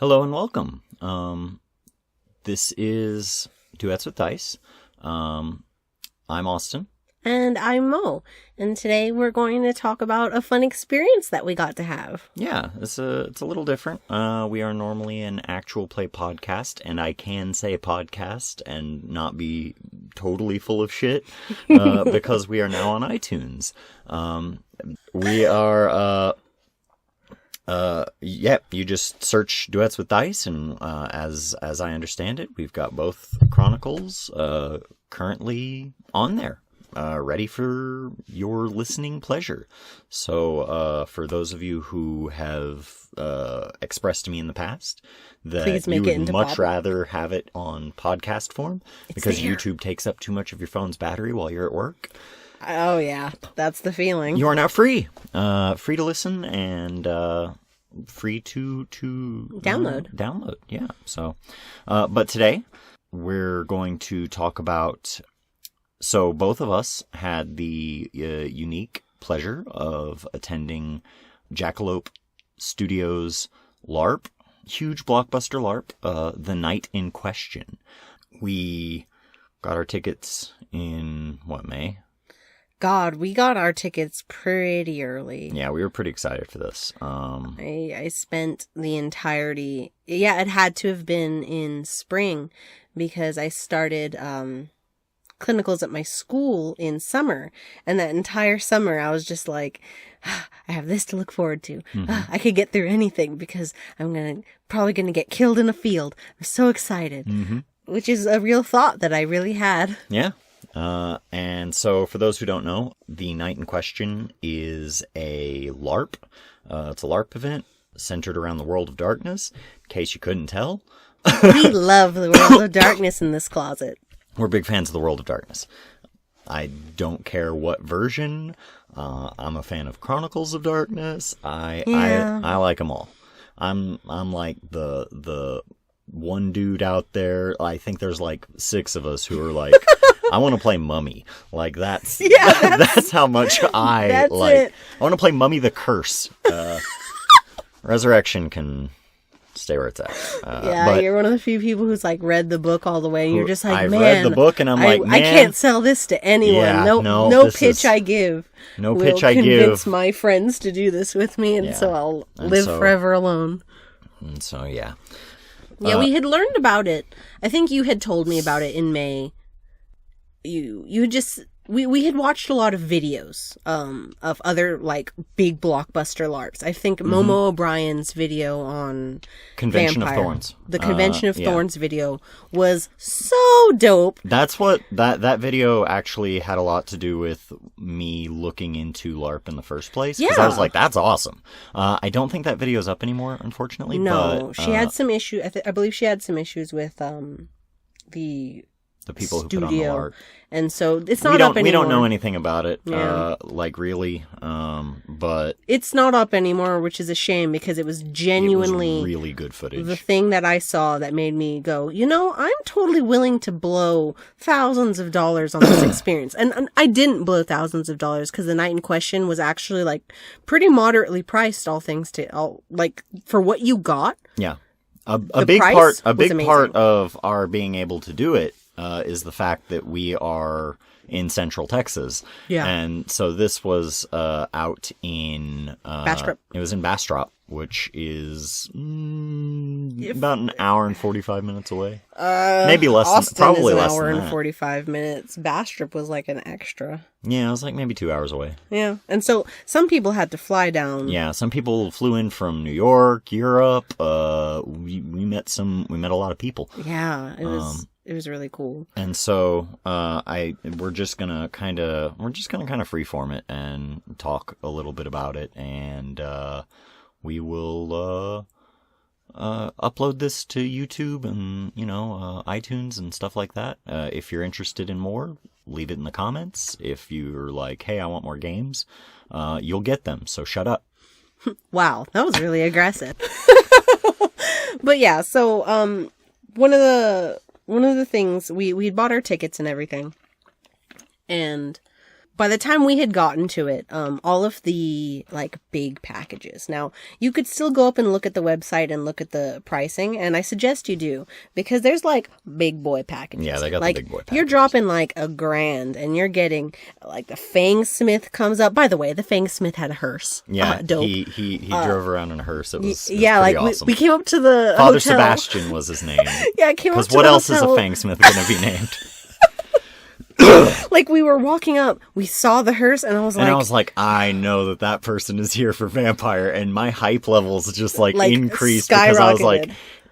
Hello and welcome. This is Duets with Dice. I'm Austin. And I'm Mo. And today we're going to talk about a fun experience that we got to have. Yeah, it's a little different. We are normally an actual play podcast, and I can say podcast and not be totally full of shit, because we are now on iTunes. We are, you just search Duets with Dice, and as I understand it, we've got both Chronicles currently on there, ready for your listening pleasure. So for those of you who have expressed to me in the past that you would much rather have it on podcast form because YouTube takes up too much of your phone's battery while you're at work. Oh, yeah. That's the feeling. You are now free. Free to listen and free to download, yeah. So, but today we're going to talk about... So both of us had the unique pleasure of attending Jackalope Studio's LARP, huge Blockbuster LARP, The Night in Question. We got our tickets in, May? God, we got our tickets pretty early. Yeah, we were pretty excited for this. I spent the entirety... Yeah, it had to have been in spring because I started clinicals at my school in summer. And that entire summer, I was just like, I have this to look forward to. Mm-hmm. I could get through anything because I'm probably going to get killed in a field. I'm so excited. Mm-hmm. Which is a real thought that I really had. Yeah. And so for those who don't know, The Night in Question is a LARP. It's a LARP event centered around the world of darkness, in case you couldn't tell. We love the world of darkness in this closet. We're big fans of the world of darkness. I don't care what version. I'm a fan of Chronicles of Darkness. I like them all. I'm like the one dude out there. I think there's like 6 of us who are like, I want to play Mummy. Like that's how much I like. It. I want to play Mummy the Curse. Resurrection can stay where it's at. But you're one of the few people who's like read the book all the way. And you're just like, I've read the book and I'm like, man, I can't sell this to anyone. Yeah, no pitch I give. No will pitch I give. Convince my friends to do this with me, and so I'll live forever alone. And so yeah, we had learned about it. I think you had told me about it in May. We had watched a lot of videos of other like big blockbuster LARPs. I think Momo O'Brien's video on Convention Vampire, of Thorns. The Convention of Thorns video was so dope. That's what that video actually had a lot to do with me looking into LARP in the first place. Because I was like, that's awesome. I don't think that video's up anymore, unfortunately. No, but, she had some issue. I believe she had some issues with the people who studio. put on the LARP. And so it's not up anymore. We don't know anything about it, really. But it's not up anymore, which is a shame because it was genuinely really good footage. The thing that I saw that made me go, I'm totally willing to blow thousands of dollars on this experience. And I didn't blow thousands of dollars because The Night in Question was actually like pretty moderately priced, for what you got. Yeah. A big part of our being able to do it is the fact that we are in Central Texas. Yeah. And so this was out in... Bastrop. It was in Bastrop, which is about an hour and 45 minutes away. Maybe less Austin than... Probably is less an hour than and that. 45 minutes. Bastrop was like an extra. Yeah, it was like maybe 2 hours away. Yeah. And so some people had to fly down. Yeah, some people flew in from New York, Europe. We met a lot of people. Yeah, it was really cool. And so we're just gonna kind of freeform it and talk a little bit about it, and we will upload this to YouTube and iTunes and stuff like that. If you're interested in more, leave it in the comments. If you're like, hey, I want more games, you'll get them. So shut up. Wow, that was really aggressive. But yeah, so one of the things we bought our tickets and everything, and by the time we had gotten to it, all of the, like, big packages. Now, you could still go up and look at the website and look at the pricing, and I suggest you do, because there's, like, big boy packages. Yeah, they got like, the big boy packages. You're dropping, like, $1,000, and you're getting, like, the Fangsmith comes up. By the way, the Fangsmith had a hearse. Yeah, dope. He drove around in a hearse. It was like, awesome. we came up to the Father hotel. Sebastian was his name. Yeah, I came up to the Because what else hotel. is a Fangsmith going to be named? Like, we were walking up, we saw the hearse, and I was like... I know that person is here for vampire, and my hype levels just, like increased skyrocketed. because I was like,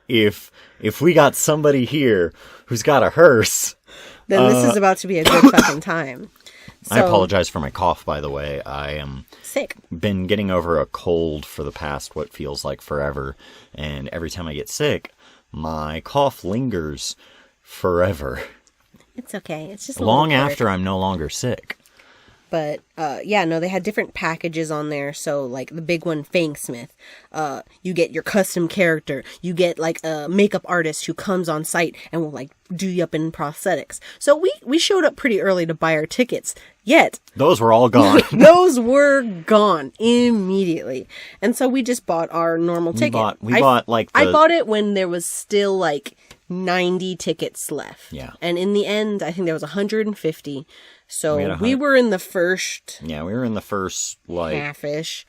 if we got somebody here who's got a hearse... Then this is about to be a good fucking time. So, I apologize for my cough, by the way. I am... sick. Been getting over a cold for the past, what feels like forever, and every time I get sick, my cough lingers forever. It's okay. It's just a long after I'm no longer sick. But, yeah, no, they had different packages on there. So, like, the big one, Fangsmith. You get your custom character. You get, like, a makeup artist who comes on site and will, like, do you up in prosthetics. So we showed up pretty early to buy our tickets. Yet... those were all gone. Those were gone immediately. And so we just bought our normal ticket. We bought, like, I bought it when there was still, like... 90 tickets left. Yeah. And in the end, I think there was 150. So we were in the first... yeah, we were in the first, like... half-ish.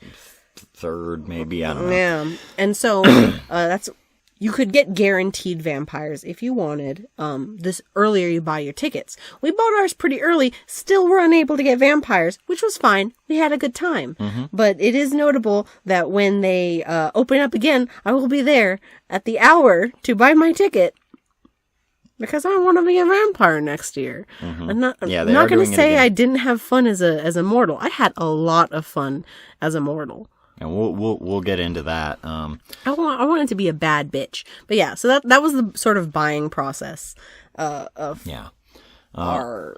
Third, maybe, I don't know. Yeah. And so, that's... you could get guaranteed vampires if you wanted. This earlier you buy your tickets. We bought ours pretty early. Still were unable to get vampires, which was fine. We had a good time. Mm-hmm. But it is notable that when they open up again, I will be there at the hour to buy my ticket. Because I want to be a vampire next year. Mm-hmm. I'm not going to say I didn't have fun as a mortal. I had a lot of fun as a mortal. And we'll get into that. I wanted to be a bad bitch. But yeah, so that was the sort of buying process of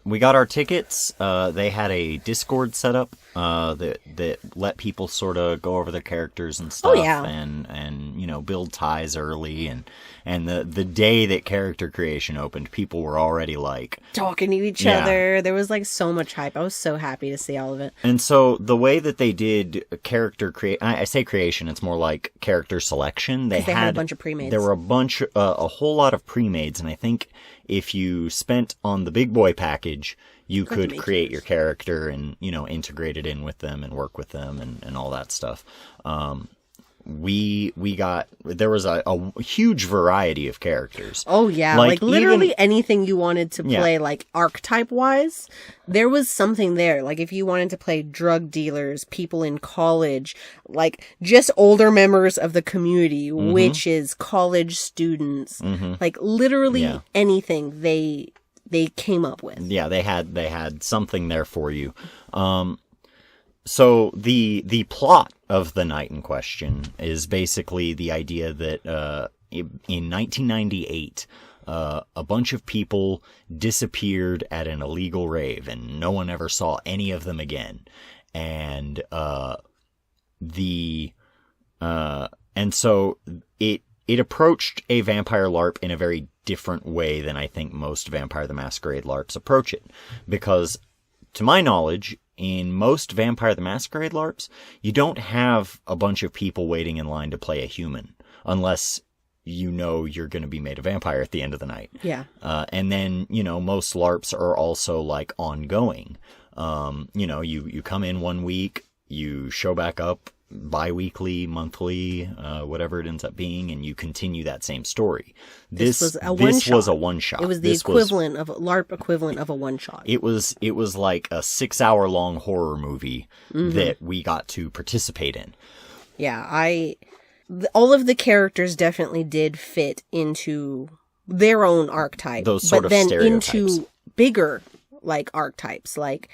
we got our tickets. They had a Discord set up that let people sort of go over their characters and stuff. Oh, yeah. And you know, build ties early, and the day that character creation opened, people were already like talking to each other. There was like so much hype. I was so happy to see all of it. And so the way that they did character I say creation, it's more like character selection. They had a bunch of pre-mades. There were a whole lot of pre-mades, and I think if you spent on the big boy package, you could create your character and, you know, integrate it in with them and work with them and all that stuff. There was a huge variety of characters. Oh yeah, like literally anything you wanted to play, like archetype wise, there was something there. Like if you wanted to play drug dealers, people in college, like just older members of the community, mm-hmm. witches, college students, mm-hmm. like literally anything they came up with. Yeah, they had something there for you. So the plot of The Night in question is basically the idea that in 1998, a bunch of people disappeared at an illegal rave, and no one ever saw any of them again. And so it approached a vampire LARP in a very different way than I think most Vampire the Masquerade LARPs approach it, because to my knowledge, in most Vampire the Masquerade LARPs, you don't have a bunch of people waiting in line to play a human, unless you know you're going to be made a vampire at the end of the night. Yeah. And then, you know, most LARPs are also, like, ongoing. You know, you come in 1 week, you show back up bi-weekly, monthly, whatever it ends up being, and you continue that same story. This was a one-shot. It was the equivalent of LARP equivalent of a one-shot. It was like a 6-hour-long horror movie mm-hmm. that we got to participate in. Yeah, all of the characters definitely did fit into their own archetype. Those sort of stereotypes. Into bigger, like, archetypes, like,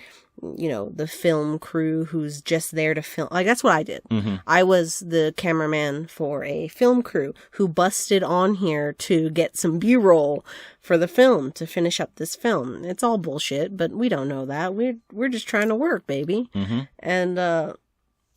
you know, the film crew who's just there to film. Like, that's what I did. Mm-hmm. I was the cameraman for a film crew who busted on here to get some B-roll for the film, to finish up this film. It's all bullshit, but we don't know that. We're just trying to work, baby. Mm-hmm. And,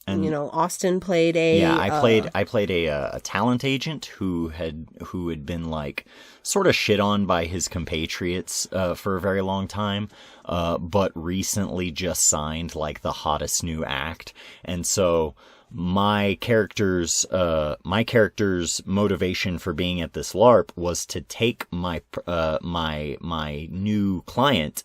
Austin played a... Yeah, I played a talent agent who had been like sort of shit on by his compatriots for a very long time, but recently just signed like the hottest new act, and so my character's motivation for being at this LARP was to take my new client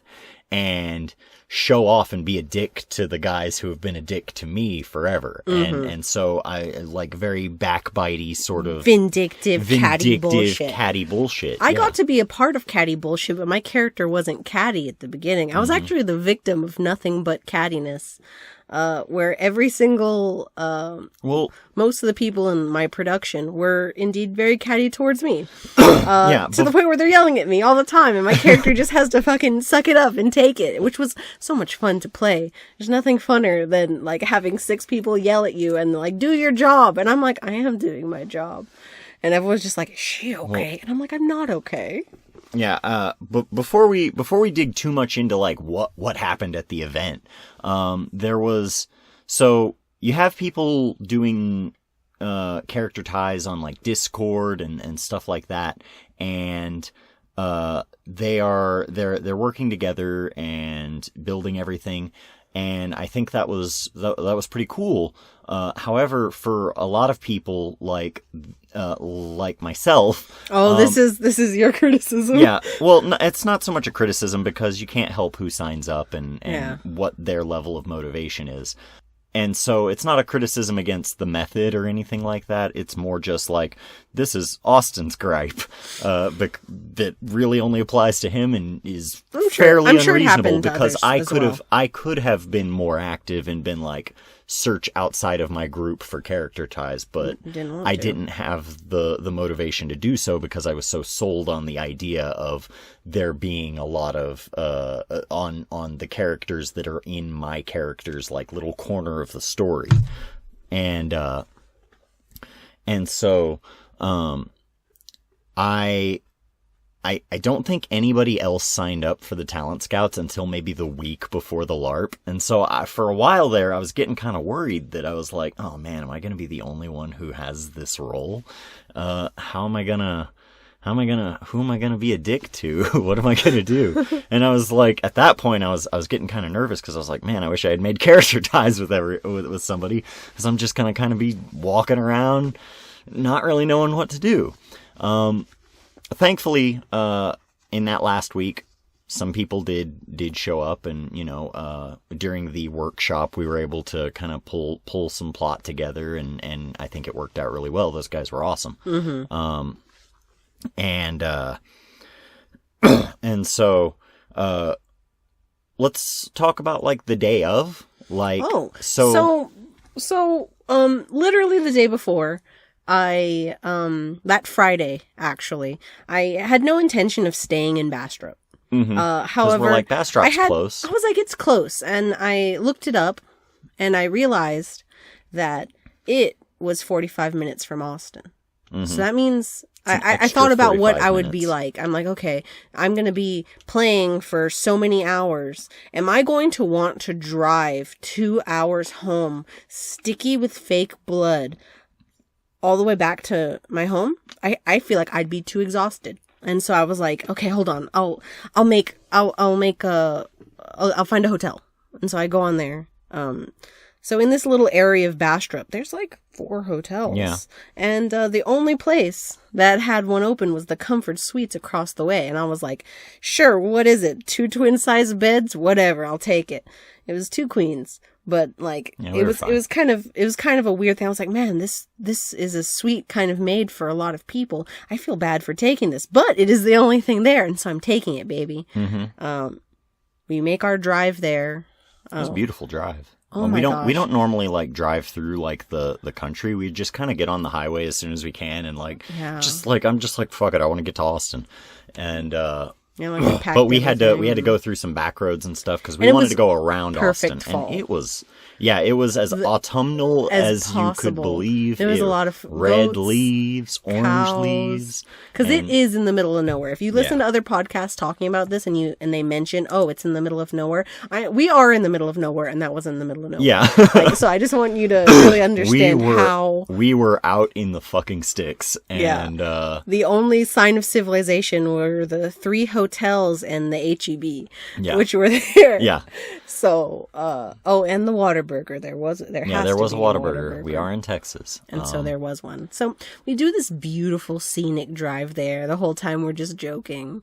and show off and be a dick to the guys who have been a dick to me forever. Mm-hmm. And so I like very backbitey sort of vindictive catty bullshit. I got to be a part of catty bullshit, but my character wasn't catty at the beginning. I was actually the victim of nothing but cattiness. Where every single, most of the people in my production were indeed very catty towards me. To the point where they're yelling at me all the time, and my character just has to fucking suck it up and take it, which was so much fun to play. There's nothing funner than, like, having 6 people yell at you and, like, do your job. And I'm like, I am doing my job. And everyone's just like, is she okay? And I'm like, I'm not okay. Yeah, but before we dig too much into like what happened at the event, so you have people doing character ties on like Discord and stuff like that, and they're working together and building everything. And I think that was pretty cool. However, for a lot of people like myself. Oh, this is your criticism. Yeah. Well, it's not so much a criticism because you can't help who signs up and what their level of motivation is. And so it's not a criticism against the method or anything like that. It's more just like, this is Austin's gripe, that really only applies to him and is fairly unreasonable because I could have been more active and been like, search outside of my group for character ties, but I didn't have the motivation to do so because I was so sold on the idea of there being a lot of on the characters that are in my character's like little corner of the story, and so I don't think anybody else signed up for the Talent Scouts until maybe the week before the LARP. And so for a while there, I was getting kind of worried that I was like, oh man, am I going to be the only one who has this role? Who am I going to be a dick to? What am I going to do? And I was like, at that point, I was getting kind of nervous because I was like, man, I wish I had made character ties with somebody, because I'm just going to kind of be walking around, not really knowing what to do. Thankfully, in that last week, some people did show up, and during the workshop, we were able to kind of pull some plot together, and I think it worked out really well. Those guys were awesome. Mm-hmm. And so let's talk about like the day of, like, so literally the day before. That Friday, actually, I had no intention of staying in Bastrop. Mm-hmm. However, we're like, Bastrop's close. I was like, it's close. And I looked it up and I realized that it was 45 minutes from Austin. Mm-hmm. So that means I thought about what I would be like. I'm like, okay, I'm going to be playing for so many hours. Am I going to want to drive 2 hours home, sticky with fake blood, all the way back to my home? I feel like I'd be too exhausted. And so I was like, okay, hold on. I'll find a hotel. And so I go on there. So in this little area of Bastrop, there's like 4 hotels. Yeah. And the only place that had one open was the Comfort Suites across the way. And I was like, sure, what is it? 2 twin-size beds? Whatever, I'll take it. It was 2 queens. But like, it was kind of a weird thing. I was like, man, this is a suite kind of made for a lot of people. I feel bad for taking this, but it is the only thing there, and so I'm taking it, baby. Mm-hmm. We make our drive there. It was a beautiful drive. Oh my gosh. We don't normally like drive through like the country. We just kind of get on the highway as soon as we can, and like, I'm just like, fuck it, I want to get to Austin. And Yeah, like but we had to go through some back roads and stuff because we wanted to go around Austin, fall. and it was as autumnal as you could believe. There was a lot of red goats, leaves, orange cows, leaves, because it is in the middle of nowhere. If you listen to other podcasts talking about this, and they mention, it's in the middle of nowhere, we are in the middle of nowhere, and that was in the middle of nowhere. Yeah. So I just want you to really understand how we were out in the fucking sticks, and the only sign of civilization were the 3 hotels and the HEB, which were there. Yeah. So, and the Whataburger. There was a Whataburger. We are in Texas. And so there was one. So we do this beautiful scenic drive there. The whole time we're just joking.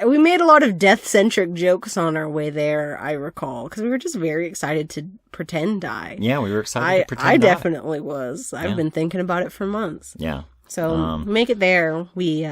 We made a lot of death-centric jokes on our way there, I recall, because we were just very excited to pretend die. Yeah, we were excited to pretend die. I die. Definitely was. I've been thinking about it for months. Yeah. So make it there. We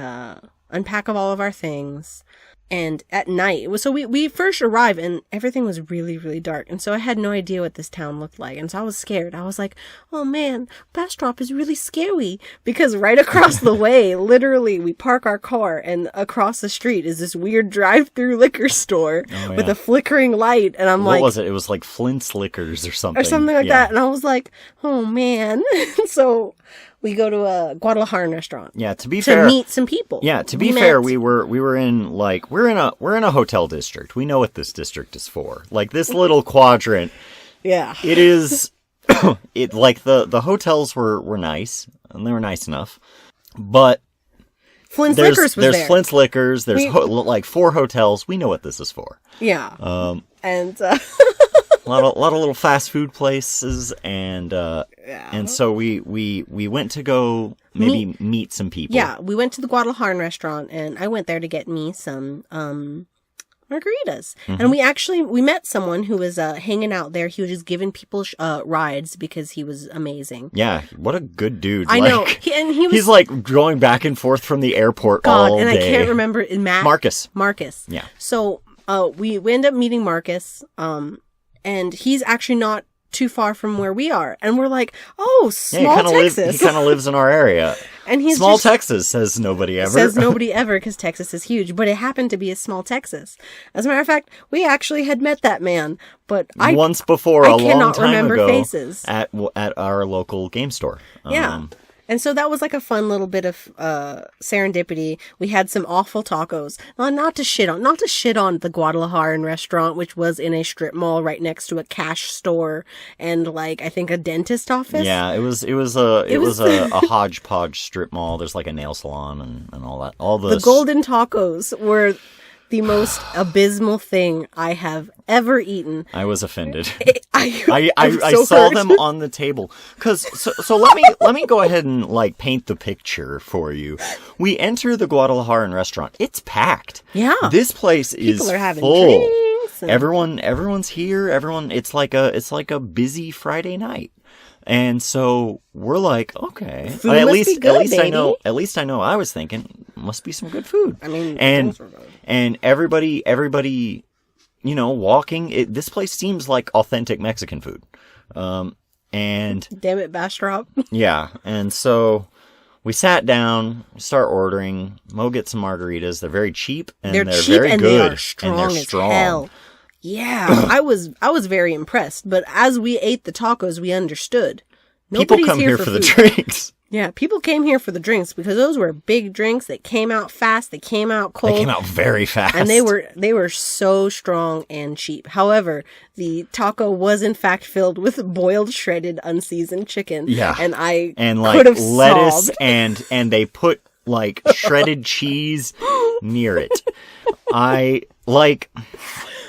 unpack all of our things. And at night, so we first arrived and everything was really, really dark. And so I had no idea what this town looked like. And so I was scared. I was like, oh man, Bastrop is really scary. Because right across the way, literally, we park our car and across the street is this weird drive-through liquor store with a flickering light. And I'm what was it? It was like Flint's Liquors or something. Or something like that. And I was like, oh man. So we go to a Guadalajara restaurant. Yeah, to be fair, meet some people. Yeah, to be fair, we were in like we're in a hotel district. We know what this district is for. Like this little quadrant. Yeah. It is it like the hotels were nice and they were nice enough. But Flint's Liquors was there. There's Flint's Liquors, there's like 4 hotels. We know what this is for. Yeah. And a lot of little fast food places, and so we went to go meet some people. Yeah, we went to the Guadalajara restaurant, and I went there to get me some margaritas. Mm-hmm. And we met someone who was hanging out there. He was just giving people rides because he was amazing. Yeah, what a good dude. I know. He's like going back and forth from the airport all day. And I can't remember Marcus. Yeah. So we end up meeting Marcus. And he's actually not too far from where we are. And we're like, small Texas. He kind of lives in our area. And he's small Texas, says nobody ever. Says nobody ever, because Texas is huge. But it happened to be a small Texas. As a matter of fact, we actually had met that man. But once before, a long time ago, faces. At our local game store. Yeah. And so that was like a fun little bit of serendipity. We had some awful tacos. Not to shit on the Guadalajara restaurant, which was in a strip mall right next to a cash store and like I think a dentist office. Yeah, it was a hodgepodge strip mall. There's like a nail salon and all that. The golden tacos were the most abysmal thing I have ever eaten. I was offended. I saw them on the table. So let me go ahead and like paint the picture for you. We enter the Guadalajara restaurant. It's packed. Yeah. This place is People are having full. Drinks and... Everyone's here. It's like a busy Friday night. And so we're like, okay. At least I know I was thinking must be some good food. I mean, and everybody, walking. This place seems like authentic Mexican food. And damn it, Bastrop. Yeah, and so we sat down, start ordering. Mo gets some margaritas. They're very cheap and they're very good. They are strong as hell. Yeah, I was very impressed. But as we ate the tacos, we understood. People come here for the drinks. Yeah, people came here for the drinks because those were big drinks. They came out fast. They came out cold. They came out very fast. And they were so strong and cheap. However, the taco was in fact filled with boiled, shredded, unseasoned chicken. Yeah. And like could have lettuce sobbed. and they put like shredded cheese near it.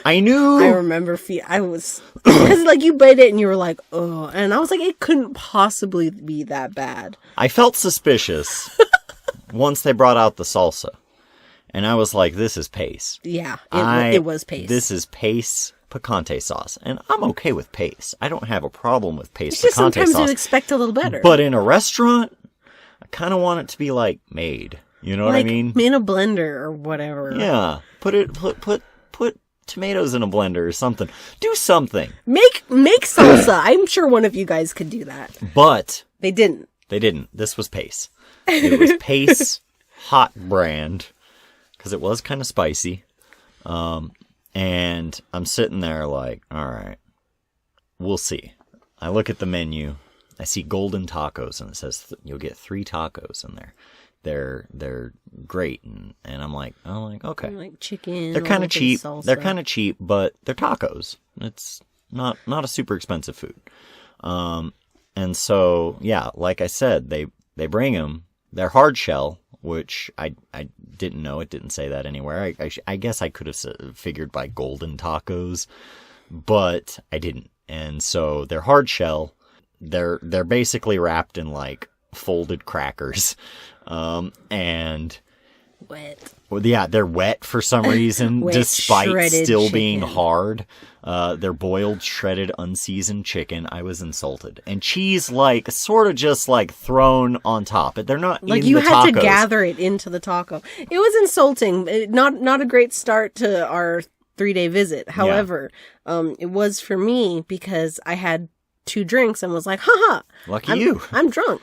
I knew. I remember I was, because like you bite it and you were like, oh, and I was like, it couldn't possibly be that bad. I felt suspicious once they brought out the salsa. And I was like, this is pace. Yeah, it was pace. This is pace picante sauce. And I'm okay with pace. I don't have a problem with pace it's just picante sometimes sauce. you expect a little better. But in a restaurant, I kind of want it to be like made. You know what I mean? In a blender or whatever. Yeah. Put tomatoes in a blender or something. Do something. Make salsa. I'm sure one of you guys could do that. But they didn't. This was Pace. It was Pace Hot Brand. because it was kind of spicy. And I'm sitting there like, all right, we'll see. I look at the menu. I see golden tacos, and it says you'll get 3 tacos in there. They're great, and I'm like okay. Like chicken. They're kind of cheap. They're kind of cheap, but they're tacos. It's not a super expensive food. And so yeah, like I said, they bring them. They're hard shell, which I didn't know. It didn't say that anywhere. I guess I could have figured by golden tacos, but I didn't. And so they're hard shell. They're basically wrapped in like folded crackers, and wet. Well, yeah, they're wet for some reason, Wet, despite still chicken. being hard. They're boiled, shredded, unseasoned chicken. I was insulted, and cheese, like sort of just like thrown on top. They're not like in you the had tacos. to gather it into the taco. It was insulting. Not a great start to our 3-day visit. However, it was for me because I had 2 drinks and was like, haha, Lucky you. I'm drunk.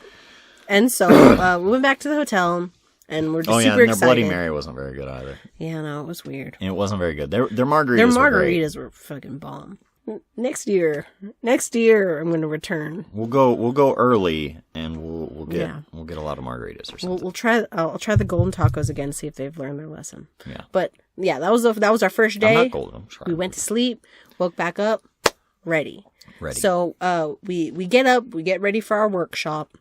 And so we went back to the hotel and we're just super and excited. their Bloody Mary wasn't very good either. Yeah, no, it was weird. And it wasn't very good. Their margaritas were fucking bomb. Next year I'm going to return. We'll go early and we'll get a lot of margaritas or something. I'll try the golden tacos again, see if they've learned their lesson. Yeah. But yeah, that was our first day. I'm not golden. We went to sleep, woke back up, ready. So we get up, we get ready for our workshop.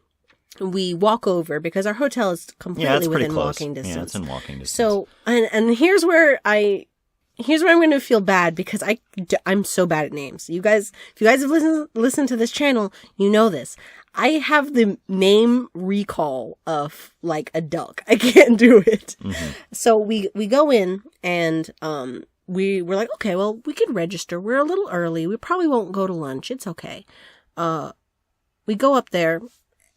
We walk over because our hotel is completely within walking distance. Yeah, it's in walking distance. So and here's where I'm going to feel bad because I'm so bad at names. You guys, if you guys have listened to this channel, you know this. I have the name recall of like a duck. I can't do it. Mm-hmm. So we go in and we were like, okay, well, we could register. We're a little early. We probably won't go to lunch. It's okay. We go up there.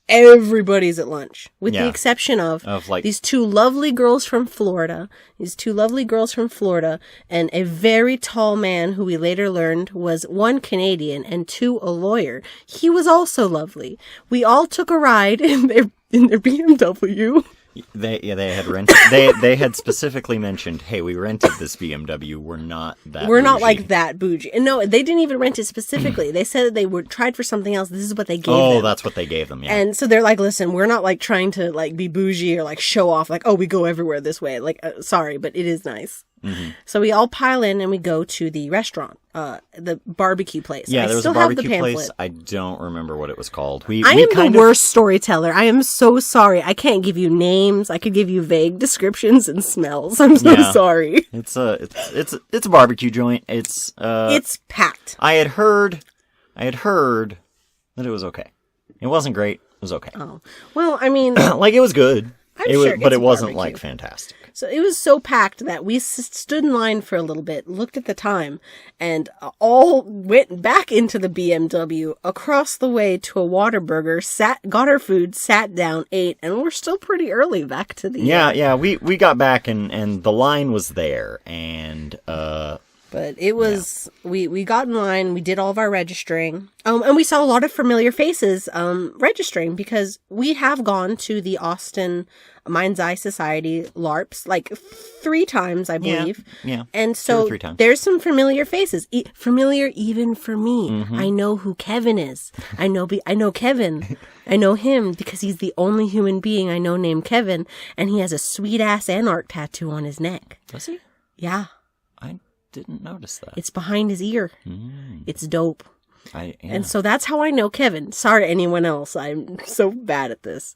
Everybody's at lunch, with the exception of like these 2 lovely girls from Florida. And a very tall man who we later learned was 1 Canadian and 2 a lawyer. He was also lovely. We all took a ride in their BMW. They had rented. They had specifically mentioned, "Hey, we rented this BMW. We're not like that bougie." And no, they didn't even rent it specifically. They said that they were tried for something else. This is what they gave them. Oh, that's what they gave them. Yeah. And so they're like, "Listen, we're not like trying to like be bougie or like show off. Like, oh, we go everywhere this way. Like, sorry, but it is nice." Mm-hmm. So we all pile in and we go to the restaurant, the barbecue place. Yeah, there was a barbecue place. I don't remember what it was called. I am the worst storyteller. I am so sorry. I can't give you names. I could give you vague descriptions and smells. I'm so sorry. It's a barbecue joint. It's packed. I had heard that it was okay. It wasn't great. It was okay. Oh, well, I mean, like it was good. But it wasn't barbecue. like fantastic. So it was so packed that we stood in line for a little bit, looked at the time, and all went back into the BMW, across the way to a Whataburger, got our food, sat down, ate, and we're still pretty early back to the... Yeah, we got back and the line was there, and... But it was, we got in line, we did all of our registering, and we saw a lot of familiar faces registering because we have gone to the Austin Mind's Eye Society LARPs like 3 times, I believe. Yeah. And so 3 times. There's some familiar faces, familiar even for me. Mm-hmm. I know who Kevin is. I know Kevin. I know him because he's the only human being I know named Kevin, and he has a sweet-ass Anarch tattoo on his neck. Does he? Yeah. I didn't notice that. It's behind his ear. It's dope. And so that's how I know Kevin. Sorry to anyone else. I'm so bad at this.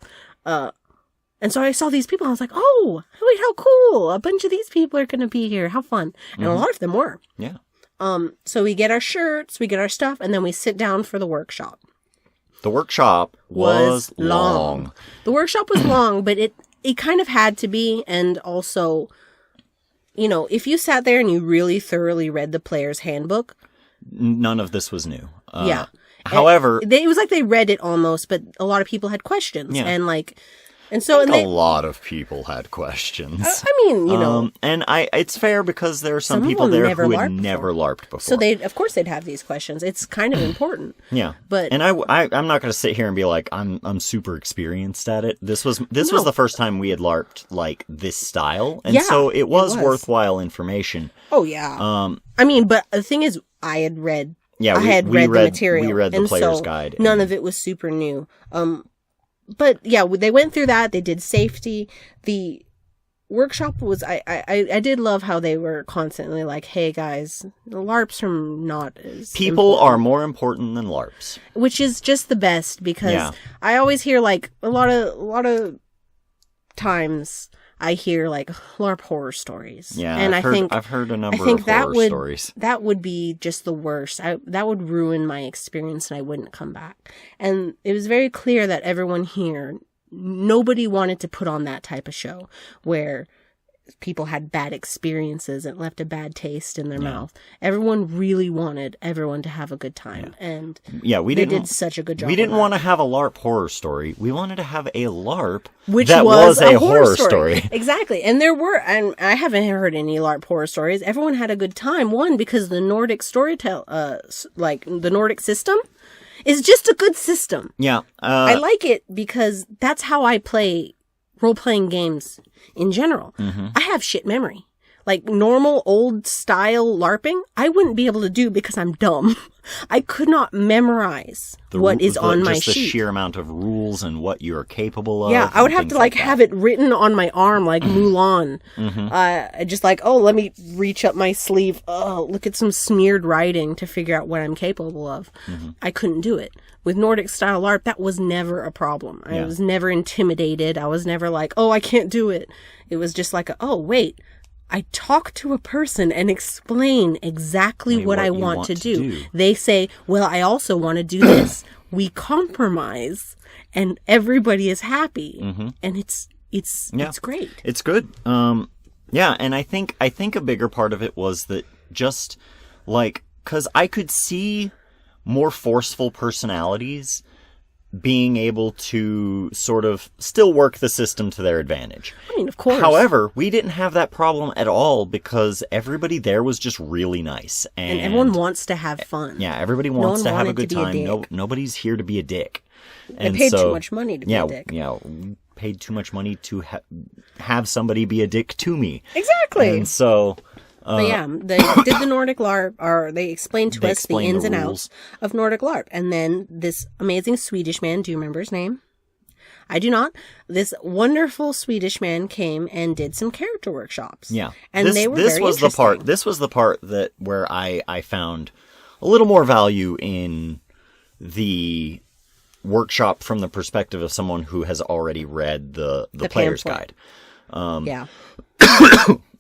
And so I saw these people. I was like, oh, wait, how cool. A bunch of these people are going to be here. How fun. And a lot of them were. Yeah. So we get our shirts, we get our stuff, and then we sit down for the workshop. The workshop was long. The workshop was long, but it kind of had to be. And also, you know, if you sat there and you really thoroughly read the player's handbook. None of this was new. Yeah. However. It was like they read it almost, but a lot of people had questions. Yeah. And like. And so a lot of people had questions. I mean, you know. And it's fair because there are some people there who had never LARPed before. So of course they'd have these questions. It's kind of important. Yeah. But and I'm not going to sit here and be like, I'm super experienced at it. This was the first time we had LARPed like this style. And so it was worthwhile information. Oh yeah. I mean, but the thing is, I had read the material. We read the player's guide. None of it was super new. But yeah, they went through that. They did safety. The workshop was, I did love how they were constantly like, hey guys, the LARPs are not as people important. Are more important than LARPs. Which is just the best because I always hear like a lot of times I hear like LARP horror stories. Yeah, and I've heard a number of horror stories. That would be just the worst. That would ruin my experience and I wouldn't come back. And it was very clear that everyone here, nobody wanted to put on that type of show where people had bad experiences and left a bad taste in their mouth. Everyone really wanted everyone to have a good time. And they did such a good job. We didn't want to have a LARP horror story. We wanted to have a LARP which that was a horror story. Exactly. And there were, and I haven't heard any LARP horror stories. Everyone had a good time. One, because the Nordic like the Nordic system is just a good system. Yeah. I like it because that's how I play role-playing games in general. Mm-hmm. I have shit memory. Like normal old style LARPing, I wouldn't be able to do because I'm dumb. I could not memorize what is on my sheet. Just the sheer amount of rules and what you're capable of. Yeah, I would have to like have it written on my arm like Mulan. Mm-hmm. Just like, oh, let me reach up my sleeve. Oh, look at some smeared writing to figure out what I'm capable of. Mm-hmm. I couldn't do it. With Nordic style LARP, that was never a problem. I was never intimidated. I was never like, oh, I can't do it. It was just like, oh, wait. I talk to a person and explain exactly what I want to do. They say, well, I also want to do this. We compromise and everybody is happy. Mm-hmm. And it's great. It's good. And I think a bigger part of it was that just like, 'cause I could see more forceful personalities being able to sort of still work the system to their advantage. I mean, of course. However, we didn't have that problem at all because everybody there was just really nice. And everyone wants to have fun. Yeah, everybody wants to have a good time. Nobody's here to be a dick. They paid too much money to be a dick. Yeah, paid too much money to have somebody be a dick to me. Exactly. And so... But yeah, they did the Nordic LARP, or they explained to us the ins and outs of Nordic LARP. And then this amazing Swedish man, do you remember his name? I do not. This wonderful Swedish man came and did some character workshops. Yeah. And they were very interesting. This was the part where I found a little more value in the workshop from the perspective of someone who has already read the player's guide. Yeah.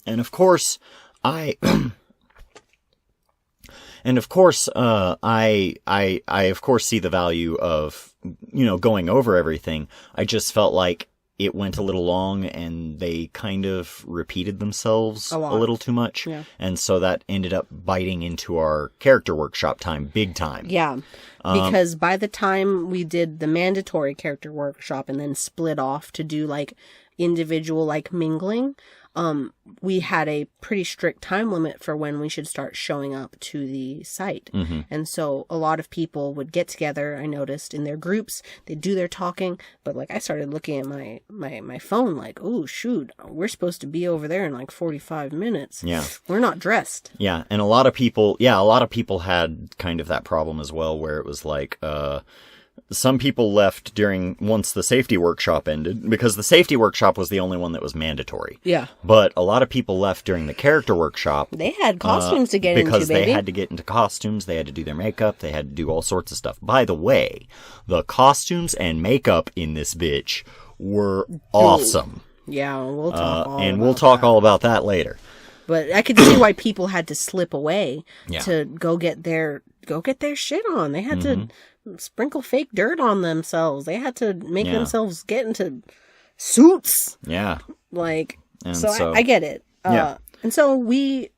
And of course... I of course see the value of, going over everything. I just felt like it went a little long and they kind of repeated themselves a little too much. Yeah. And so that ended up biting into our character workshop time big time. Yeah. Because by the time we did the mandatory character workshop and then split off to do like individual like mingling, we had a pretty strict time limit for when we should start showing up to the site. Mm-hmm. And so a lot of people would get together, I noticed, in their groups. They'd do their talking, but like I started looking at my phone like, oh, shoot, we're supposed to be over there in like 45 minutes. Yeah. We're not dressed. Yeah, and a lot of people had kind of that problem as well, where it was like, some people left once the safety workshop ended, because the safety workshop was the only one that was mandatory. Yeah. But a lot of people left during the character workshop. They had costumes to get into, because they had to get into costumes, they had to do their makeup, they had to do all sorts of stuff. By the way, the costumes and makeup in this bitch were awesome. Yeah, we'll talk all about that later. But I could see why people had to slip away to go get their shit on. They had to sprinkle fake dirt on themselves. They had to make themselves get into suits. Yeah. Like, so I get it. And so we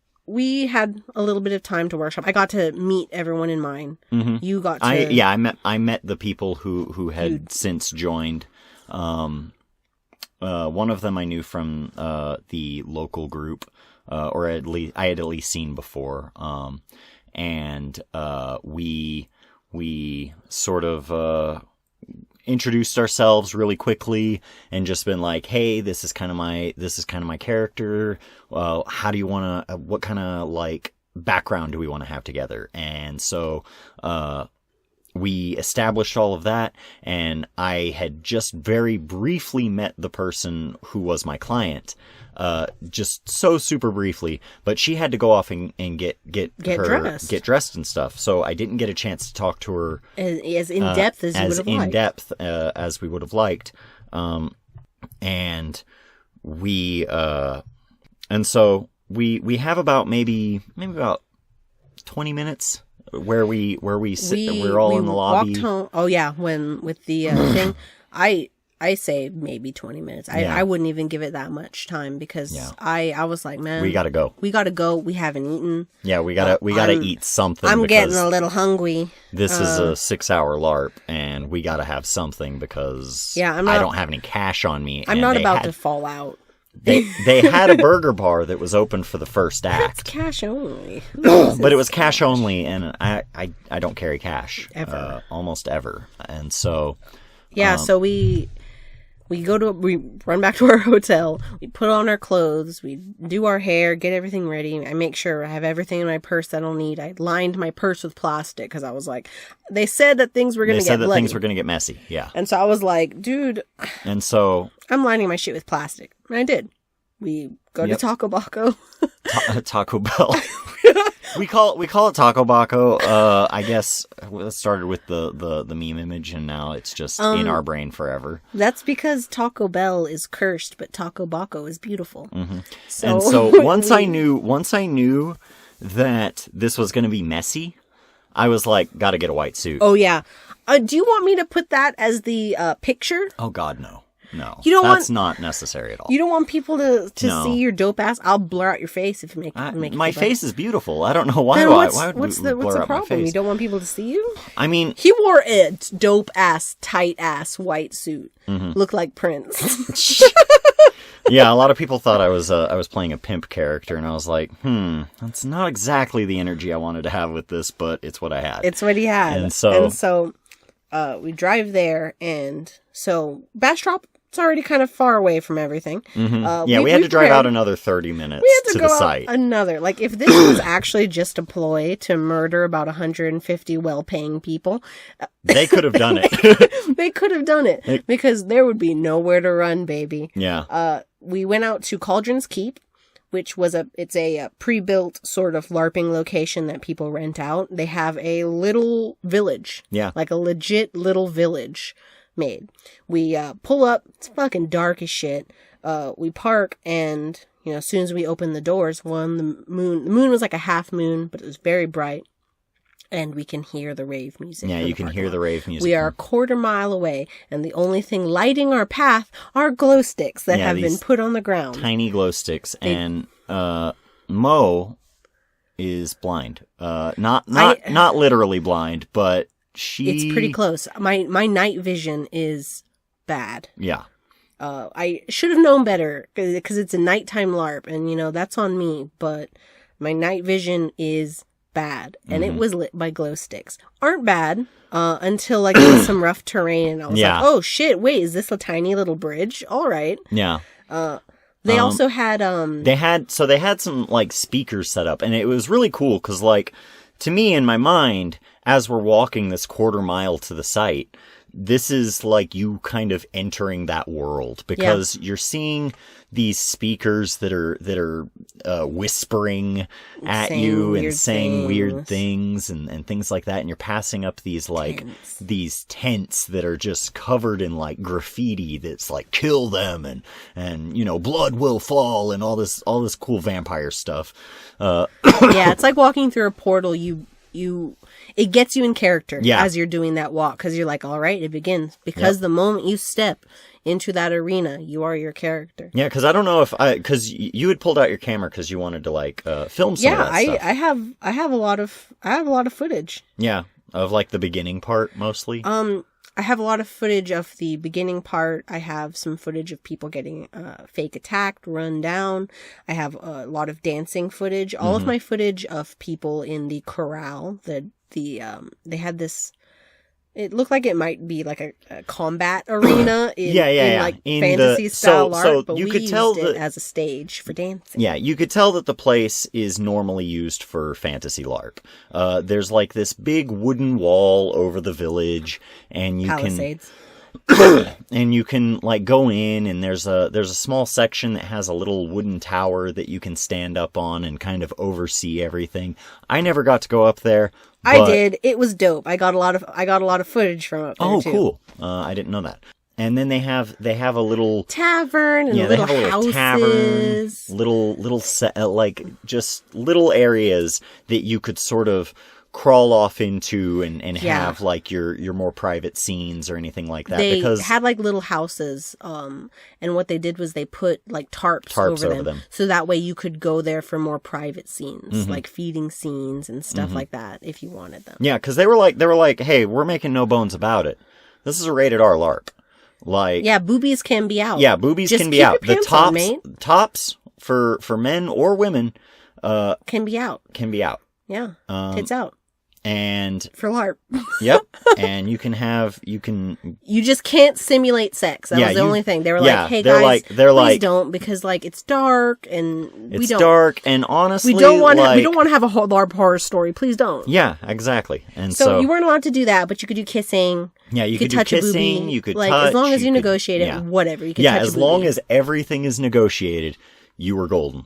had a little bit of time to workshop. I got to meet everyone in mine. Mm-hmm. You got to... I met the people who had since joined. one of them I knew from the local group, or at least I had at least seen before. And we sort of introduced ourselves really quickly and just been like, hey, this is kind of my character. How do you want to? What kind of like background do we want to have together? And so we established all of that, and I had just very briefly met the person who was my client, just so super briefly, but she had to go off and get dressed and stuff. So I didn't get a chance to talk to her as in depth as we would have liked. And so we have about maybe about 20 minutes where we sit. We're all in the lobby. Walked home. Oh yeah, when with the thing, I say maybe 20 minutes. I wouldn't even give it that much time because I was like, man, we gotta go. We haven't eaten. Yeah, we gotta eat something. I'm getting a little hungry. This is a 6-hour LARP, and we gotta have something because I don't have any cash on me. I'm not about to fall out. They had a burger bar that was open for the first act. It's cash only. But it was cash only, and I don't carry cash. Ever. Almost ever. And so... Yeah, so we run back to our hotel, we put on our clothes, we do our hair, get everything ready. I make sure I have everything in my purse that I'll need. I lined my purse with plastic because I was like, they said that things were going to get bloody. They said that things were going to get messy, yeah. And so I was like, dude. And so... I'm lining my shit with plastic. And I did. We go to Taco Baco. Taco Bell. We call it Taco Baco. I guess it started with the meme image, and now it's just in our brain forever. That's because Taco Bell is cursed, but Taco Baco is beautiful. Mm-hmm. So once I knew that this was going to be messy, I was like, got to get a white suit. Oh yeah. Do you want me to put that as the picture? Oh God, no. No, that's not necessary at all. You don't want people to see your dope ass? I'll blur out your face if you make my face is beautiful. I don't know why. What's the problem? You don't want people to see you? I mean, he wore a dope ass, tight ass white suit. Mm-hmm. Looked like Prince. Yeah, a lot of people thought I was playing a pimp character, and I was like, that's not exactly the energy I wanted to have with this, but it's what I had. It's what he had. And so we drive there, and so Bastrop. It's already kind of far away from everything. Mm-hmm. We had to drive out another 30 minutes to the site. Like, if this was actually just a ploy to murder about 150 well-paying people... They could have done it. They could have done it. Because there would be nowhere to run, baby. Yeah. We went out to Cauldron's Keep, which was a pre-built sort of LARPing location that people rent out. They have a little village. Yeah. Like a legit little village made. We pull up, it's fucking dark as shit. We park, and as soon as we open the doors, the moon was like a half moon, but it was very bright, and we can hear the rave music. Yeah, you can hear the rave music. We are a quarter mile away, and the only thing lighting our path are glow sticks that have been put on the ground. Tiny glow sticks, and Mo is blind. Not literally blind, but it's pretty close. My night vision is bad. Yeah. I should have known better because it's a nighttime LARP, and that's on me. But my night vision is bad, and it was lit by glow sticks. Aren't bad until like there was some rough terrain, and I was like, oh shit! Wait, is this a tiny little bridge? All right. Yeah. They also had They had some like speakers set up, and it was really cool because like to me in my mind, as we're walking this quarter mile to the site, this is like you kind of entering that world because you're seeing these speakers that are whispering at you and saying weird things and things like that. And you're passing up these these tents that are just covered in like graffiti that's like kill them and blood will fall and all this cool vampire stuff. Yeah, it's like walking through a portal. It gets you in character as you're doing that walk because you're like, all right, it begins. Because the moment you step into that arena, you are your character. Yeah, because I don't know because you had pulled out your camera because you wanted to like film some of that stuff. I have a lot of footage. Yeah, of like the beginning part mostly. I I have a lot of footage of the beginning part. I have some footage of people getting fake attacked, run down. I have a lot of dancing footage. All of my footage of people in the corral. They had this. It looked like it might be like a combat arena in like fantasy style LARP, but we used it as a stage for dancing. Yeah, you could tell that the place is normally used for fantasy LARP. There's like this big wooden wall over the village, and Palisades. And you can like go in, and there's a small section that has a little wooden tower that you can stand up on and kind of oversee everything. I never got to go up there. I did. It was dope. I got a lot of footage from up there too. Cool. I didn't know that. And then they have a little tavern and little houses. Tavern, little set, like just little areas that you could sort of crawl off into and have like your more private scenes or anything like that. They because had like little houses, and what they did was they put like tarps over them, so that way you could go there for more private scenes, like feeding scenes and stuff like that if you wanted them. Yeah, because they were like, hey, we're making no bones about it. This is a rated R LARP. Like, yeah, boobies can be out. Yeah, boobies can be out. The tops for men or women can be out. Yeah, tits out. And for LARP. Yep. And you just can't simulate sex. That was the only thing. They were like, hey guys, please don't, because like it's dark and dark, and honestly we don't want to have a whole LARP horror story. Please don't. Yeah, exactly. And so you weren't allowed to do that, but you could do kissing. Yeah, you could do touch kissing, a booby. You could like touch, as long as you negotiate it, whatever. You could touch a booby. As long as everything is negotiated, you were golden.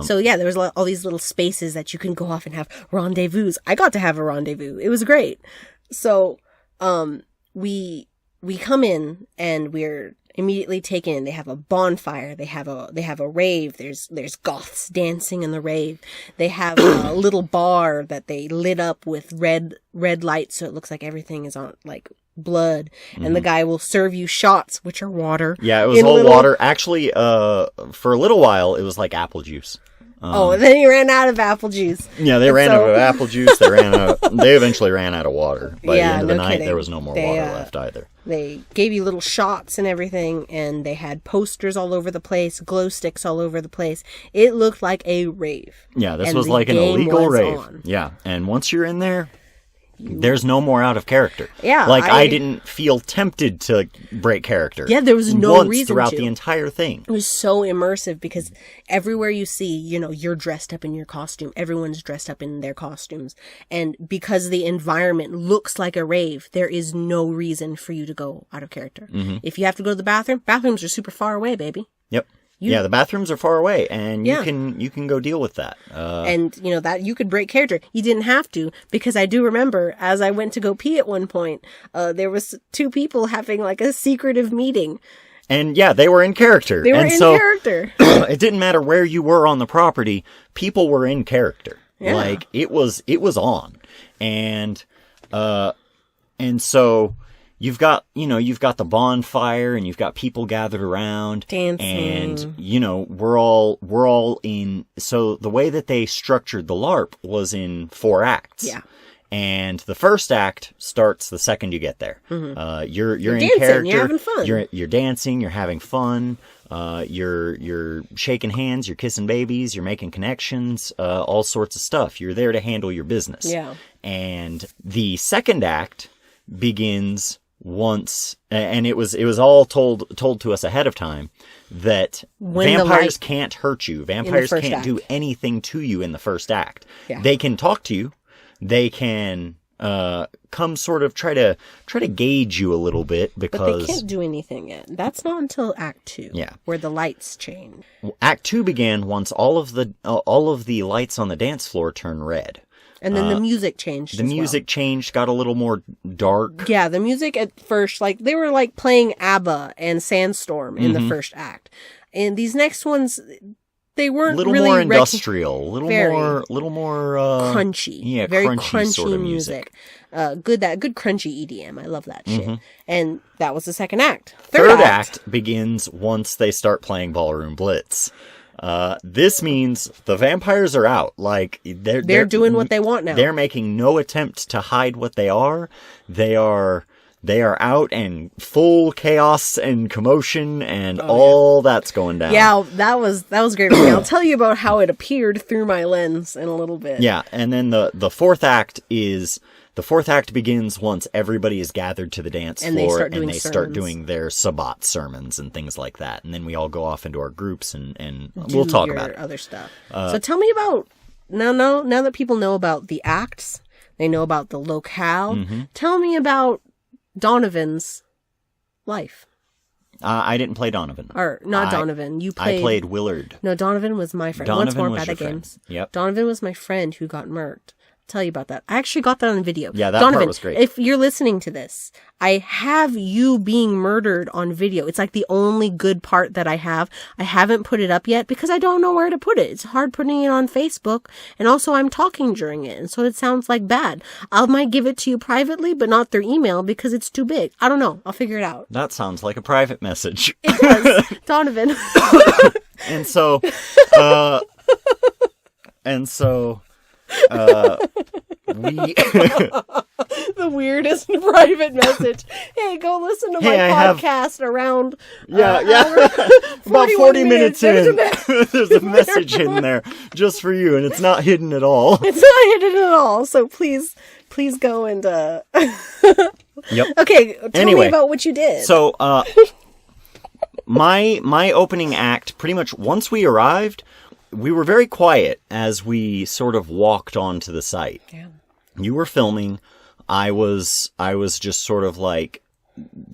So yeah, there was all these little spaces that you can go off and have rendezvous. I got to have a rendezvous. It was great. So we come in and we're immediately taken in. They have a bonfire. They have a rave. There's goths dancing in the rave. They have a little bar that they lit up with red lights, so it looks like everything is on like blood, and the guy will serve you shots, which are water. Yeah, it was all water. Actually, for a little while, it was like apple juice. And then he ran out of apple juice. Yeah, they ran out of apple juice. They eventually ran out of water. By the end of the night, there was no more water left either. They gave you little shots and everything, and they had posters all over the place, glow sticks all over the place. It looked like a rave. Yeah, this was like an illegal rave. Yeah, and once you're in there, there's no more out of character. Yeah. Like, I didn't feel tempted to break character. Yeah, there was no reason throughout the entire thing. It was so immersive because everywhere you see, you're dressed up in your costume. Everyone's dressed up in their costumes. And because the environment looks like a rave, there is no reason for you to go out of character. If you have to go to the bathroom, bathrooms are super far away, baby. Yep. The bathrooms are far away, and you can go deal with that. And that you could break character. You didn't have to, because I do remember as I went to go pee at one point, there was two people having like a secretive meeting. And they were in character. Character. It didn't matter where you were on the property; people were in character. Yeah. Like it was on, and so. You've got the bonfire, and you've got people gathered around, dancing, and we're all in. So the way that they structured the LARP was in 4 acts. Yeah. And the first act starts the second you get there. You're in dancing, character. you're having fun. You're dancing. You're having fun. You're shaking hands. You're kissing babies. You're making connections. All sorts of stuff. You're there to handle your business. Yeah. And the second act begins once, and it was all told to us ahead of time, that vampires can't hurt you. Vampires can't do anything to you in the first act. Yeah. They can talk to you. They can come sort of try to gauge you a little bit, because but they can't do anything yet. That's not until Act 2. Yeah. Where the lights change. Act 2 began once all of the lights on the dance floor turned red. And then the music changed. The music changed, got a little more dark. Yeah, the music at first, like, they were like playing ABBA and Sandstorm in the first act. And these next ones, they weren't really... A little more industrial, a little more crunchy. Yeah, very crunchy sort of music. Good crunchy EDM. I love that shit. And that was the second act. Third act begins once they start playing Ballroom Blitz. This means the vampires are out. Like, they're doing what they want now. They're making no attempt to hide what they are. They are They are out and full chaos and commotion and all that's going down. Yeah, that was great for me. I'll tell you about how it appeared through my lens in a little bit. Yeah, and then the fourth act begins once everybody is gathered to the dance floor and they start doing their Sabbat sermons and things like that. And then we all go off into our groups and we'll talk about it. Other stuff. So tell me about now that people know about the acts, they know about the locale. Mm-hmm. Tell me about Donovan's life. I didn't play Donovan. Or not Donovan. You played. I played Willard. No, Donovan was my friend. Donovan Once more, was Bad your at Games. Friend. Yep. Donovan was my friend who got murked. Tell you about that. I actually got that on video. Yeah, that Donovan, part was great. If you're listening to this, I have you being murdered on video. It's like the only good part that I have. I haven't put it up yet because I don't know where to put it. It's hard putting it on Facebook, and also I'm talking during it, and so it sounds like bad. I might give it to you privately, but not through email because it's too big. I don't know. I'll figure it out. That sounds like a private message. It does. Donovan. And so, we the weirdest private message. Hey, go listen to my podcast around about 40 minutes in. There's a message in there just for you, and it's not hidden at all. It's not hidden at all. So please go and Yep. Okay, tell me about what you did. So my opening act, pretty much once we arrived, we were very quiet as we sort of walked onto the site. Yeah. You were filming. I was just sort of like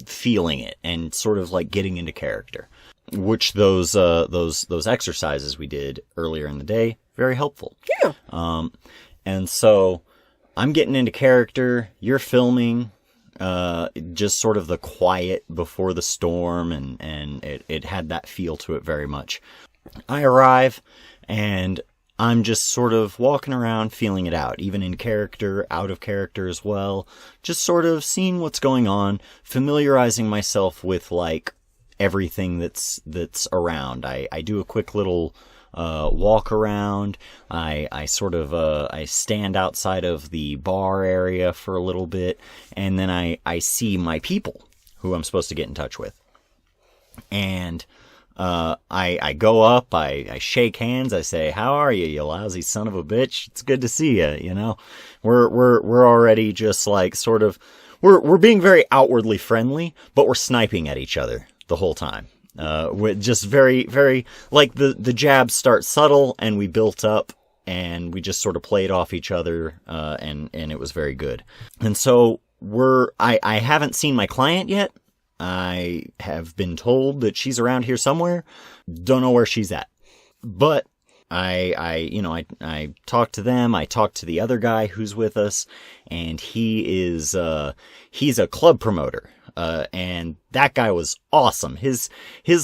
feeling it and sort of like getting into character, which those exercises we did earlier in the day, very helpful. Yeah. And so I'm getting into character. You're filming. Just sort of the quiet before the storm, and it had that feel to it very much. I arrive, and I'm just sort of walking around feeling it out, even in character, out of character as well. Just sort of seeing what's going on, familiarizing myself with, like, everything that's around. I do a quick little walk around. I sort of I stand outside of the bar area for a little bit, and then I see my people who I'm supposed to get in touch with. And I go up, I shake hands, I say, "How are you, you lousy son of a bitch? It's good to see you." You know, we're already just like sort of, we're being very outwardly friendly, but we're sniping at each other the whole time. With just very, very, like the jabs start subtle, and we built up, and we just sort of played off each other, and it was very good. And so I haven't seen my client yet. I have been told that she's around here somewhere. Don't know where she's at. But I talked to them. I talked to the other guy who's with us, and he's a club promoter. And that guy was awesome. His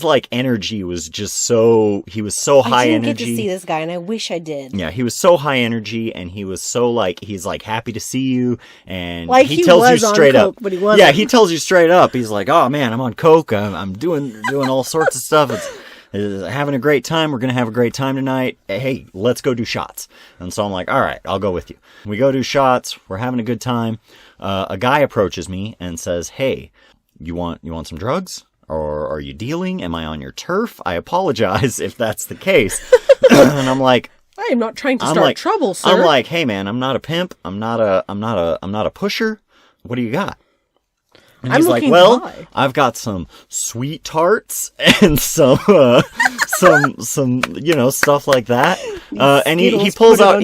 like energy was just he was so high energy. I didn't get to see this guy, and I wish I did. Yeah, he was so high energy, and he was so like, he's like happy to see you, and like he tells you straight up. But he wasn't. Yeah, he tells you straight up. He's like, "Oh man, I'm on coke. I'm doing all sorts of stuff. It's having a great time. We're gonna have a great time tonight. Hey, let's go do shots." And so I'm like, "All right, I'll go with you." We go do shots. We're having a good time. A guy approaches me and says, "Hey, you want some drugs? Or are you dealing? Am I on your turf? I apologize if that's the case." And I'm like, "I am not trying to start trouble, sir." I'm like, "Hey man, I'm not a pimp. I'm not a pusher. What do you got?" And he's like, "Well, I've got some sweet tarts and some stuff like that." And he pulls out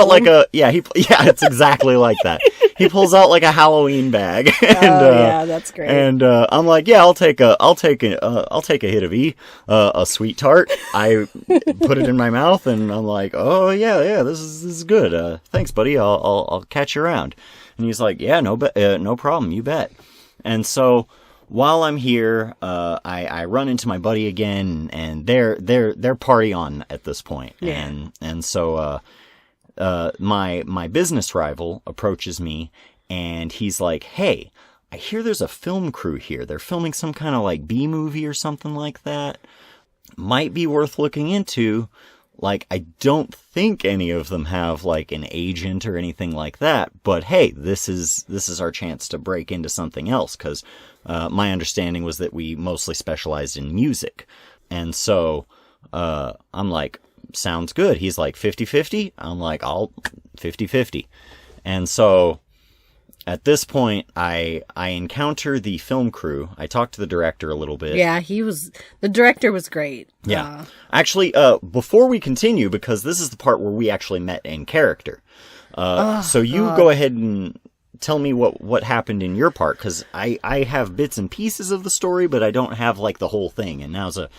like it's exactly like that. He pulls out like a Halloween bag. And, yeah, that's great. And I'm like, "Yeah, I'll take a hit of a sweet tart." I put it in my mouth, and I'm like, "Oh yeah, this is good. Thanks, buddy. I'll catch you around." And he's like, "Yeah, no problem. You bet." And so while I'm here, I run into my buddy again, and they're party on at this point. Yeah. And so my business rival approaches me, and he's like, "Hey, I hear there's a film crew here. They're filming some kind of like B movie or something like that. Might be worth looking into. Like, I don't think any of them have, like, an agent or anything like that, but hey, this is our chance to break into something else, because my understanding was that we mostly specialized in music. And so, I'm like, sounds good. He's like, 50-50? I'm like, I'll 50-50. And so, at this point, I encounter the film crew. I talked to the director a little bit. Yeah, the director was great. Yeah. Actually, before we continue, because this is the part where we actually met in character. So you go ahead and tell me what happened in your part, because I have bits and pieces of the story, but I don't have, like, the whole thing. And now's a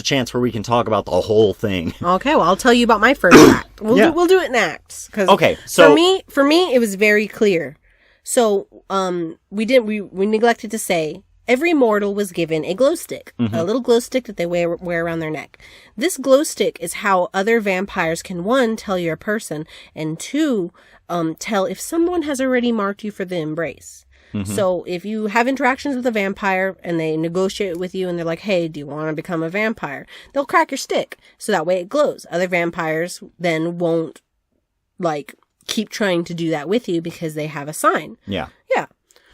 chance where we can talk about the whole thing. Okay, well, I'll tell you about my first act. We'll do it in acts. Okay, so... For me, it was very clear. So, we neglected to say, every mortal was given a glow stick, a little glow stick that they wear around their neck. This glow stick is how other vampires can, 1, tell you're a person, and 2, tell if someone has already marked you for the embrace. So, if you have interactions with a vampire and they negotiate with you and they're like, hey, do you want to become a vampire? They'll crack your stick, so that way it glows. Other vampires then won't, like, keep trying to do that with you because they have a sign. Yeah. Yeah.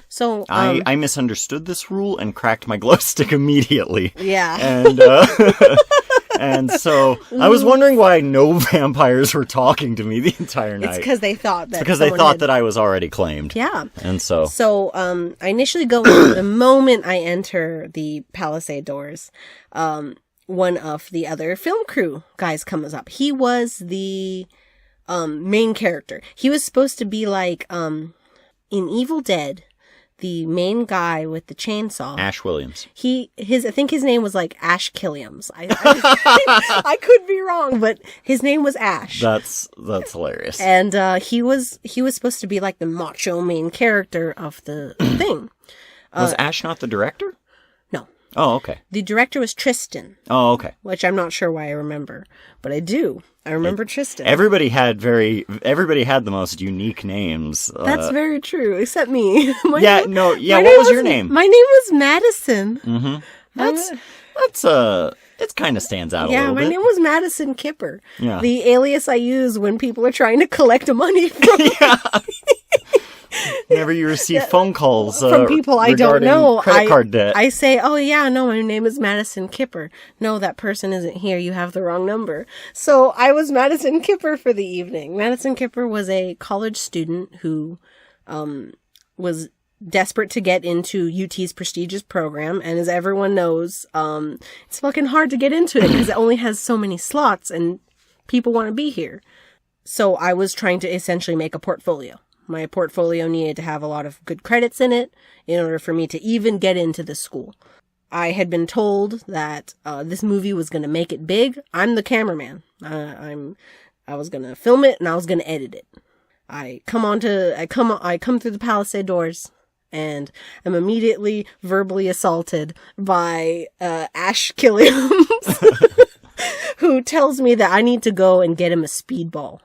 So I misunderstood this rule and cracked my glow stick immediately. Yeah. And and so I was wondering why no vampires were talking to me the entire night. It's because they thought that that I was already claimed. Yeah. And so I initially go in the moment I enter the Palisade doors. One of the other film crew guys comes up. He was the main character. He was supposed to be like, in Evil Dead, the main guy with the chainsaw. Ash Williams. I think his name was like Ash Killiams. I could be wrong, but his name was Ash. That's hilarious. And, he was supposed to be like the macho main character of the thing. Was Ash not the director? No. Oh, okay. The director was Tristan. Oh, okay. Which I'm not sure why I remember, but I do. I remember Tristan. Everybody had the most unique names. That's very true, except me. What was your name? My name was Madison. Mm-hmm. It kind of stands out a little bit. Yeah, my name was Madison Kipper. Yeah. The alias I use when people are trying to collect money from me. Whenever you receive phone calls from people I don't know, credit card debt. I say, oh yeah, no, my name is Madison Kipper. No, that person isn't here. You have the wrong number. So I was Madison Kipper for the evening. Madison Kipper was a college student who was desperate to get into UT's prestigious program. And as everyone knows, it's fucking hard to get into it because it only has so many slots and people want to be here. So I was trying to essentially make a portfolio. My portfolio needed to have a lot of good credits in it in order for me to even get into the school. I had been told that this movie was going to make it big. I'm the cameraman. I was going to film it and I was going to edit it. I come through the Palisade doors and I'm immediately verbally assaulted by Ash Killiams, who tells me that I need to go and get him a speedball.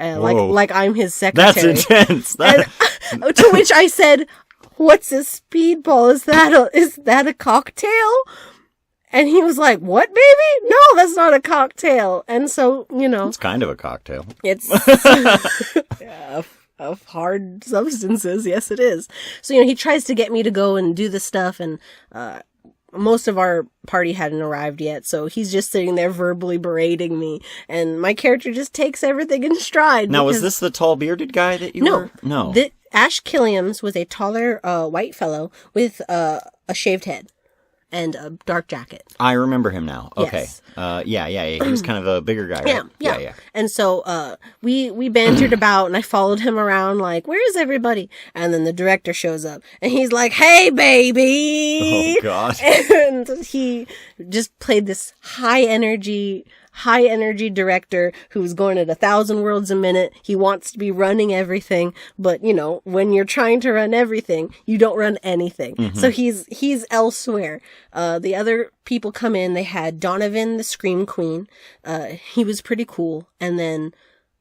Like I'm his secretary. That's intense. To which I said, "What's a speedball? Is that a cocktail?" And he was like, "What, baby? No, that's not a cocktail." And so, it's kind of a cocktail. It's of hard substances. Yes, it is. So he tries to get me to go and do the stuff, and most of our party hadn't arrived yet, so he's just sitting there verbally berating me, and my character just takes everything in stride. Now, was this the tall bearded guy that you were? No. Ash Killiams was a taller white fellow with a shaved head and a dark jacket. I remember him now. Okay. Yes. Yeah. He was kind of a bigger guy, right? Yeah. And so we bantered about, and I followed him around like, where's everybody? And then the director shows up, and he's like, hey, baby! Oh, God. And he just played this high energy director who's going at 1,000 words a minute. He wants to be running everything, but when you're trying to run everything, you don't run anything. Mm-hmm. So he's elsewhere. The other people come in. They had Donovan, the Scream Queen. He was pretty cool. And then,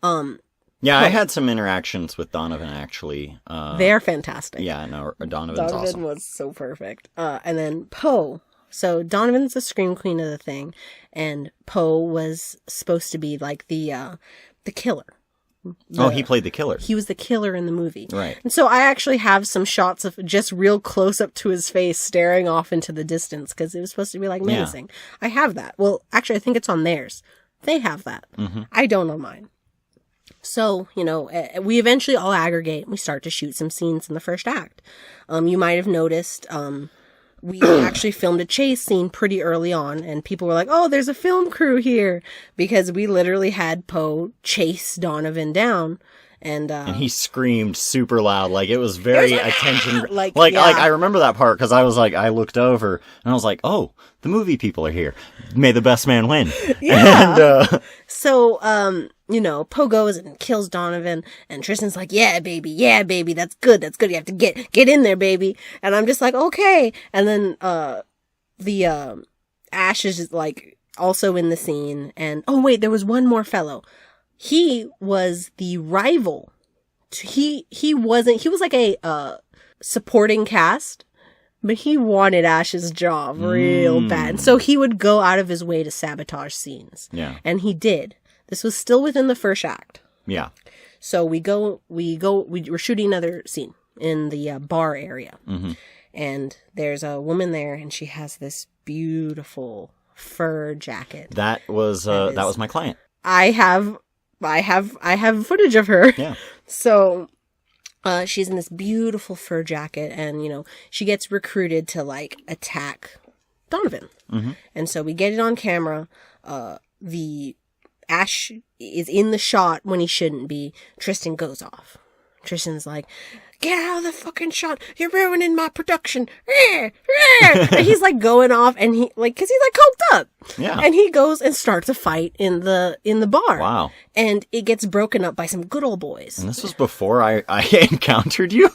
I had some interactions with Donovan, actually. They're fantastic. Yeah, no, Donovan's awesome. Was so perfect. And then Poe. So Donovan's the scream queen of the thing, and Poe was supposed to be like the killer. He played the killer. He was the killer in the movie. Right. And so I actually have some shots of just real close up to his face staring off into the distance because it was supposed to be like menacing. Yeah. I have that. Well, actually, I think it's on theirs. They have that. Mm-hmm. I don't on mine. So, we eventually all aggregate and we start to shoot some scenes in the first act. You might have noticed, we actually filmed a chase scene pretty early on, and people were like, oh, there's a film crew here, because we literally had Poe chase Donovan down. And he screamed super loud, like it was very attention. I remember that part because I looked over and I was like, oh, the movie people are here. May the best man win. Yeah. And, so, Poe goes and kills Donovan, and Tristan's like, yeah, baby, that's good. You have to get in there, baby. And I'm just like, okay. And then, the Ash is like also in the scene, and, oh wait, there was one more fellow. He was the rival. He was like a, supporting cast, but he wanted Ash's job real bad. And so he would go out of his way to sabotage scenes. Yeah. And he did. This was still within the first act. Yeah. So we're shooting another scene in the bar area. Mm-hmm. And there's a woman there, and she has this beautiful fur jacket. That was my client. I have footage of her. Yeah. So, she's in this beautiful fur jacket, and, she gets recruited to, like, attack Donovan. Mm-hmm. And so we get it on camera. The Ash is in the shot when he shouldn't be. Tristan goes off. Tristan's like, get out of the fucking shot. You're ruining my production. And he's like going off, and cause he's like coked up. Yeah. And he goes and starts a fight in the bar. Wow. And it gets broken up by some good old boys. And this was before I encountered you?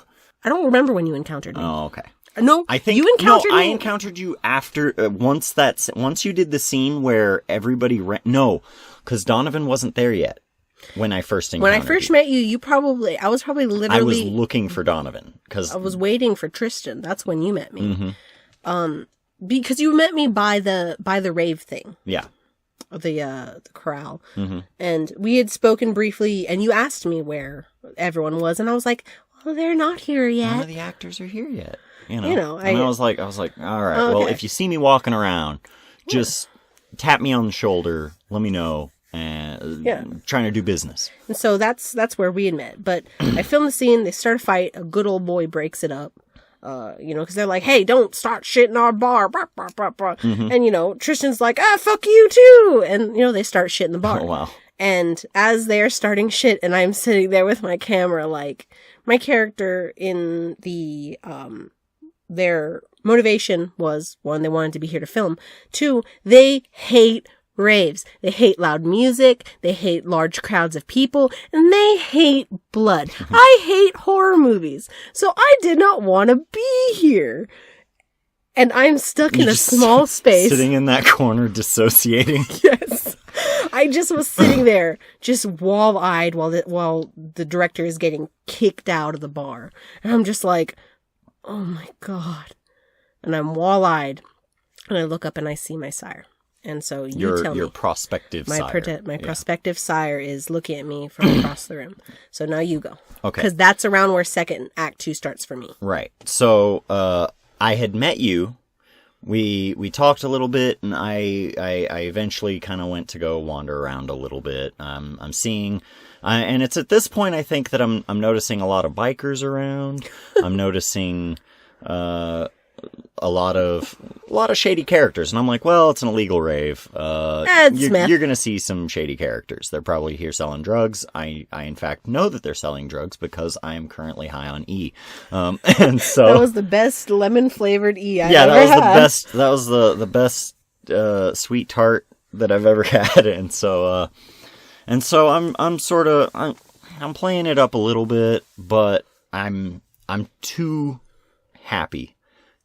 I don't remember when you encountered me. Oh, okay. No, I think you encountered me. I encountered you after, once you did the scene where everybody ran. No, because Donovan wasn't there yet. When I first encountered you. When I first met you, I was probably literally... I was looking for Donovan. I was waiting for Tristan. That's when you met me. Mm-hmm. Because you met me by the rave thing. Yeah. The corral. Mm-hmm. And we had spoken briefly, and you asked me where everyone was, and I was like, well, they're not here yet. None of the actors are here yet. I was like, all right, okay. Well, if you see me walking around, just tap me on the shoulder, let me know. Trying to do business. And so that's where we had met. But I filmed the scene, they start a fight, a good old boy breaks it up. Because they're like, hey, don't start shit in our bar. Blah, blah, blah, blah. Mm-hmm. And, Tristan's like, fuck you too. And, they start shit in the bar. Oh, wow. And as they're starting shit, and I'm sitting there with my camera, like, my character in the, their motivation was, 1, they wanted to be here to film. 2, they hate raves. They hate loud music, they hate large crowds of people, and they hate blood. I hate horror movies. So I did not want to be here. And I'm stuck in a small space. Sitting in that corner, dissociating. Yes. I just was sitting there, just wall-eyed while the director is getting kicked out of the bar. And I'm just like, oh my God. And I'm wall-eyed. And I look up and I see my sire. And so you tell me. Your prospective sire. My prospective sire is looking at me from across the room. So now you go. Okay. Because that's around where second act 2 starts for me. Right. So I had met you. We talked a little bit, and I eventually kind of went to go wander around a little bit. I'm seeing, and it's at this point I think that I'm noticing a lot of bikers around. I'm noticing a lot of shady characters, and I'm like, well, it's an illegal rave. You're gonna see some shady characters. They're probably here selling drugs. I in fact know that they're selling drugs because I am currently high on E. And so that was the best lemon flavored E I ever had. That was the best sweet tart that I've ever had. And so I'm playing it up a little bit, but I'm too happy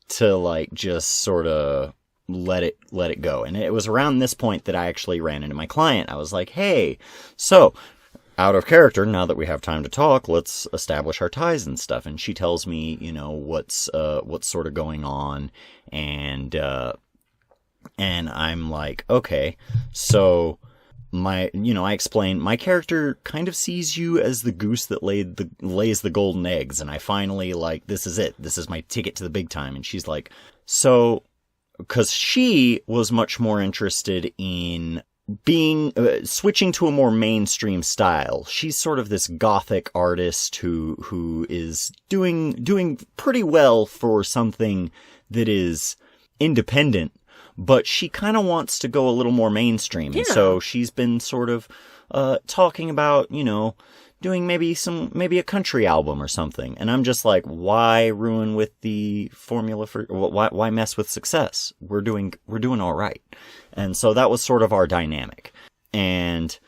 to like just sort of let it go. And it was around this point that I actually ran into my client. I was like, hey, so out of character, now that we have time to talk, let's establish our ties and stuff. And she tells me, what's sort of going on. And And I'm like, okay, so I explain, my character kind of sees you as the goose that lays the golden eggs. And I finally, like, this is it. This is my ticket to the big time. And she's like, so, because she was much more interested in being, switching to a more mainstream style. She's sort of this gothic artist who is doing pretty well for something that is independent. But she kind of wants to go a little more mainstream. Yeah. And so she's been sort of talking about, doing maybe a country album or something. And I'm just like, why ruin with the formula for, why mess with success? We're doing all right. And so that was sort of our dynamic. And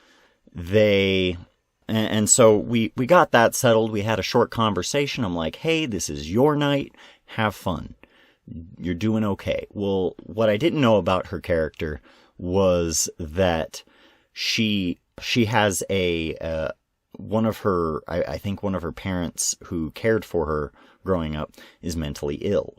so we got that settled. We had a short conversation. I'm like, hey, this is your night. Have fun. You're doing okay. Well, what I didn't know about her character was that she has one of her parents who cared for her growing up is mentally ill,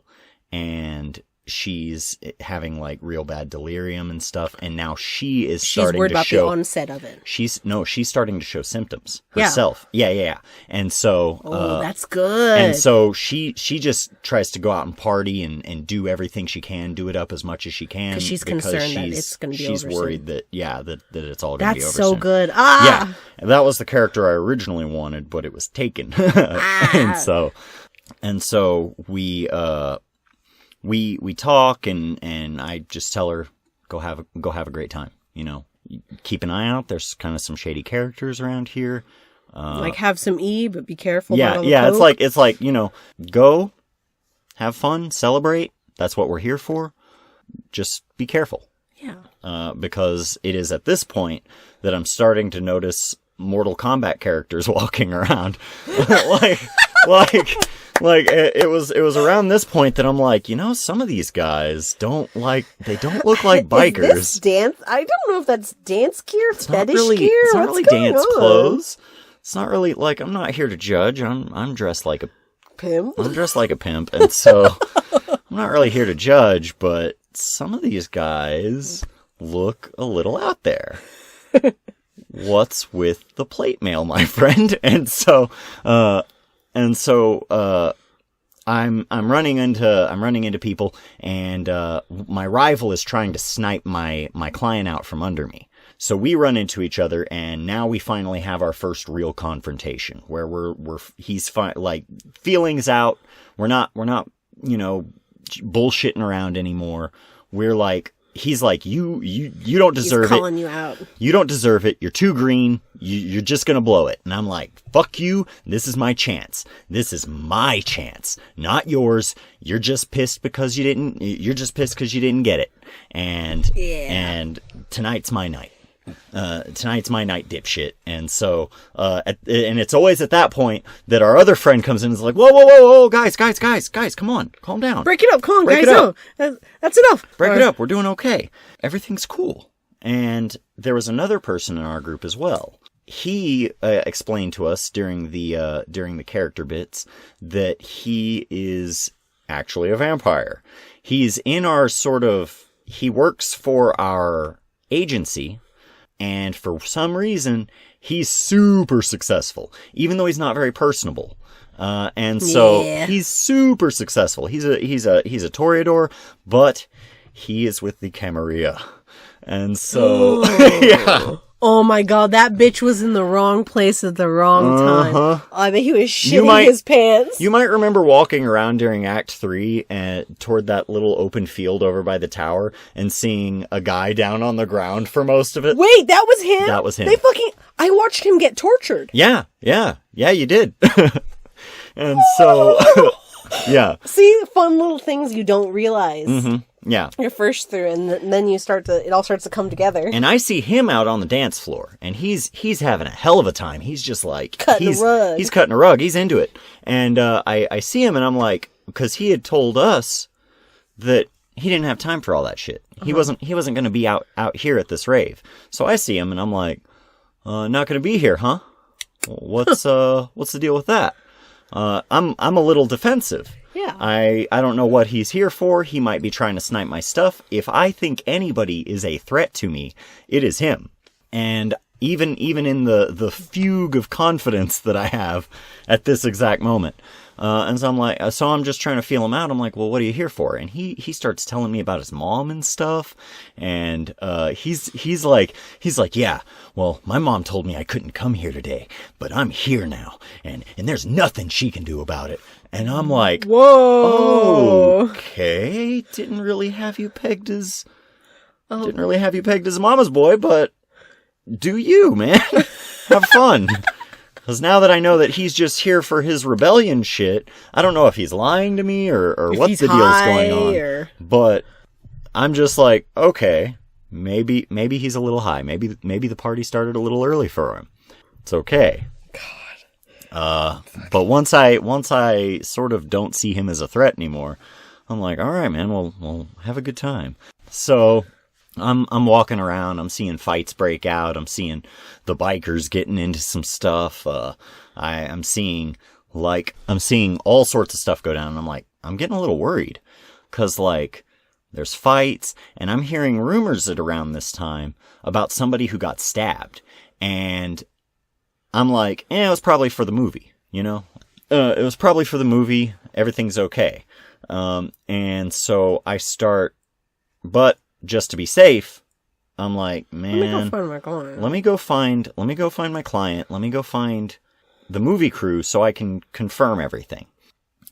and she's having like real bad delirium and stuff, and now she's worried about the onset of it. She's starting to show symptoms herself. Yeah. And so that's good. And so she just tries to go out and party and do everything she can, do it up as much as she can, because she's concerned that it's going to be over. She's worried that it's all going to be over. That's so soon. Good. Yeah, and that was the character I originally wanted, but it was taken. and so we talk, and I just tell her, go have a great time. Keep an eye out. There's kind of some shady characters around here. Like have some but be careful. Yeah, about all the coke. It's like go, have fun, celebrate. That's what we're here for. Just be careful. Yeah. Because it is at this point that I'm starting to notice Mortal Kombat characters walking around, like it was around this point that I'm like, some of these guys don't look like bikers. Is this dance? I don't know if that's dance gear, fetish gear. It's not really dance clothes. It's not really like, I'm not here to judge. I'm dressed like a pimp. I'm dressed like a pimp, and so I'm not really here to judge. But some of these guys look a little out there. What's with the plate mail, my friend? And so I'm running into people, and my rival is trying to snipe my client out from under me. So we run into each other, and now we finally have our first real confrontation where he's feelings out. We're not bullshitting around anymore. We're like, he's like, you don't deserve it. He's calling you out. You don't deserve it. You're too green. You're just going to blow it. And I'm like, fuck you. This is my chance. This is my chance, not yours. You're just pissed because you didn't get it. And tonight's my night. Tonight's my night, dipshit. And so, and it's always at that point that our other friend comes in and is like, whoa, guys, come on, calm down. Break it up, calm, guys. No, that's enough. Break it up. We're doing okay. Everything's cool. And there was another person in our group as well. He explained to us during the character bits that he is actually a vampire. He's in our he works for our agency. And for some reason, he's super successful, even though he's not very personable. And so he's super successful. He's a toreador, but he is with the Camarilla. And so, yeah. Oh my god, that bitch was in the wrong place at the wrong time. Oh, I bet he was shitting his pants. You might remember walking around during Act 3 and toward that little open field over by the tower and seeing a guy down on the ground for most of it. Wait, that was him? That was him. I watched him get tortured. Yeah, you did. And so, yeah. See, fun little things you don't realize. Mm-hmm. Yeah. You're first through, and then it all starts to come together. And I see him out on the dance floor, and he's having a hell of a time. He's just like... Cutting a rug. He's cutting a rug. He's into it. And I see him, and I'm like... Because he had told us that he didn't have time for all that shit. Uh-huh. He wasn't going to be out here at this rave. So I see him, and I'm like... not going to be here, huh? What's the deal with that? I'm a little defensive. Yeah. I don't know what he's here for. He might be trying to snipe my stuff. If I think anybody is a threat to me, it is him. And even in the fugue of confidence that I have at this exact moment. And so I'm just trying to feel him out. I'm like, well, what are you here for? And he starts telling me about his mom and stuff. And, he's like, yeah, well, my mom told me I couldn't come here today, but I'm here now. And there's nothing she can do about it. And I'm like, whoa, okay. Didn't really have you pegged as mama's boy, but do you, man? Have fun. Because now that I know that he's just here for his rebellion shit, I don't know if he's lying to me or what the deal's going on. But I'm just like, okay, maybe he's a little high. Maybe the party started a little early for him. It's okay. God. But once I sort of don't see him as a threat anymore, I'm like, all right, man, we'll have a good time. So I'm walking around, I'm seeing fights break out, I'm seeing the bikers getting into some stuff, I'm seeing all sorts of stuff go down, and I'm like, I'm getting a little worried, cause like, there's fights, and I'm hearing rumors at around this time about somebody who got stabbed, and I'm like, it was probably for the movie, you know? It was probably for the movie, everything's okay. And so I start, but just to be safe, I'm like, man, let me go find my client. Let me go find the movie crew so I can confirm everything.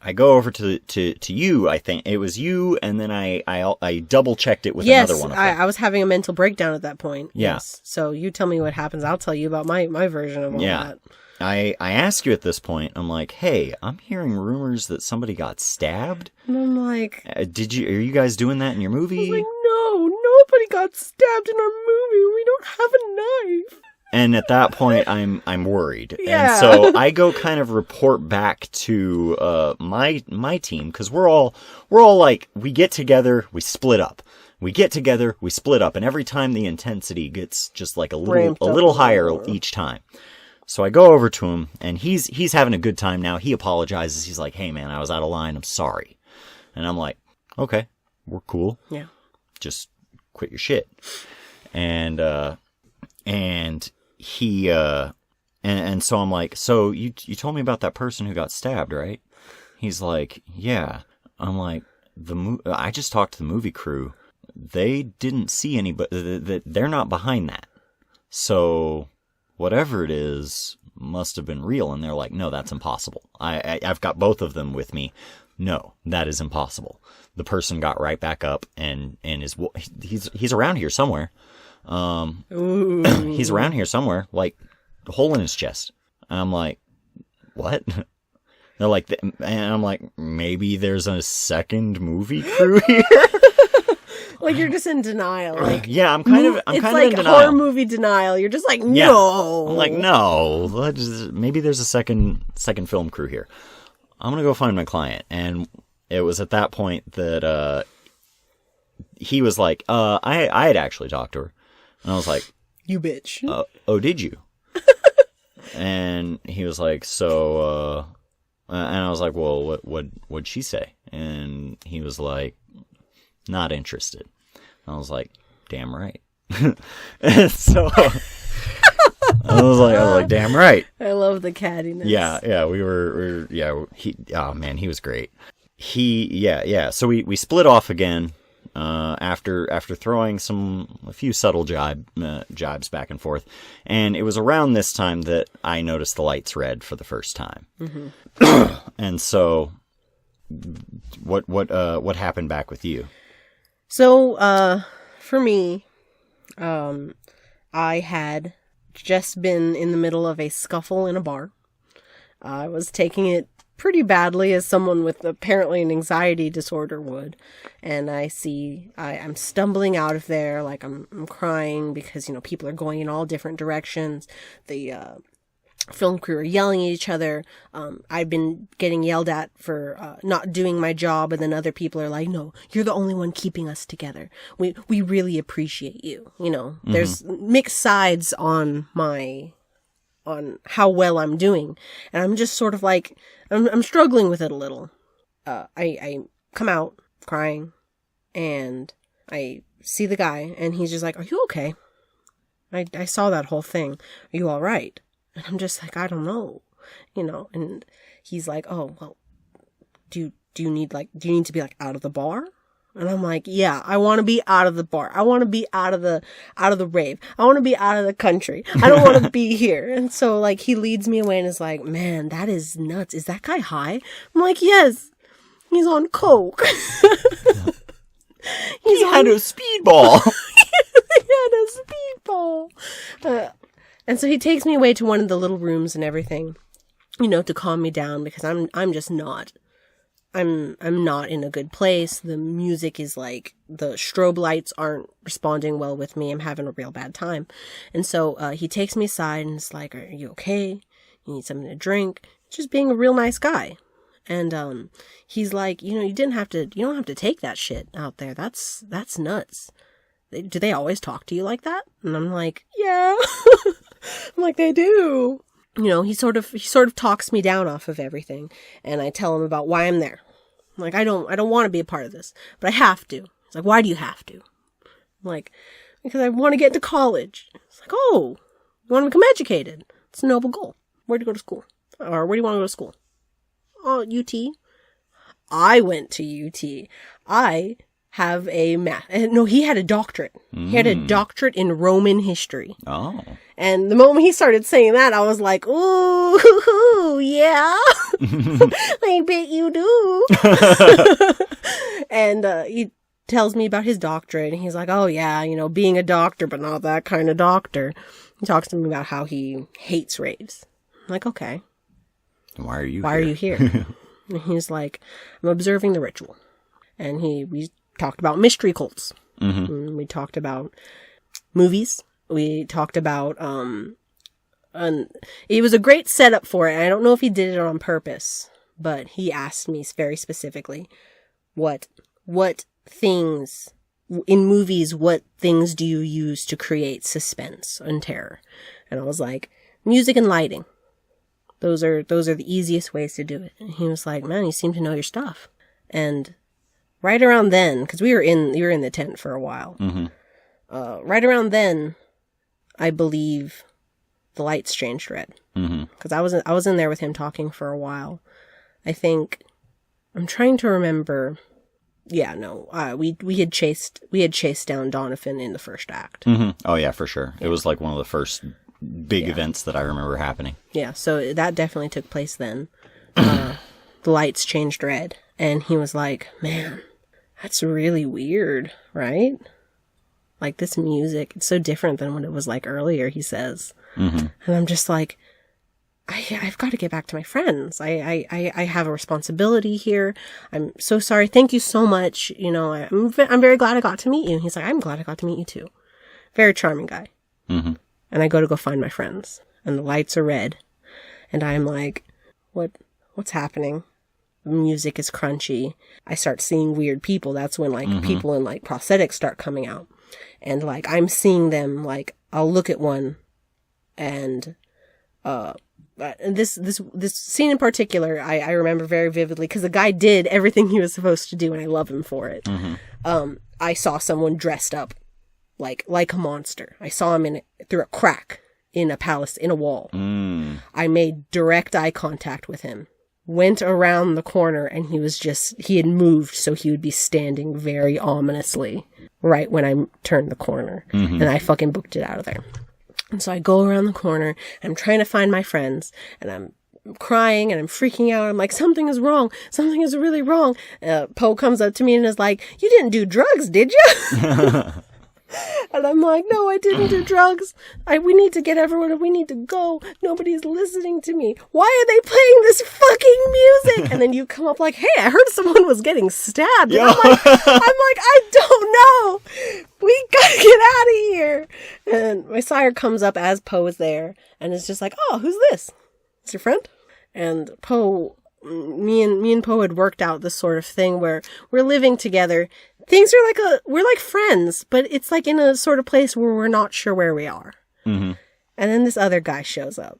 I go over to you. I think it was you, and then I double checked it with another one of them. I was having a mental breakdown at that point. Yeah. Yes. So you tell me what happens. I'll tell you about my version of all that. I ask you at this point, I'm like, hey, I'm hearing rumors that somebody got stabbed. And I'm like, are you guys doing that in your movie? I was like, no, nobody got stabbed in our movie. We don't have a knife. And at that point, I'm worried. Yeah. And so I go kind of report back to my team, because we're all like, we get together, we split up. We get together, we split up, and every time the intensity gets just like a little higher each time. So I go over to him, and he's having a good time now. He apologizes. He's like, hey man, I was out of line. I'm sorry. And I'm like, okay, we're cool. Yeah. Just quit your shit. And he, and so I'm like, so you told me about that person who got stabbed, right? He's like, yeah. I'm like, I just talked to the movie crew. They didn't see anybody, they're not behind that. So whatever it is must have been real. And they're like, no, that's impossible. I've got both of them with me. No, that is impossible. The person got right back up and he's around here somewhere. He's around here somewhere, like a hole in his chest. And I'm like, what? They're like, and I'm like, maybe there's a second movie crew here. Like you're just in denial. Like yeah, I'm kind of in denial. It's like horror movie denial. You're just like, no. Yeah. I'm like, no. Maybe there's a second film crew here. I'm gonna go find my client. And it was at that point that he was like, I had actually talked to her, and I was like, you bitch. Oh, did you? And he was like, so, and I was like, well, what'd she say? And he was like, not interested. I was like, damn right. And so I was like, damn right. I love the cattiness. Yeah, we were he was great. So we split off again, after throwing a few subtle jibes back and forth. And it was around this time that I noticed the lights red for the first time. Mm-hmm. And so what happened back with you? So, for me, I had just been in the middle of a scuffle in a bar. I was taking it pretty badly, as someone with apparently an anxiety disorder would. And I'm stumbling out of there, like I'm crying because, people are going in all different directions. The film crew are yelling at each other. I've been getting yelled at for not doing my job, and then other people are like, no, you're the only one keeping us together. We really appreciate you. Mm-hmm. There's mixed sides on how well I'm doing. And I'm just sort of like, I'm struggling with it a little. I come out crying, and I see the guy, and he's just like, "Are you okay? I saw that whole thing. Are you all right?" And I'm just like, "I don't know," and he's like, "Oh, well, do you need to be like out of the bar?" And I'm like, "Yeah, I want to be out of the bar. I want to be out of the rave. I want to be out of the country. I don't want to be here." And so like he leads me away and is like, "Man, that is nuts. Is that guy high?" I'm like, "Yes, he's on coke." He had a speedball. He had a speedball. And so he takes me away to one of the little rooms and everything, to calm me down, because I'm just not. I'm not in a good place. The music is like, the strobe lights aren't responding well with me. I'm having a real bad time. And so he takes me aside and is like, "Are you okay? You need something to drink?" Just being a real nice guy. And he's like, you don't have to take that shit out there. That's nuts. Do they always talk to you like that? And I'm like, "Yeah." I'm like, "They do." He sort of talks me down off of everything, and I tell him about why I'm there. I'm like, I don't want to be a part of this, but I have to. He's like, "Why do you have to?" I'm like, "Because I want to get into college." It's like, "Oh, you want to become educated? It's a noble goal. Where do you go to school? Or where do you want to go to school?" "Oh, UT." I went to UT. I have a he had a doctorate. He had a doctorate in Roman history. Oh. And the moment he started saying that, I was like, "Ooh, yeah." I bet you do. And he tells me about his doctorate, and he's like, "Oh yeah, being a doctor, but not that kind of doctor." He talks to me about how he hates raves. I'm like, "Okay. Why are you here?" And he's like, "I'm observing the ritual." And we talked about mystery cults. Mm-hmm. We talked about movies. We talked about, it was a great setup for it. I don't know if he did it on purpose, but he asked me very specifically, what things in movies, what things do you use to create suspense and terror? And I was like, music and lighting. Those are the easiest ways to do it. And he was like, "Man, you seem to know your stuff." And right around then, because we were in the tent for a while. Mm-hmm. Right around then, I believe the lights changed red. Because I was in there with him talking for a while. I think, I'm trying to remember. Yeah, no, we had chased down Donovan in the first act. Mm-hmm. Oh yeah, for sure. It was like one of the first big events that I remember happening. Yeah, so that definitely took place then. The lights changed red, and he was like, "Man, that's really weird, right? Like, this music, it's so different than what it was like earlier," he says. Mm-hmm. And I'm just like, I've got to get back to my friends. I have a responsibility here. I'm so sorry. Thank you so much. I'm very glad I got to meet you. And he's like, "I'm glad I got to meet you too." Very charming guy. Mm-hmm. And I go find my friends, and the lights are red. And I'm like, what's happening? The music is crunchy. I start seeing weird people. That's when people in prosthetics start coming out. And I'm seeing them, I'll look at one, and this scene in particular, I remember very vividly, because the guy did everything he was supposed to do, and I love him for it. Mm-hmm. I saw someone dressed up like a monster. I saw him through a crack in a palace, in a wall. I made direct eye contact with him. Went around the corner, and he had moved, so he would be standing very ominously right when I turned the corner. Mm-hmm. And I fucking booked it out of there. And so I go around the corner, and I'm trying to find my friends, and I'm crying, and I'm freaking out. I'm like, "Something is wrong. Something is really wrong." Poe comes up to me and is like, "You didn't do drugs, did you?" And I'm like, "No, I didn't do drugs. We need to get everyone. We need to go. Nobody's listening to me. Why are they playing this fucking music?" And then you come up like, "Hey, I heard someone was getting stabbed." And I'm like, "I don't know. We gotta get out of here." And my sire comes up as Poe is there, and is just like, "Oh, who's this? It's your friend?" And Poe, me and Poe had worked out this sort of thing where we're living together. Things are we're like friends, but it's in a sort of place where we're not sure where we are. Mm-hmm. And then this other guy shows up,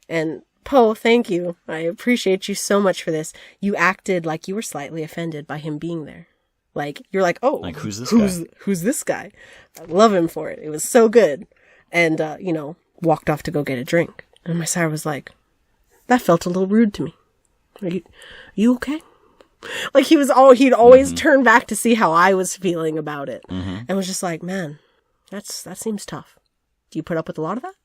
and Poe, thank you. I appreciate you so much for this. You acted like you were slightly offended by him being there. Like, you're like, oh, like, who's this guy? Who's this guy? I love him for it. It was so good. And, walked off to go get a drink. And my sire was like, that felt a little rude to me. Are you okay? Like, he'd always turn back to see how I was feeling about it. And was just like, man, that seems tough. Do you put up with a lot of that?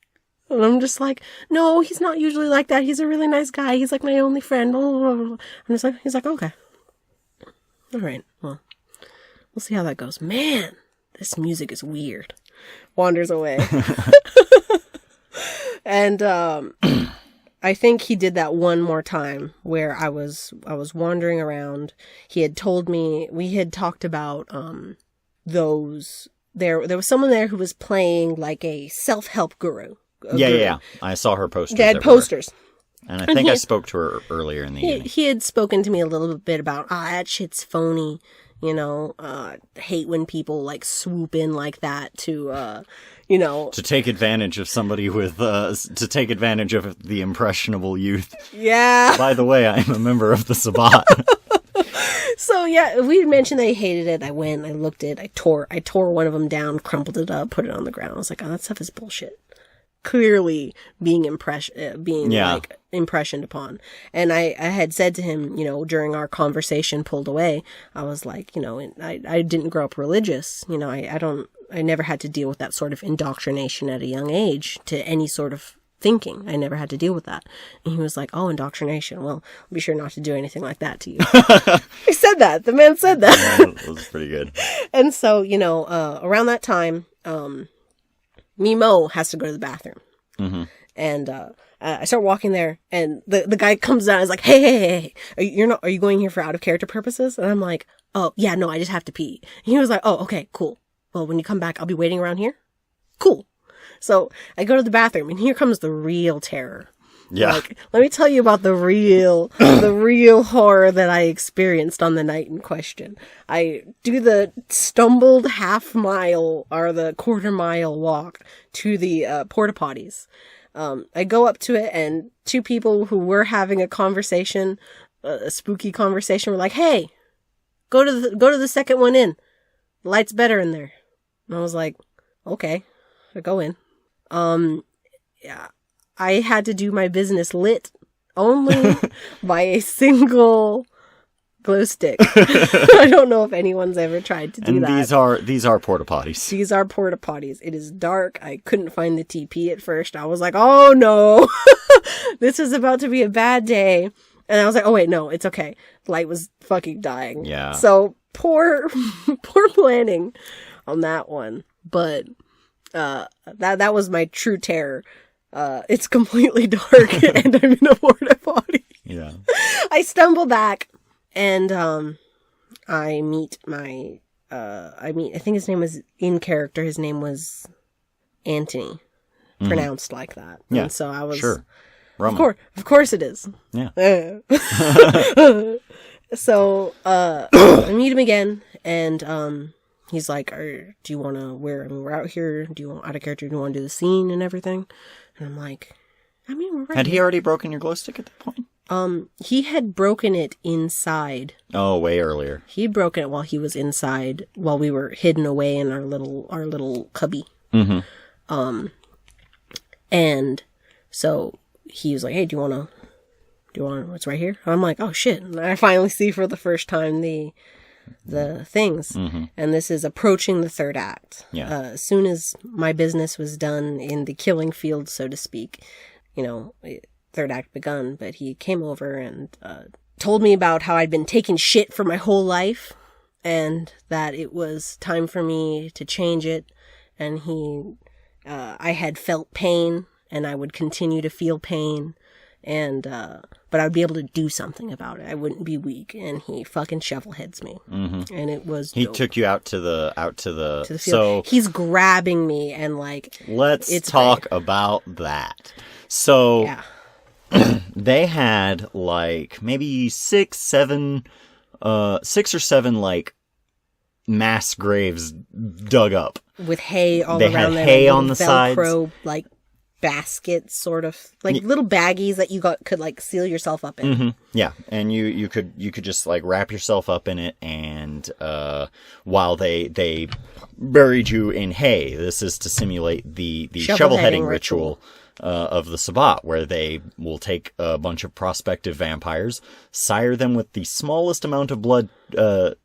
And I'm just like, no, he's not usually like that. He's a really nice guy. He's like my only friend. And he's like, okay. All right. Well, we'll see how that goes. Man, this music is weird. Wanders away. And I think he did that one more time where I was wandering around. He had told me, we had talked about there was someone there who was playing like a self-help guru. Yeah. I saw her posters. They had posters. And I think I spoke to her earlier in the evening. He had spoken to me a little bit about, that shit's phony. Hate when people like swoop in like that to take advantage of somebody to take advantage of the impressionable youth. Yeah. By the way, I'm a member of the Sabbat. So yeah, we mentioned they hated it. I went, I looked at it, I tore one of them down, crumpled it up, put it on the ground. I was like, oh, that stuff is bullshit. Clearly being impressioned upon. And I had said to him, during our conversation pulled away, I was like, I didn't grow up religious. I never had to deal with that sort of indoctrination at a young age to any sort of thinking. I never had to deal with that. And he was like, oh, indoctrination. Well, I'll be sure not to do anything like that to you. He said that. The man said that. Yeah, that was pretty good. And so, around that time, Mo has to go to the bathroom. And I start walking there, and the guy comes down and is like, hey, are you going here for out of character purposes? And I'm like, oh, yeah, no, I just have to pee. And he was like, oh, okay, cool. Well, when you come back, I'll be waiting around here. Cool. So I go to the bathroom, and here comes the real terror. Yeah. Like, let me tell you about the real horror that I experienced on the night in question. I do the stumbled half mile or the quarter mile walk to the porta potties. I go up to it, and two people who were having a conversation, a spooky conversation, were like, "Hey, go to the second one in. The light's better in there." And I was like, "Okay." I go in. Yeah. I had to do my business lit only by a single glow stick. I don't know if anyone's ever tried to do that. And these are porta potties. These are porta potties. It is dark. I couldn't find the TP at first. I was like, oh no, this is about to be a bad day. And I was like, oh wait, no, it's okay. Light was fucking dying. Yeah. So poor planning on that one. But that was my true terror. It's completely dark and I'm in a porta potty. Yeah. I stumble back and I meet I think his name was in character, his name was Anthony. Pronounced like that. Yeah. And so I was sure. Roman. Of course it is. Yeah. So I meet him again and he's like, do you want to we're out here, do you want out of character, do you want to do the scene and everything? And I'm like, we're right. Had he already broken your glow stick at that point? He had broken it inside. Oh, way earlier. He'd broken it while he was inside, while we were hidden away in our little cubby. Mm-hmm. And so he was like, hey, do you want what's right here? I'm like, oh shit. And I finally see for the first time the things. Mm-hmm. And this is approaching the third act. Yeah. As soon as my business was done in the killing field, so to speak, third act begun. But he came over and told me about how I'd been taking shit for my whole life and that it was time for me to change it. And I had felt pain and I would continue to feel pain. And, but I'd be able to do something about it. I wouldn't be weak. And he fucking shovel heads me. Mm-hmm. And it was He dope. took you out to the field. So he's grabbing me and like, let's talk about that. So yeah. They had like maybe 6 or 7 like mass graves dug up. With hay all they around had them. Hay on the Velcro, sides. Like baskets, sort of like little baggies that you could like seal yourself up in. Mm-hmm. Yeah, and you could just like wrap yourself up in it, and while they buried you in hay, this is to simulate the shovel-heading ritual of the Sabbat, where they will take a bunch of prospective vampires, sire them with the smallest amount of blood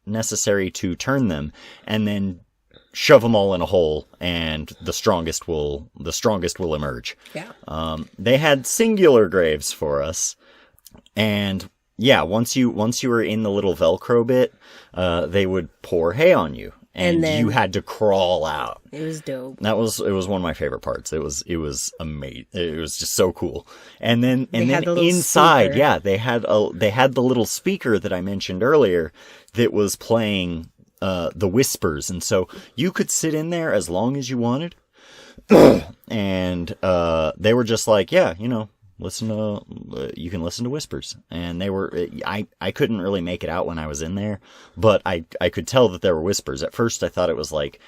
necessary to turn them, and then shove them all in a hole, and the strongest will emerge. Yeah. They had singular graves for us, and yeah, once you were in the little Velcro bit, they would pour hay on you, and you had to crawl out. It was dope. It was one of my favorite parts. It was amazing. It was just so cool. And then inside, speaker. Yeah, they had the little speaker that I mentioned earlier that was playing the whispers, and so you could sit in there as long as you wanted, and they were just like, yeah, you can listen to whispers, and they were. I couldn't really make it out when I was in there, but I could tell that there were whispers. At first, I thought it was like,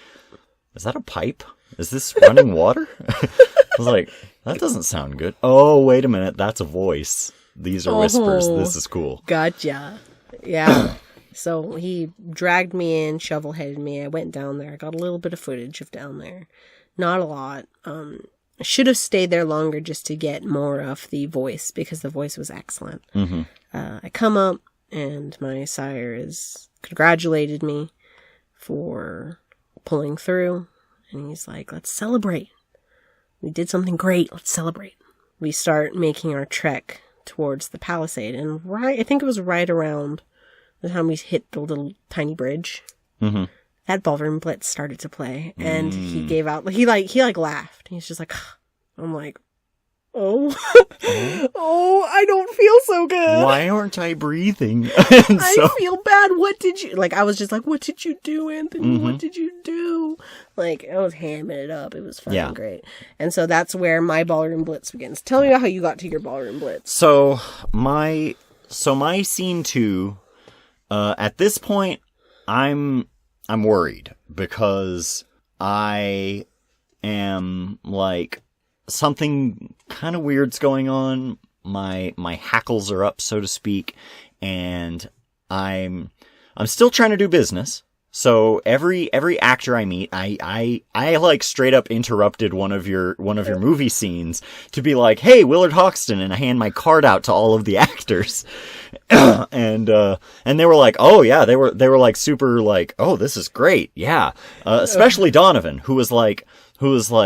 is that a pipe? Is this running water? I was like, that doesn't sound good. Oh, wait a minute, that's a voice. These are whispers. This is cool. Gotcha. Yeah. So he dragged me in, shovel-headed me. I went down there. I got a little bit of footage of down there. Not a lot. I should have stayed there longer just to get more of the voice, because the voice was excellent. Mm-hmm. I come up, and my sire has congratulated me for pulling through. And he's like, let's celebrate. We did something great. Let's celebrate. We start making our trek towards the palisade. And I think it was right around the time we hit the little tiny bridge, that ballroom blitz started to play, and he gave out, he laughed. He's just like, I'm like, oh, I don't feel so good. Why aren't I breathing? I feel bad. What did you, I was just like, what did you do, Anthony? What did you do? I was hamming it up. It was fucking great. And so that's where my ballroom blitz begins. Tell me about how you got to your ballroom blitz. So my scene 2, at this point, I'm worried, because I am like, something kind of weird's going on. My hackles are up, so to speak, and I'm still trying to do business. So every actor I meet, I like straight up interrupted one of your movie scenes to be like, "Hey, Willard Hoxton," and I hand my card out to all of the actors. and they were like, oh yeah, they were like super like, oh, this is great. Yeah. Especially Donovan, who was like, oh,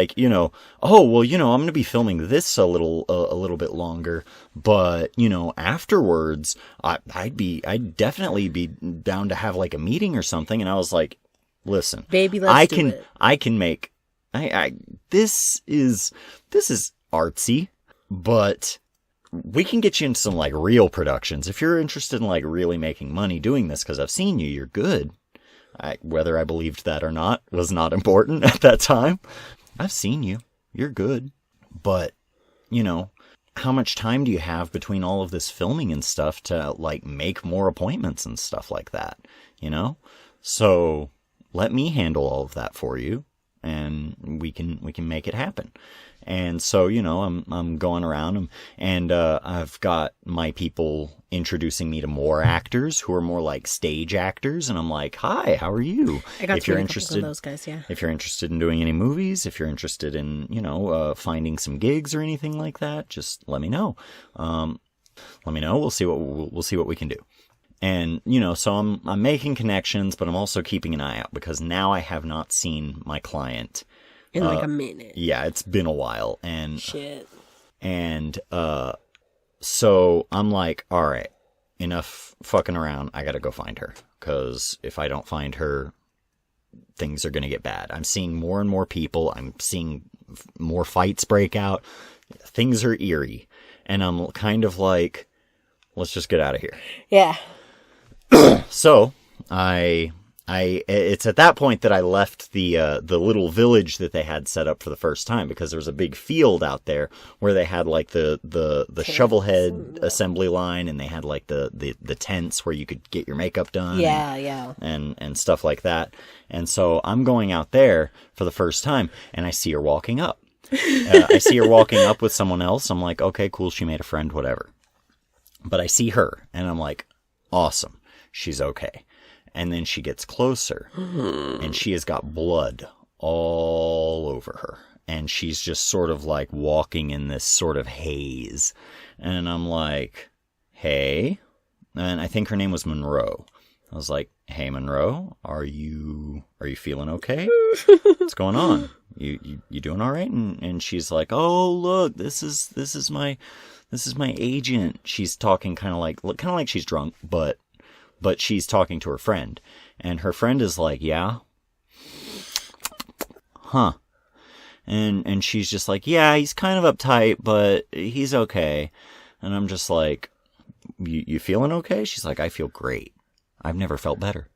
well, I'm going to be filming this a little bit longer, but, afterwards, I'd definitely be down to have like a meeting or something. And I was like, listen, baby, let's do it. I can make, this is artsy, but we can get you into some like real productions. If you're interested in like really making money doing this, because I've seen you're good. Whether I believed that or not was not important at that time. I've seen you're good. But, how much time do you have between all of this filming and stuff to like make more appointments and stuff like that? So let me handle all of that for you, and we can make it happen. And so, I'm going around, and I've got my people introducing me to more actors who are more like stage actors, and I'm like, hi, how are you? I got to meet a couple of those guys, yeah. If you're interested in doing any movies, if you're interested in, finding some gigs or anything like that, just let me know. Let me know. We'll see what we can do. And, so I'm making connections, but I'm also keeping an eye out, because now I have not seen my client in like a minute. Yeah, it's been a while. And shit. And so I'm like, all right, enough fucking around. I gotta go find her, because if I don't find her, things are gonna get bad. I'm seeing more and more people. I'm seeing more fights break out. Things are eerie, and I'm kind of like, let's just get out of here. Yeah. So it's at that point that I left the little village that they had set up for the first time, because there was a big field out there where they had like the shovelhead assembly line, and they had like the tents where you could get your makeup done. Yeah. And stuff like that. And so I'm going out there for the first time, and I see her walking up. I see her walking up with someone else. I'm like, okay, cool. She made a friend, whatever. But I see her and I'm like, awesome. She's okay. And then she gets closer and she has got blood all over her. And she's just sort of like walking in this sort of haze. And I'm like, hey. And I think her name was Monroe. I was like, hey, Monroe, are you feeling okay? What's going on? You doing all right? And she's like, oh, look, this is my agent. She's talking kind of like she's drunk, but she's talking to her friend. And her friend is like, yeah? Huh. And she's just like, yeah, he's kind of uptight, but he's okay. And I'm just like, you feeling okay? She's like, I feel great. I've never felt better.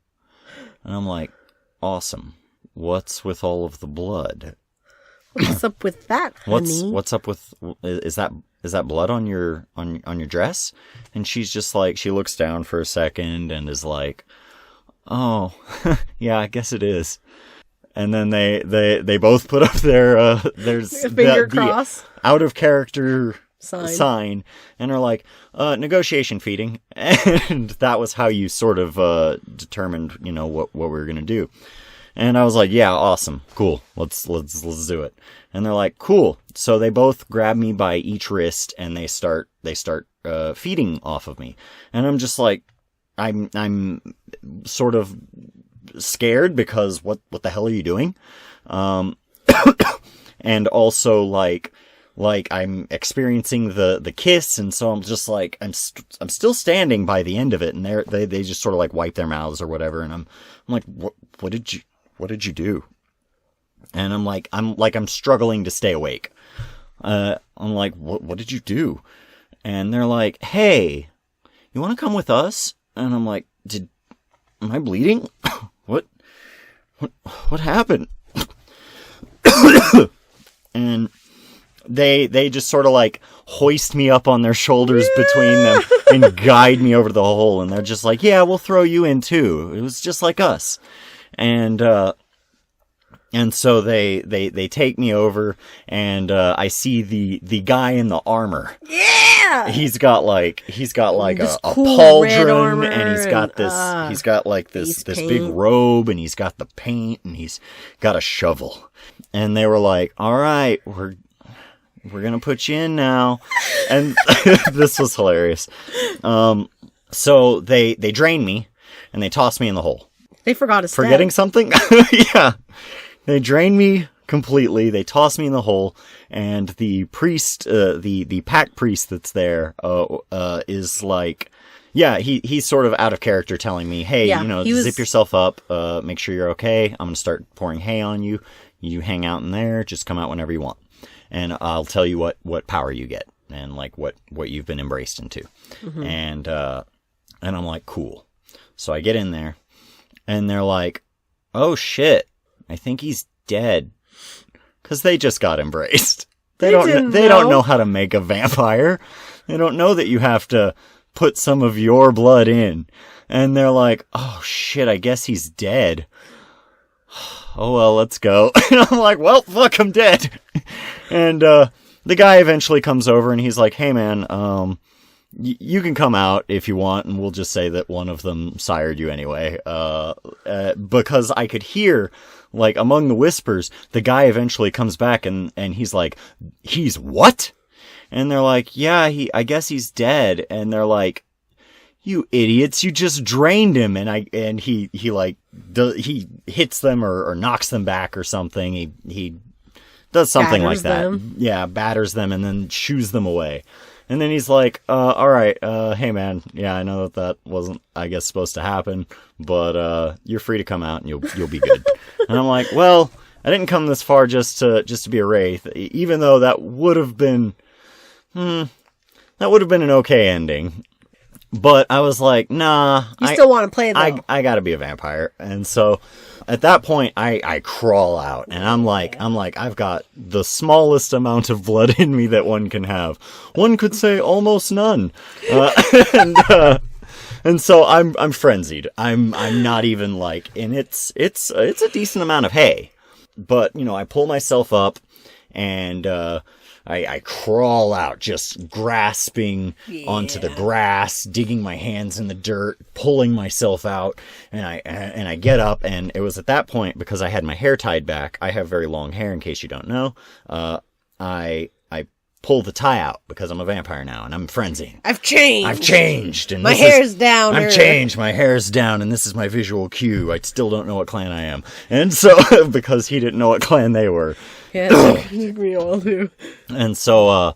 And I'm like, awesome. What's with all of the blood? What's up with that, honey? What's up with, is that blood on your dress? And she's just like, she looks down for a second and is like, oh, yeah, I guess it is. And then they both put up their finger cross out of character sign and are like, negotiation feeding. And that was how you sort of determined, what we were gonna do. And I was like, yeah, awesome, cool, let's do it. And they're like, cool. So they both grab me by each wrist and they start feeding off of me. And I'm just like, I'm sort of scared because what the hell are you doing? And also like I'm experiencing the kiss, and so I'm just like I'm still standing by the end of it, and they just sort of like wipe their mouths or whatever, and I'm like, what did you do? And I'm struggling to stay awake. I'm like, what did you do? And they're like, hey, you want to come with us? And I'm like, am I bleeding? What happened? And they just sort of like hoist me up on their shoulders between them and guide me over the hole. And they're just like, yeah, we'll throw you in too. It was just like us. And so they take me over, and I see the guy in the armor. Yeah, he's got like a cool pauldron, and he's got this paint. big robe, and he's got the paint, and he's got a shovel. And they were like, all right, we're gonna put you in now. And this was hilarious. So they drain me and they toss me in the hole. They forgot a step. Forgetting something? Yeah. They drain me completely. They toss me in the hole, and the priest, the pack priest that's there, is like, yeah, he's sort of out of character, telling me, hey, zip yourself up, make sure you're okay. I'm gonna start pouring hay on you. You hang out in there. Just come out whenever you want, and I'll tell you what power you get and like what you've been embraced into. Mm-hmm. And I'm like, cool. So I get in there, and they're like, oh shit, I think he's dead, because they just got embraced. They don't know how to make a vampire. They don't know that you have to put some of your blood in. And they're like, oh shit, I guess he's dead. Oh well, let's go. And I'm like, well, fuck, I'm dead. And the guy eventually comes over and he's like, hey man, you can come out if you want, and we'll just say that one of them sired you anyway. Because I could hear, like, among the whispers, the guy eventually comes back and he's like, he's what? And they're like, yeah, I guess he's dead. And they're like, you idiots, you just drained him. And he hits them or knocks them back or something. He does something like that. Yeah, batters them and then shoos them away. And then he's like, all right, hey man, yeah, I know that wasn't, I guess, supposed to happen, but you're free to come out and you'll be good. And I'm like, well, I didn't come this far just to be a wraith, even though that would have been an okay ending. But I was like, nah. You still want to play though. I gotta be a vampire. And so at that point, I crawl out, and I'm like, I've got the smallest amount of blood in me that one can have. One could say almost none. And so I'm frenzied. I'm not even like, and it's a decent amount of hay. But, I pull myself up, and I crawl out, just grasping onto the grass, digging my hands in the dirt, pulling myself out, and I get up, and it was at that point, because I had my hair tied back. I have very long hair, in case you don't know. I pull the tie out because I'm a vampire now, and I'm frenzying. I've changed, and my hair's down. I've changed. My hair's down, and this is my visual cue. I still don't know what clan I am, and so because he didn't know what clan they were. Yeah, we all do. And so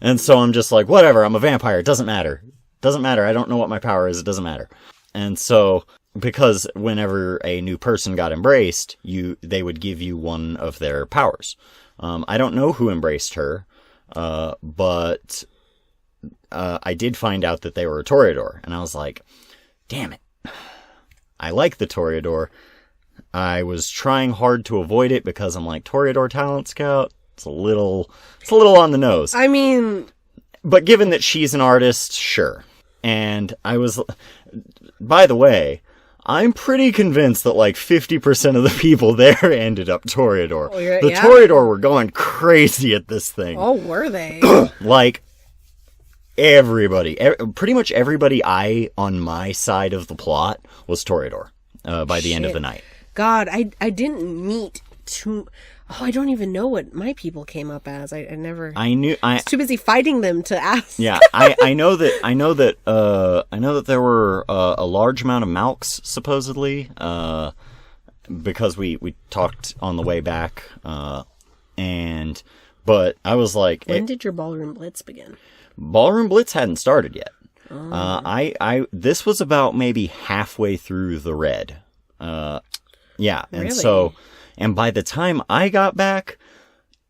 I'm just like, whatever. I'm a vampire. It doesn't matter. I don't know what my power is. It doesn't matter. And so, because whenever a new person got embraced, they would give you one of their powers. I don't know who embraced her. But I did find out that they were a Toreador, and I was like, damn it. I like the Toreador. I was trying hard to avoid it because I'm like, Toreador Talent Scout? It's a little on the nose. I mean... But given that she's an artist, sure. And by the way, I'm pretty convinced that like 50% of the people there ended up Toreador. The Toreador were going crazy at this thing. Oh, were they? Like, everybody, pretty much everybody on my side of the plot was Toreador by the end of the night. God, I didn't meet too... Oh, I don't even know what my people came up as. I was too busy fighting them to ask. Yeah, I know that there were a large amount of Malks supposedly, because we talked on the way back, but I was like, when did your Ballroom Blitz begin? Ballroom Blitz hadn't started yet. Oh. This was about maybe halfway through the red. Yeah, and really? And by the time I got back,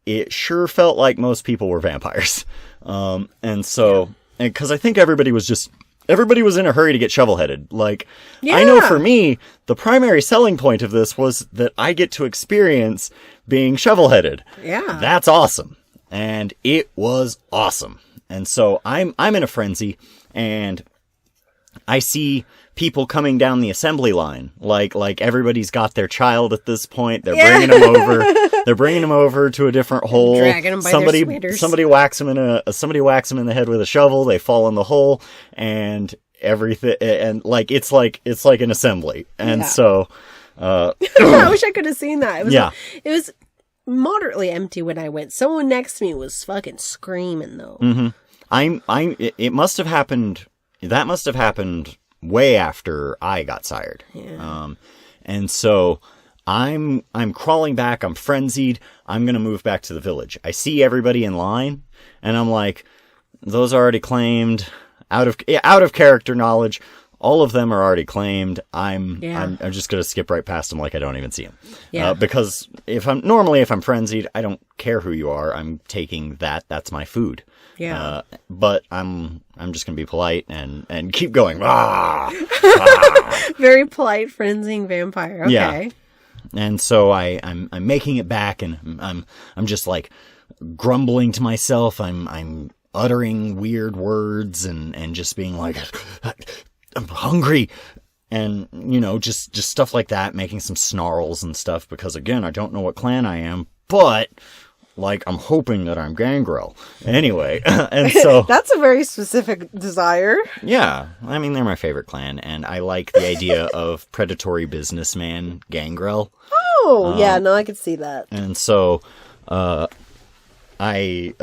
it sure felt like most people were vampires. Because I think everybody was in a hurry to get shovel-headed. Like, I know for me, the primary selling point of this was that I get to experience being shovel-headed. Yeah. That's awesome. And it was awesome. And so I'm in a frenzy, and I see people coming down the assembly line, like everybody's got their child at this point. They're bringing them over. They're bringing them over to a different hole. Dragging them by their sweaters. Somebody whacks them in the head with a shovel. They fall in the hole, and everything. And it's like an assembly. And so, I wish I could have seen that. It was moderately empty when I went. Someone next to me was fucking screaming though. Mm-hmm. It must have happened. That must have happened way after I got sired. Yeah. And so I'm crawling back. I'm frenzied. I'm going to move back to the village. I see everybody in line, and I'm like, those are already claimed. Out of character knowledge, all of them are already claimed. I'm just going to skip right past them like I don't even see them. Yeah. Because if I'm frenzied, I don't care who you are. I'm taking that. That's my food. Yeah. But I'm just gonna be polite and keep going. Ah! Very polite, frenzying vampire. Okay. Yeah. And so I'm making it back, and I'm just like grumbling to myself. I'm uttering weird words and just being like, I'm hungry. And, just stuff like that, making some snarls and stuff, because again, I don't know what clan I am, but I'm hoping that I'm Gangrel. Anyway, and so... That's a very specific desire. Yeah. I mean, they're my favorite clan, and I like the idea of predatory businessman Gangrel. Oh, yeah, no, I could see that. And so, I made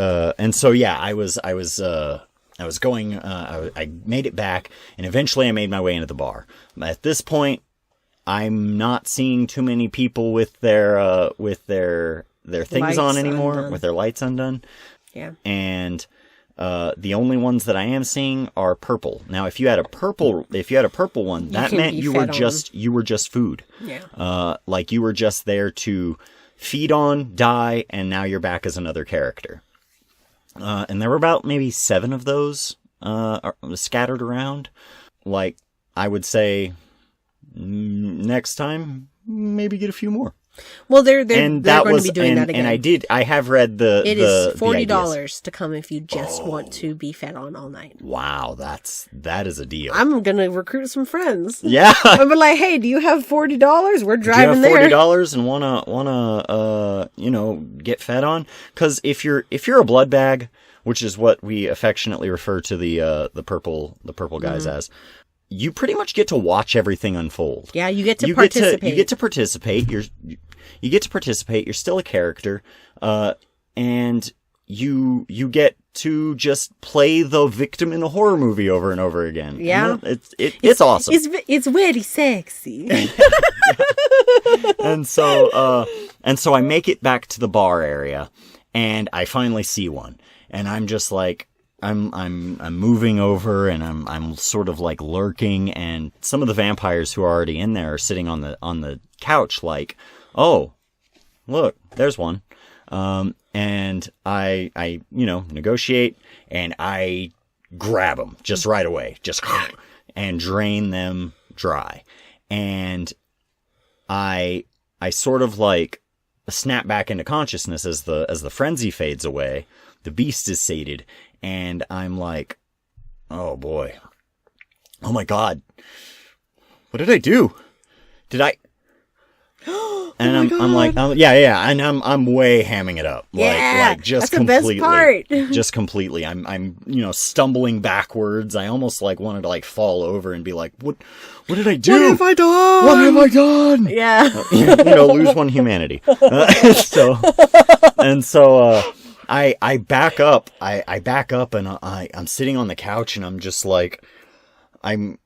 it back, and eventually I made my way into the bar. At this point, I'm not seeing too many people with their things lights on anymore, undone. With their lights undone. Yeah. And the only ones that I am seeing are purple. Now, if you had a purple one, that meant you were just food. Yeah. Like you were just there to feed on, die, and now you're back as another character. And there were about maybe 7 of those scattered around. Like, I would say next time, maybe get a few more. Well, they're going to be doing that again. And I have read It is $40 to come if you just want to be fed on all night. Wow, that is a deal. I'm going to recruit some friends. Yeah. I'm like, hey, do you have $40? We're driving there. Do you have $40 and wanna get fed on? Because if you're a blood bag, which is what we affectionately refer to the purple guys as, you pretty much get to watch everything unfold. Yeah, you get to participate. You get to participate. You get to participate. You're still a character, and you get to just play the victim in a horror movie over and over again. Yeah, it's awesome. It's very sexy. And so I make it back to the bar area, and I finally see one, and I'm just like. I'm moving over and I'm sort of like lurking, and some of the vampires who are already in there are sitting on the couch like, oh, look, there's one. And I negotiate and I grab them just right away, and drain them dry. And I sort of like snap back into consciousness as the frenzy fades away. The beast is sated. And I'm like, oh boy. Oh my God. What did I do? And I'm like, yeah. And I'm way hamming it up. Like just that's completely. The best part. Just completely. I'm stumbling backwards. I almost like wanted to like fall over and be like, what did I do? What have I done? What have I done? Yeah. Lose one humanity. So I back up. I back up and I'm sitting on the couch and I'm just like, I'm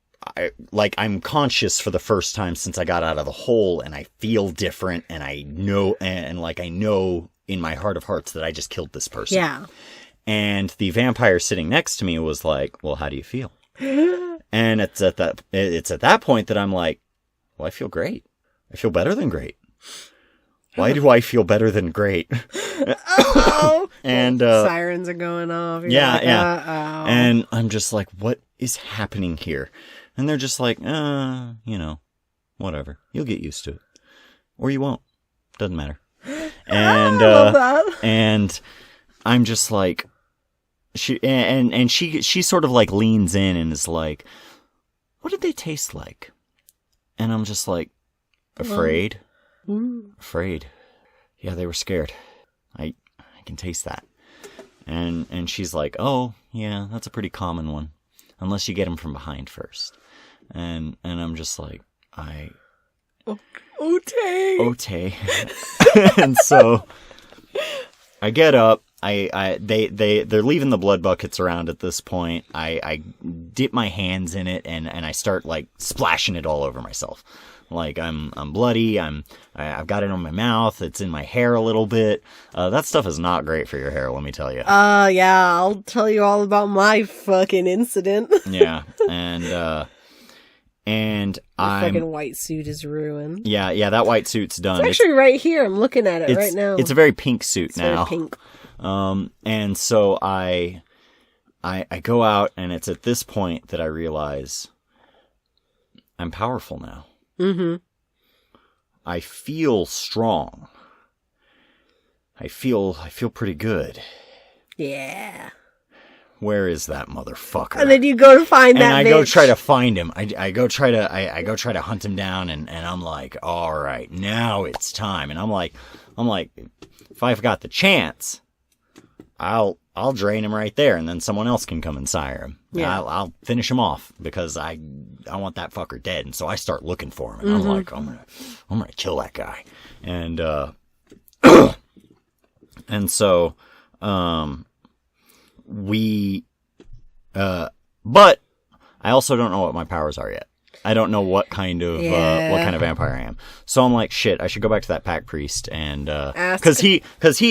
conscious for the first time since I got out of the hole, and I feel different, and I know in my heart of hearts that I just killed this person. Yeah. And the vampire sitting next to me was like, well, how do you feel? And it's at that point that I'm like, well, I feel great. I feel better than great. Why do I feel better than great? Uh-oh. And sirens are going off. You're yeah, like, yeah. Uh-oh. And I'm just like, what is happening here? And they're just like, whatever. You'll get used to it, or you won't. Doesn't matter. And I love that. And I'm just like, she sort of like leans in and is like, what did they taste like? And I'm just like, afraid. Afraid. Yeah, they were scared. I can taste that. And she's like, oh, yeah, that's a pretty common one. Unless you get them from behind first. And I'm just like, Ote. And so I get up. They're leaving the blood buckets around at this point. I dip my hands in it and I start like splashing it all over myself. Like I'm bloody. I've got it on my mouth. It's in my hair a little bit. That stuff is not great for your hair, let me tell you. Yeah, I'll tell you all about my fucking incident. Yeah, and my fucking white suit is ruined. Yeah, that white suit's done. It's actually right here. I'm looking at it right now. It's a very pink suit now. Very pink. And so I go out, and it's at this point that I realize I'm powerful now. Mm-hmm. I feel strong. I feel pretty good. Yeah. Where is that motherfucker? And then you go to find that bitch. And I go try to find him. I go try to hunt him down, and I'm like, all right, now it's time. And I'm like, if I've got the chance, I'll drain him right there, and then someone else can come and sire him. Yeah. I'll finish him off because I want that fucker dead. And so I start looking for him, and I'm like, I'm gonna kill that guy. And and so but I also don't know what my powers are yet. I don't know what kind of vampire I am. So I'm like, shit, I should go back to that pack priest and because he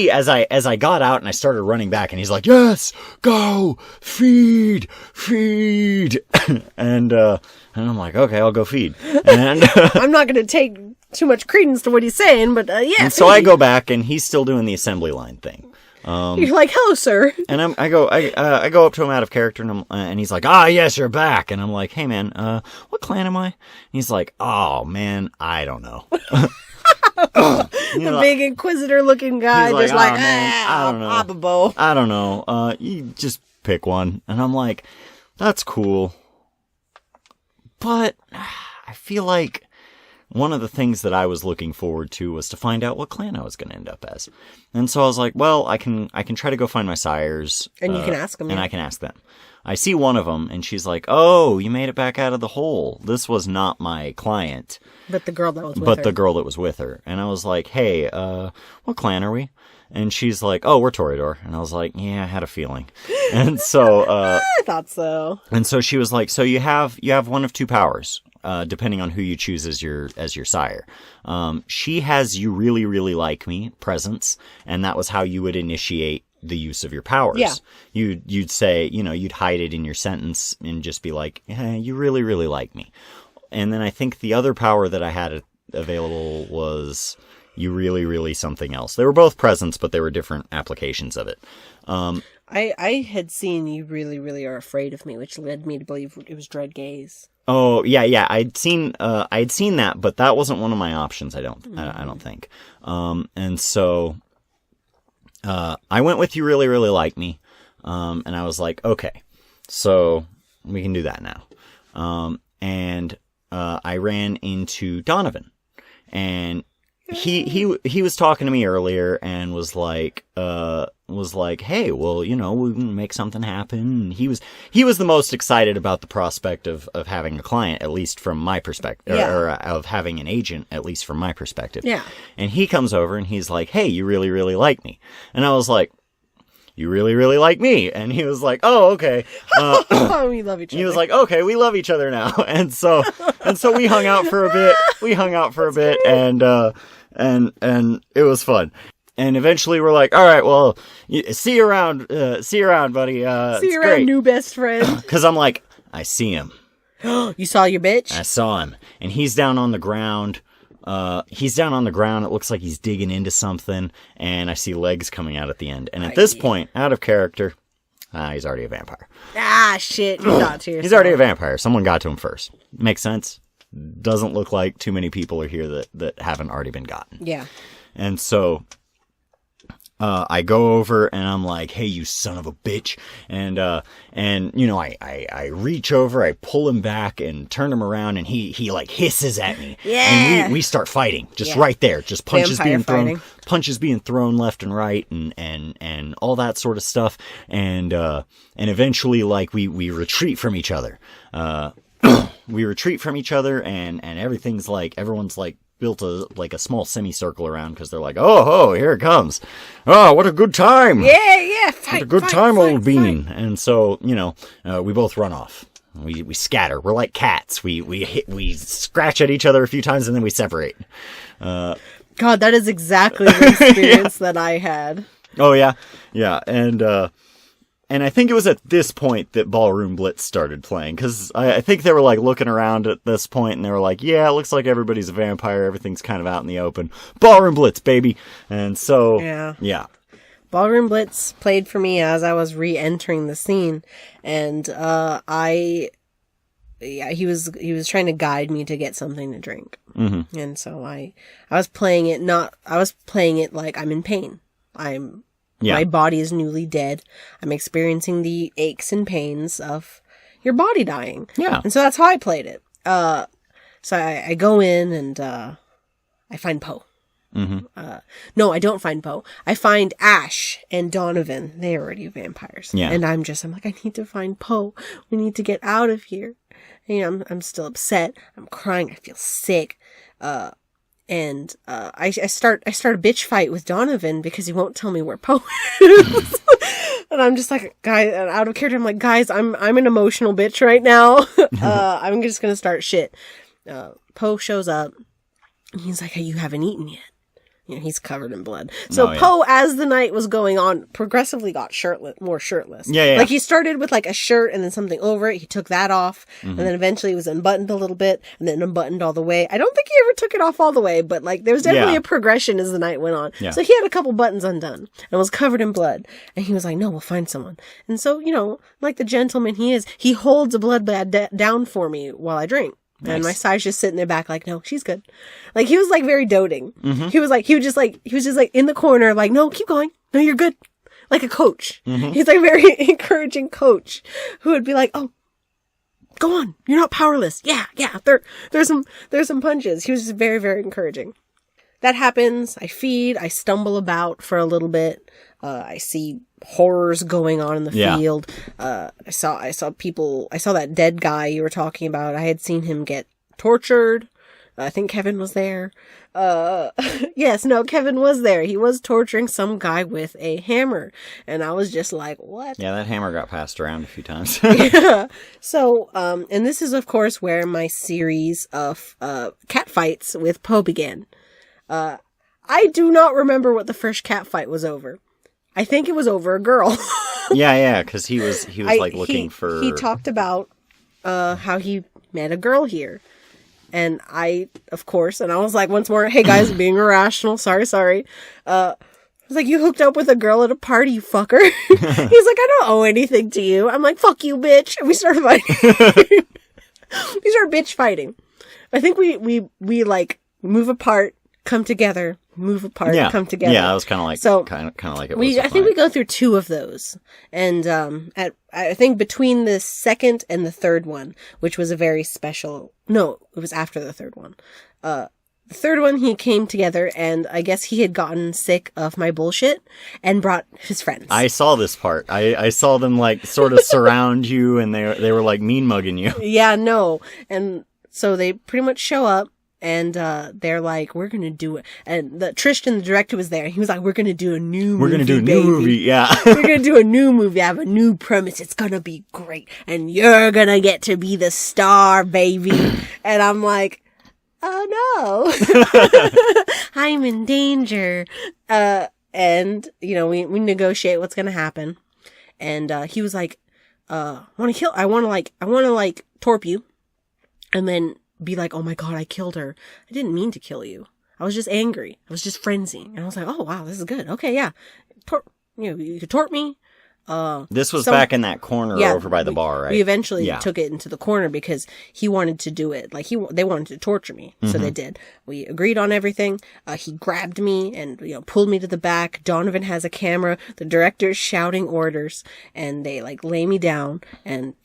as I got out and I started running back, and he's like, yes, go feed and I'm like, okay, I'll go feed. And I'm not going to take too much credence to what he's saying, but yeah. And so I go back, and he's still doing the assembly line thing. You're like, hello, sir. And I go up to him out of character, and he's like, yes, you're back. And I'm like, hey, man, what clan am I? And he's like, oh, man, I don't know. The big inquisitor-looking guy, like, just like, oh, man, I don't know. Ababo. I don't know. You just pick one. And I'm like, that's cool. But I feel like one of the things that I was looking forward to was to find out what clan I was going to end up as. And so I was like, well, I can try to go find my sires. And you can ask them. And I can ask them. I see one of them, and she's like, oh, you made it back out of the hole. This was not my client. But the girl that was with her. But the girl that was with her. And I was like, hey, what clan are we? And she's like, oh, we're Toreador. And I was like, yeah, I had a feeling. And so... I thought so. And so she was like, so you have one of two powers, depending on who you choose as your sire. She has you really, really like me presence, and that was how you would initiate the use of your powers. Yeah. You'd say, you'd hide it in your sentence and just be like, hey, you really, really like me. And then I think the other power that I had available was you really, really something else. They were both presents, but they were different applications of it. I had seen you really, really are afraid of me, which led me to believe it was dread gaze. Oh, yeah. I'd seen that, but that wasn't one of my options. I don't think. And so, I went with you really, really like me. And I was like, okay, so we can do that now. And I ran into Donovan, and he was talking to me earlier and was like, hey, well, we can make something happen. And he was the most excited about the prospect of having a client, at least from my perspective, or of having an agent, at least from my perspective. Yeah. And he comes over and he's like, hey, you really, really like me. And I was like, you really, really like me. And he was like, oh, okay. We love each other. He was like, okay, we love each other now. And so we hung out for a bit. And it was fun. And eventually we're like, all right, well, see you around, buddy. See you around, great. New best friend. Cause I'm like, I see him. You saw your bitch? I saw him. And he's down on the ground. It looks like he's digging into something, and I see legs coming out at the end. And at this point, out of character, he's already a vampire. Ah, shit. You thought to yourself. He's already a vampire. Someone got to him first. Makes sense. Doesn't look like too many people are here that haven't already been gotten. Yeah. And so... I go over and I'm like, hey, you son of a bitch. And I reach over, I pull him back and turn him around, and he like hisses at me. Yeah. And we start fighting just right there. Just punches being thrown left and right and all that sort of stuff. And eventually like we retreat from each other. We retreat from each other and everything's like, everyone's like, built a small semicircle around because they're like, oh, here it comes. Oh, what a good time. Yeah. What a good time, old bean. And so, we both run off. We scatter. We're like cats. We scratch at each other a few times and then we separate. God, that is exactly the experience that I had. Oh, yeah. Yeah. And I think it was at this point that Ballroom Blitz started playing, because I think they were like looking around at this point and they were like, yeah, it looks like everybody's a vampire. Everything's kind of out in the open. Ballroom Blitz, baby. And so, yeah. Ballroom Blitz played for me as I was re-entering the scene. And, he was trying to guide me to get something to drink. Mm-hmm. And so I was playing it like I'm in pain. My body is newly dead. I'm experiencing the aches and pains of your body dying. Yeah. And so that's how I played it. So I go in and I find Poe. Mm-hmm. No, I don't find Poe. I find Ash and Donovan. They're already vampires. Yeah. And I'm like, I need to find Poe. We need to get out of here. And, I'm still upset. I'm crying. I feel sick. And I start a bitch fight with Donovan because he won't tell me where Poe is. And I'm just like, guys, out of character, I'm like, guys, I'm an emotional bitch right now. I'm just gonna start shit. Poe shows up and he's like, hey, you haven't eaten yet. He's covered in blood. So Poe, as the night was going on, progressively got more shirtless. Yeah. Like he started with like a shirt and then something over it. He took that off. Mm-hmm. And then eventually it was unbuttoned a little bit and then unbuttoned all the way. I don't think he ever took it off all the way, but like there was definitely a progression as the night went on. Yeah. So he had a couple buttons undone and was covered in blood. And he was like, no, we'll find someone. And so, like the gentleman he is, he holds a blood bag down for me while I drink. Nice. And my sire's just sitting there back like, no, she's good. Like, he was like very doting. Mm-hmm. He was just like in the corner, like, no, keep going. No, you're good. Like a coach. Mm-hmm. He's like a very encouraging coach who would be like, oh, go on. You're not powerless. Yeah. There's some punches. He was just very, very encouraging. That happens. I feed. I stumble about for a little bit. I see horrors going on in the field. I saw people. I saw that dead guy you were talking about. I had seen him get tortured. I think Kevin was there. Kevin was there. He was torturing some guy with a hammer. And I was just like, what? Yeah, that hammer got passed around a few times. Yeah. So, and this is, of course, where my series of cat fights with Poe began. I do not remember what the first cat fight was over. I think it was over a girl. Yeah, because he was looking for... He talked about how he met a girl here. And I, of course, and I was like, once more, hey guys, being irrational, sorry. I was like, you hooked up with a girl at a party, you fucker. He's like, I don't owe anything to you. I'm like, fuck you, bitch. And we started fighting. We started bitch fighting. I think we like move apart, come together, move apart, come together. Yeah, that was kind of like, so kind of like it was. I think we go through 2 of those. And, I think between the second and the third one, which was a very special, no, it was after the third one. The third one, he came together, and I guess he had gotten sick of my bullshit and brought his friends. I saw this part. I saw them like sort of surround you, and they were like mean mugging you. Yeah, no. And so they pretty much show up. And they're like, we're going to do it. And Tristan, the director, was there. He was like, we're going to do a new movie. We're going to do a new movie, yeah. We're going to do a new movie. I have a new premise. It's going to be great. And you're going to get to be the star, baby. And I'm like, oh no. I'm in danger. And, we negotiate what's going to happen. And he was like, I want to torp you. And then be like, oh my god, I killed her. I didn't mean to kill you. I was just angry. I was just frenzied. And I was like, oh wow, this is good. Okay, yeah. You could tort me. This was back in that corner over by the bar, right? We eventually took it into the corner because he wanted to do it. Like they wanted to torture me. Mm-hmm. So they did. We agreed on everything. He grabbed me and, pulled me to the back. Donovan has a camera. The director's shouting orders, and they like lay me down, and,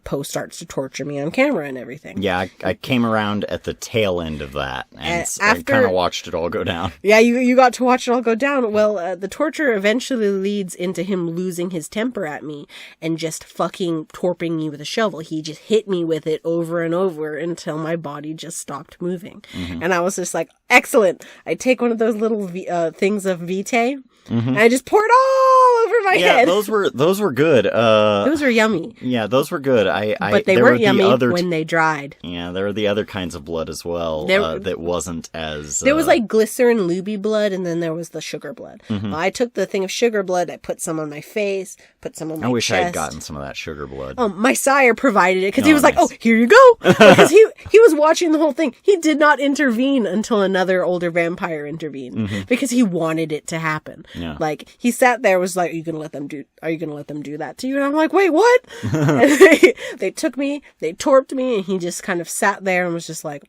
Poe starts to torture me on camera and everything. Yeah. I came around at the tail end of that, and I kind of watched it all go down. Yeah. You got to watch it all go down. Well, the torture eventually leads into him losing his temper at me and just fucking torping me with a shovel. He just hit me with it over and over until my body just stopped moving. Mm-hmm. And I was just like, excellent. I take one of those little things of Vitae, and I just pour it all over my head. Those were good. Those were yummy. Yeah, those were good. But they weren't yummy when they dried. Yeah, there were the other kinds of blood as well that wasn't as... There was like glycerin looby blood, and then there was the sugar blood. Mm-hmm. I took the thing of sugar blood, I put some on my face, put some on my chest. I wish I had gotten some of that sugar blood. My sire provided it, because he was like, oh, here you go. Because he was watching the whole thing. He did not intervene until another older vampire intervened, because he wanted it to happen. Yeah. Like, he sat there, was like, are you going to let them do that to you? And I'm like, wait, what? And they took me, they torped me, and he just kind of sat there and was just like,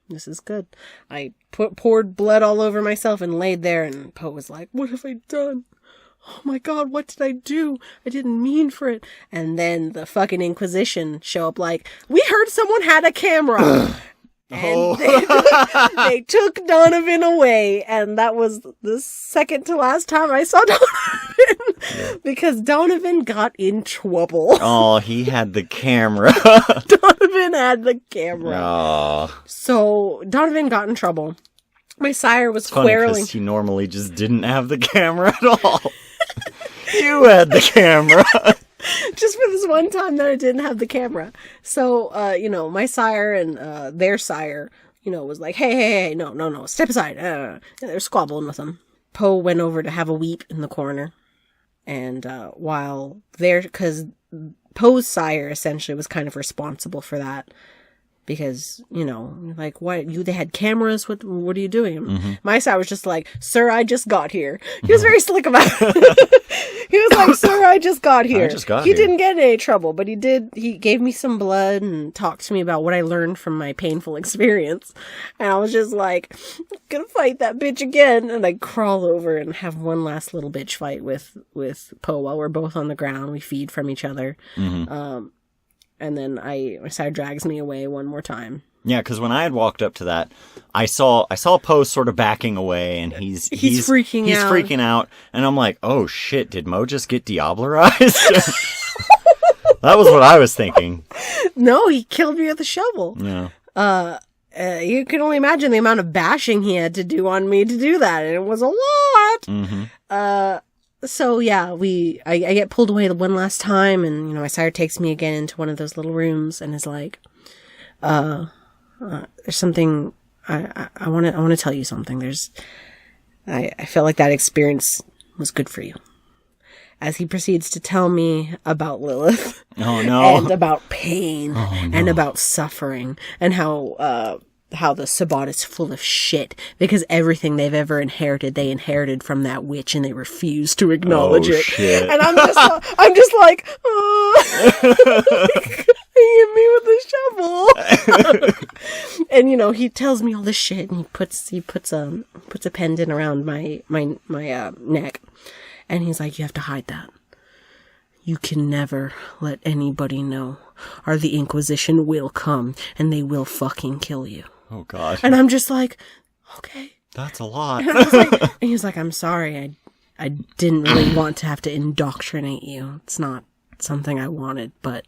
this is good. I poured blood all over myself and laid there, and Poe was like, what have I done? Oh my god, what did I do? I didn't mean for it. And then the fucking Inquisition show up like, we heard someone had a camera. And they took Donovan away, and that was the second to last time I saw Donovan, because Donovan got in trouble. Oh, he had the camera. Donovan had the camera. Oh. So Donovan got in trouble. My sire was funny quarreling. He normally just didn't have the camera at all. You had the camera. Just for this one time that I didn't have the camera. So, my sire and their sire, was like, hey, no, step aside. They're squabbling with him. Poe went over to have a weep in the corner. And while there, because Poe's sire essentially was kind of responsible for that. because, like, they had cameras. What are you doing? My side was just like, sir, I just got here. He was very slick about it. He was like, sir, I just got here. He didn't get in any trouble, but he gave me some blood and talked to me about what I learned from my painful experience. And I was just like, I'm gonna fight that bitch again. And I crawl over and have one last little bitch fight with Poe while we're both on the ground. We feed from each other. And then my side drags me away one more time. Yeah, because when I had walked up to that, I saw Poe sort of backing away, and he's freaking out. He's freaking out, and I'm like, oh shit, did Mo just get Diablerized? That was what I was thinking. No, he killed me with a shovel. Yeah. You can only imagine the amount of bashing he had to do on me to do that, and it was a lot. So yeah, I get pulled away one last time, and my sire takes me again into one of those little rooms and is like, there's something I want to tell you something. I felt like that experience was good for you. As he proceeds to tell me about Lilith. Oh no. And about pain. Oh, no. And about suffering, and how the Sabbat is full of shit because everything they've ever inherited, they inherited from that witch, and they refuse to acknowledge it. Shit. And I'm just like, hit me with a shovel. And he tells me all this shit, and he puts a pendant around my neck, and he's like, you have to hide that. You can never let anybody know, or the Inquisition will come and they will fucking kill you. Oh God. And I'm just like, okay. That's a lot. And he's like, I'm sorry. I didn't really want to have to indoctrinate you. It's not something I wanted, but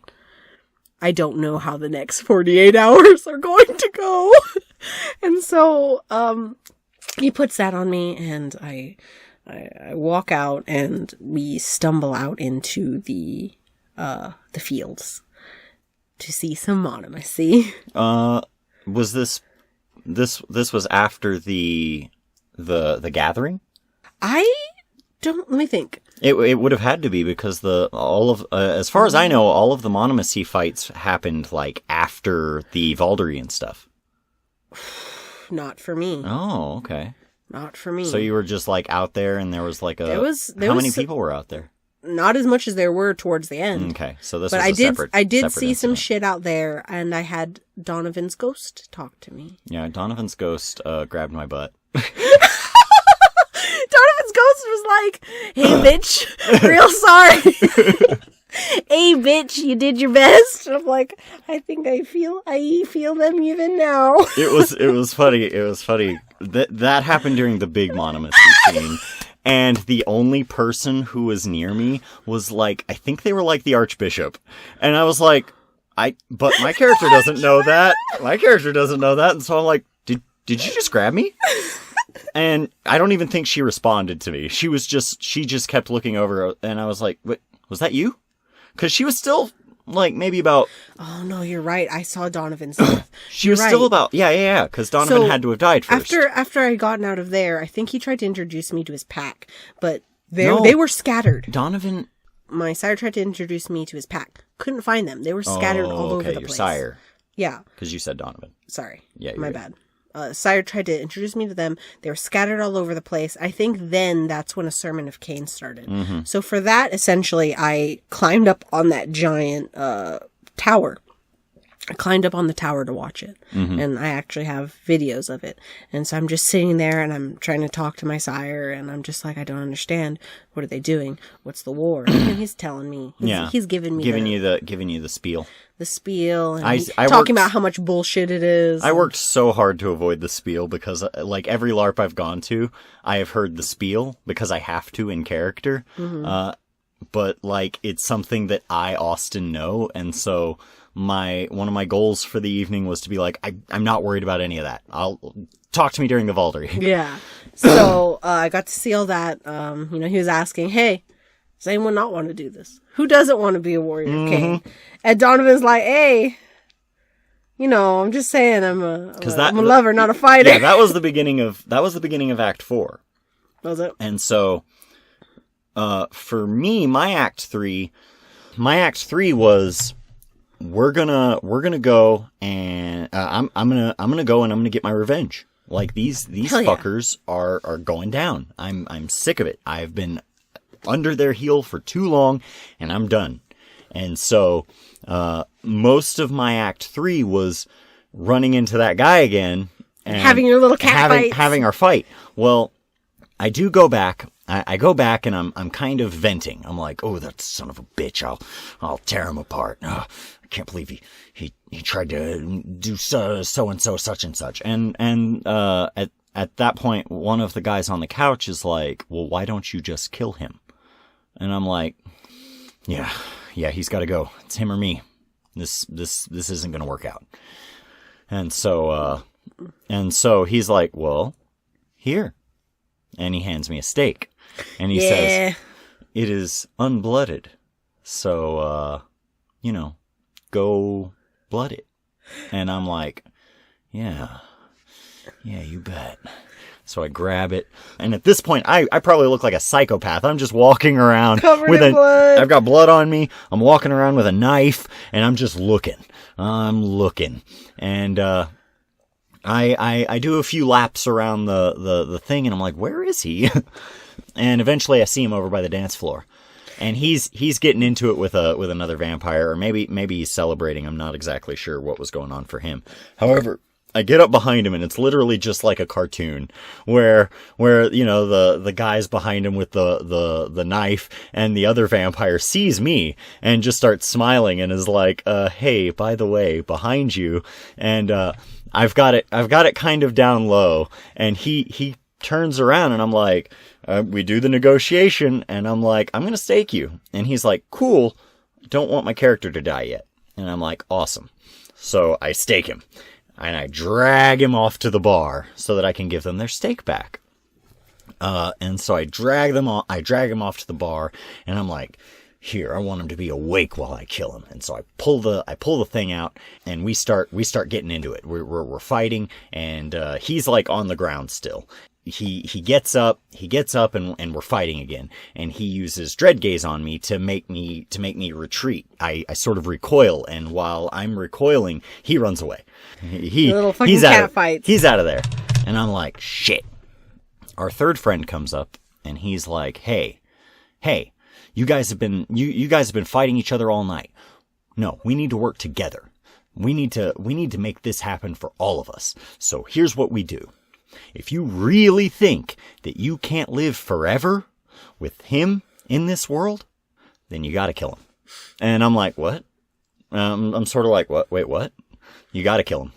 I don't know how the next 48 hours are going to go. And so, he puts that on me, and I walk out, and we stumble out into the fields to see some monomacy. Was this was after the gathering? Let me think. It would have had to be, because as far as I know, all of the monomacy fights happened like after the Valderian stuff. Not for me. Oh, okay. Not for me. So you were just like out there, and there was like how many people were out there? Not as much as there were towards the end. Okay, so this but was I did separate see incident. some shit out there, and I had Donovan's ghost talk to me. Yeah, Donovan's ghost grabbed my butt. Donovan's ghost was like, hey bitch, real sorry. Hey bitch, you did your best. And I'm like, I think I feel them even now. It was funny. It was funny. That happened during the big monomacy scene. And the only person who was near me was like, I think they were like the Archbishop. And I was like, but my character doesn't know that. My character doesn't know that. And so I'm like, did you just grab me? And I don't even think she responded to me. She just kept looking over, and I was like, "What, was that you?" Because she was still like maybe about. Oh no, you're right. I saw Donovan's death. She was still about yeah. Because Donovan had to have died first. After I gotten out of there, I think he tried to introduce me to his pack, but they were scattered. Donovan. My sire tried to introduce me to his pack. Couldn't find them. They were scattered all over the place. Your sire. Yeah. Because you said Donovan. Sorry. Yeah, my bad. Sire tried to introduce me to them. They were scattered all over the place. I think then that's when a Sermon of Cain started. Mm-hmm. So for that, essentially, I climbed up on that giant tower. I climbed up on the tower to watch it. Mm-hmm. And I actually have videos of it. And so I'm just sitting there, and I'm trying to talk to my sire, and I'm just like, I don't understand. What are they doing? What's the war? And he's telling me. He's giving you the spiel. The spiel, and talking about how much bullshit it is. I worked so hard to avoid the spiel because, like, every LARP I've gone to, I have heard the spiel because I have to in character. Mm-hmm. But, like, it's something that I, Austin, know, and so one of my goals for the evening was to be like, I'm not worried about any of that. I'll talk to me during the Valdery. Yeah. So I got to see all that. He was asking, hey, does anyone not want to do this? Who doesn't want to be a warrior king? And Donovan's like, hey, I'm just saying I'm a lover, not a fighter. Yeah, that was the beginning of Act 4. Was it? And so, for me, my Act 3 was we're gonna go and I'm gonna go and I'm gonna get my revenge. Like these fuckers are going down. I'm sick of it. I've been under their heel for too long, and I'm done. And so most of my Act 3 was running into that guy again and having your little cat fight, having our fight. Well, I do go back. I go back and I'm kind of venting. I'm like, oh, that son of a bitch! I'll tear him apart. Oh, I can't believe he tried to do so and so such and such. And at that point, one of the guys on the couch is like, well, why don't you just kill him? And I'm like, yeah, he's got to go. It's him or me. This isn't gonna work out. And so he's like, well, here. And he hands me a steak. And he says, it is unblooded. So, go blood it. And I'm like, yeah, you bet. So I grab it. And at this point, I probably look like a psychopath. I'm just walking around covered in blood. I've got blood on me. I'm walking around with a knife and I'm just looking. I'm looking. And, I do a few laps around the thing and I'm like, where is he? And eventually I see him over by the dance floor. And he's getting into it with another vampire, or maybe he's celebrating. I'm not exactly sure what was going on for him. However, I get up behind him and it's literally just like a cartoon where the guy's behind him with the knife and the other vampire sees me and just starts smiling and is like, hey, by the way, behind you. And I've got it kind of down low, and he turns around and I'm like, we do the negotiation, and I'm like, I'm gonna stake you. And he's like, cool, don't want my character to die yet. And I'm like, awesome. So I stake him. And I drag him off to the bar so that I can give them their steak back. And so I drag him off to the bar, and I'm like, here, I want him to be awake while I kill him. And so I pull the thing out, and we start getting into it. We're fighting, and he's like on the ground still. He gets up and we're fighting again. And he uses dread gaze on me to make me retreat. I sort of recoil, and while I'm recoiling, he runs away. He's cat fight. He's out of there. And I'm like, shit. Our third friend comes up and he's like, hey, you guys have been fighting each other all night. No, we need to work together. We need to make this happen for all of us. So here's what we do. If you really think that you can't live forever with him in this world, then you gotta kill him. And I'm like, what? I'm sort of like, what? Wait, what? You gotta kill him.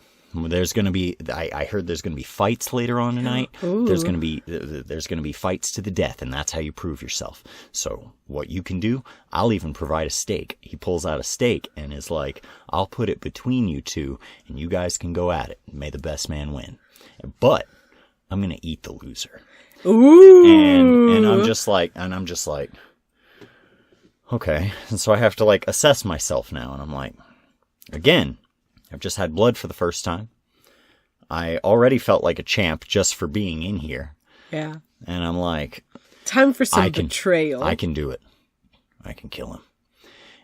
There's gonna be, I heard there's gonna be fights later on tonight. Ooh. There's gonna be fights to the death, and that's how you prove yourself. So what you can do, I'll even provide a stake. He pulls out a stake and is like, I'll put it between you two, and you guys can go at it. May the best man win. But I'm gonna eat the loser. Ooh. And I'm just like, okay. And so I have to like assess myself now, and I'm like, again, I've just had blood for the first time. I already felt like a champ just for being in here. Yeah. And I'm like, time for some betrayal. I can do it. I can kill him.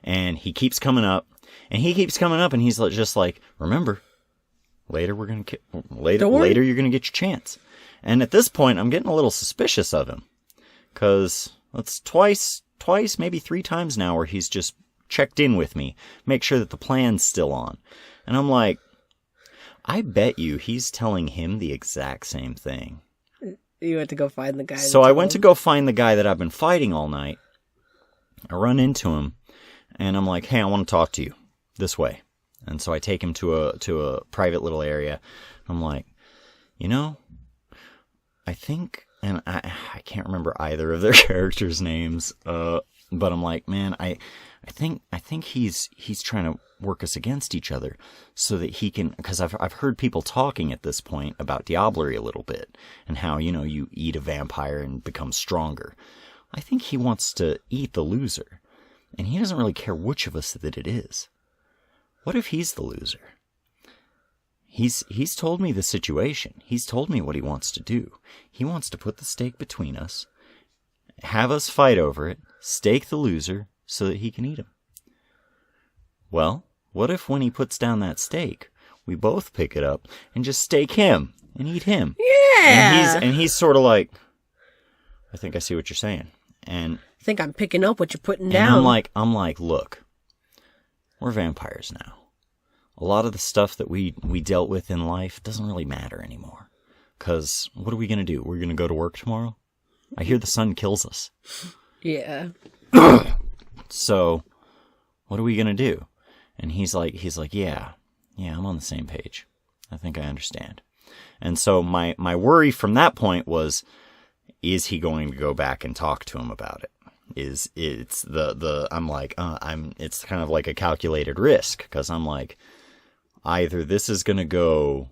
And he keeps coming up, and he's just like, remember, later you're going to get your chance. And at this point, I'm getting a little suspicious of him, because that's twice, maybe 3 times now where he's just checked in with me, make sure that the plan's still on. And I'm like, I bet you he's telling him the exact same thing. You went to go find the guy. So I went to go find the guy that I've been fighting all night. I run into him, and I'm like, hey, I want to talk to you this way. And so I take him to a private little area. I'm like, I think, and I can't remember either of their characters' names, but I'm like, man, I think he's trying to work us against each other so that he can, because I've heard people talking at this point about diablerie a little bit and how, you eat a vampire and become stronger. I think he wants to eat the loser, and he doesn't really care which of us that it is. What if he's the loser? He's told me the situation. He's told me what he wants to do. He wants to put the stake between us, have us fight over it, stake the loser so that he can eat him. Well, what if when he puts down that steak, we both pick it up and just steak him and eat him? Yeah. And he's sort of like, I think I see what you're saying. And I think I'm picking up what you're putting down. I'm like, look, we're vampires now. A lot of the stuff that we dealt with in life doesn't really matter anymore. Because what are we going to do? We're going to go to work tomorrow? I hear the sun kills us. Yeah. So, what are we going to do? And he's like, yeah, I'm on the same page. I think I understand. And so my worry from that point was, is he going to go back and talk to him about it? It's kind of like a calculated risk, because I'm like, either this is going to go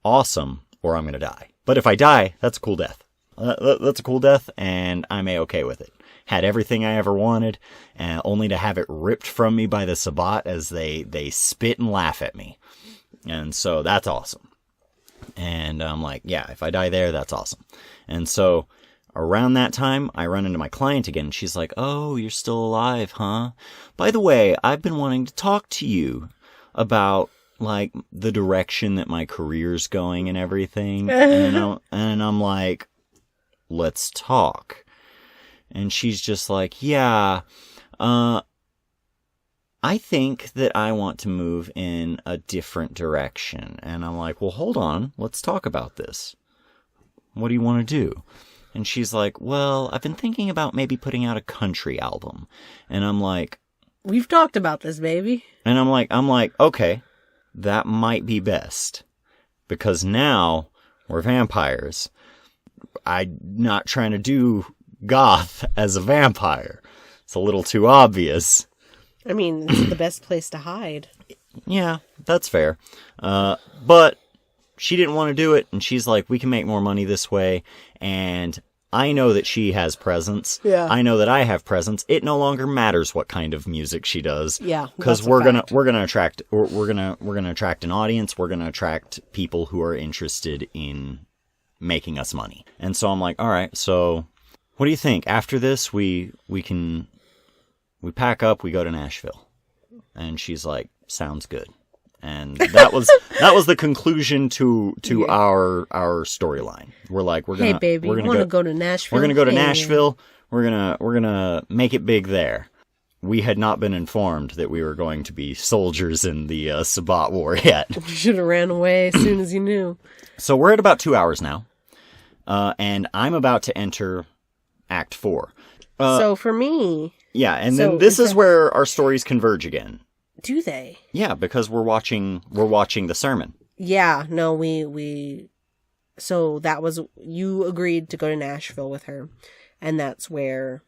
awesome or I'm going to die. But if I die, that's a cool death. That's a cool death, and I'm A-okay with it. Had everything I ever wanted, and only to have it ripped from me by the Sabbat as they spit and laugh at me. And so that's awesome. And I'm like, yeah, if I die there, that's awesome. And so around that time, I run into my client again. And she's like, oh, you're still alive, huh? By the way, I've been wanting to talk to you about, like, the direction that my career's going and everything. And I'm like, let's talk. And she's just like, yeah, I think that I want to move in a different direction. And I'm like, well, hold on. Let's talk about this. What do you want to do? And she's like, well, I've been thinking about maybe putting out a country album. And I'm like, we've talked about this, baby. And I'm like, okay, that might be best. Because now we're vampires. I'm not trying to do goth as a vampire. It's a little too obvious. I mean, it's the best place to hide. Yeah, that's fair. But she didn't want to do it, and she's like, we can make more money this way, and I know that she has presence. Yeah. I know that I have presence. It no longer matters what kind of music she does. Yeah. Because we're gonna attract an audience. We're gonna attract people who are interested in making us money. And so I'm like, all right, so what do you think? After this, we pack up, we go to Nashville. And she's like, sounds good. And that was the conclusion to our storyline. We're like, we're gonna go to Nashville. We're gonna go to Nashville. We're gonna make it big there. We had not been informed that we were going to be soldiers in the Sabbat War yet. You should have ran away as soon as you knew. So we're at about 2 hours now, and I'm about to enter Act 4. So for me, yeah, and then this is where our stories converge again. Do they? Yeah, because we're watching the sermon. Yeah, no, we so that was, you agreed to go to Nashville with her, and that's where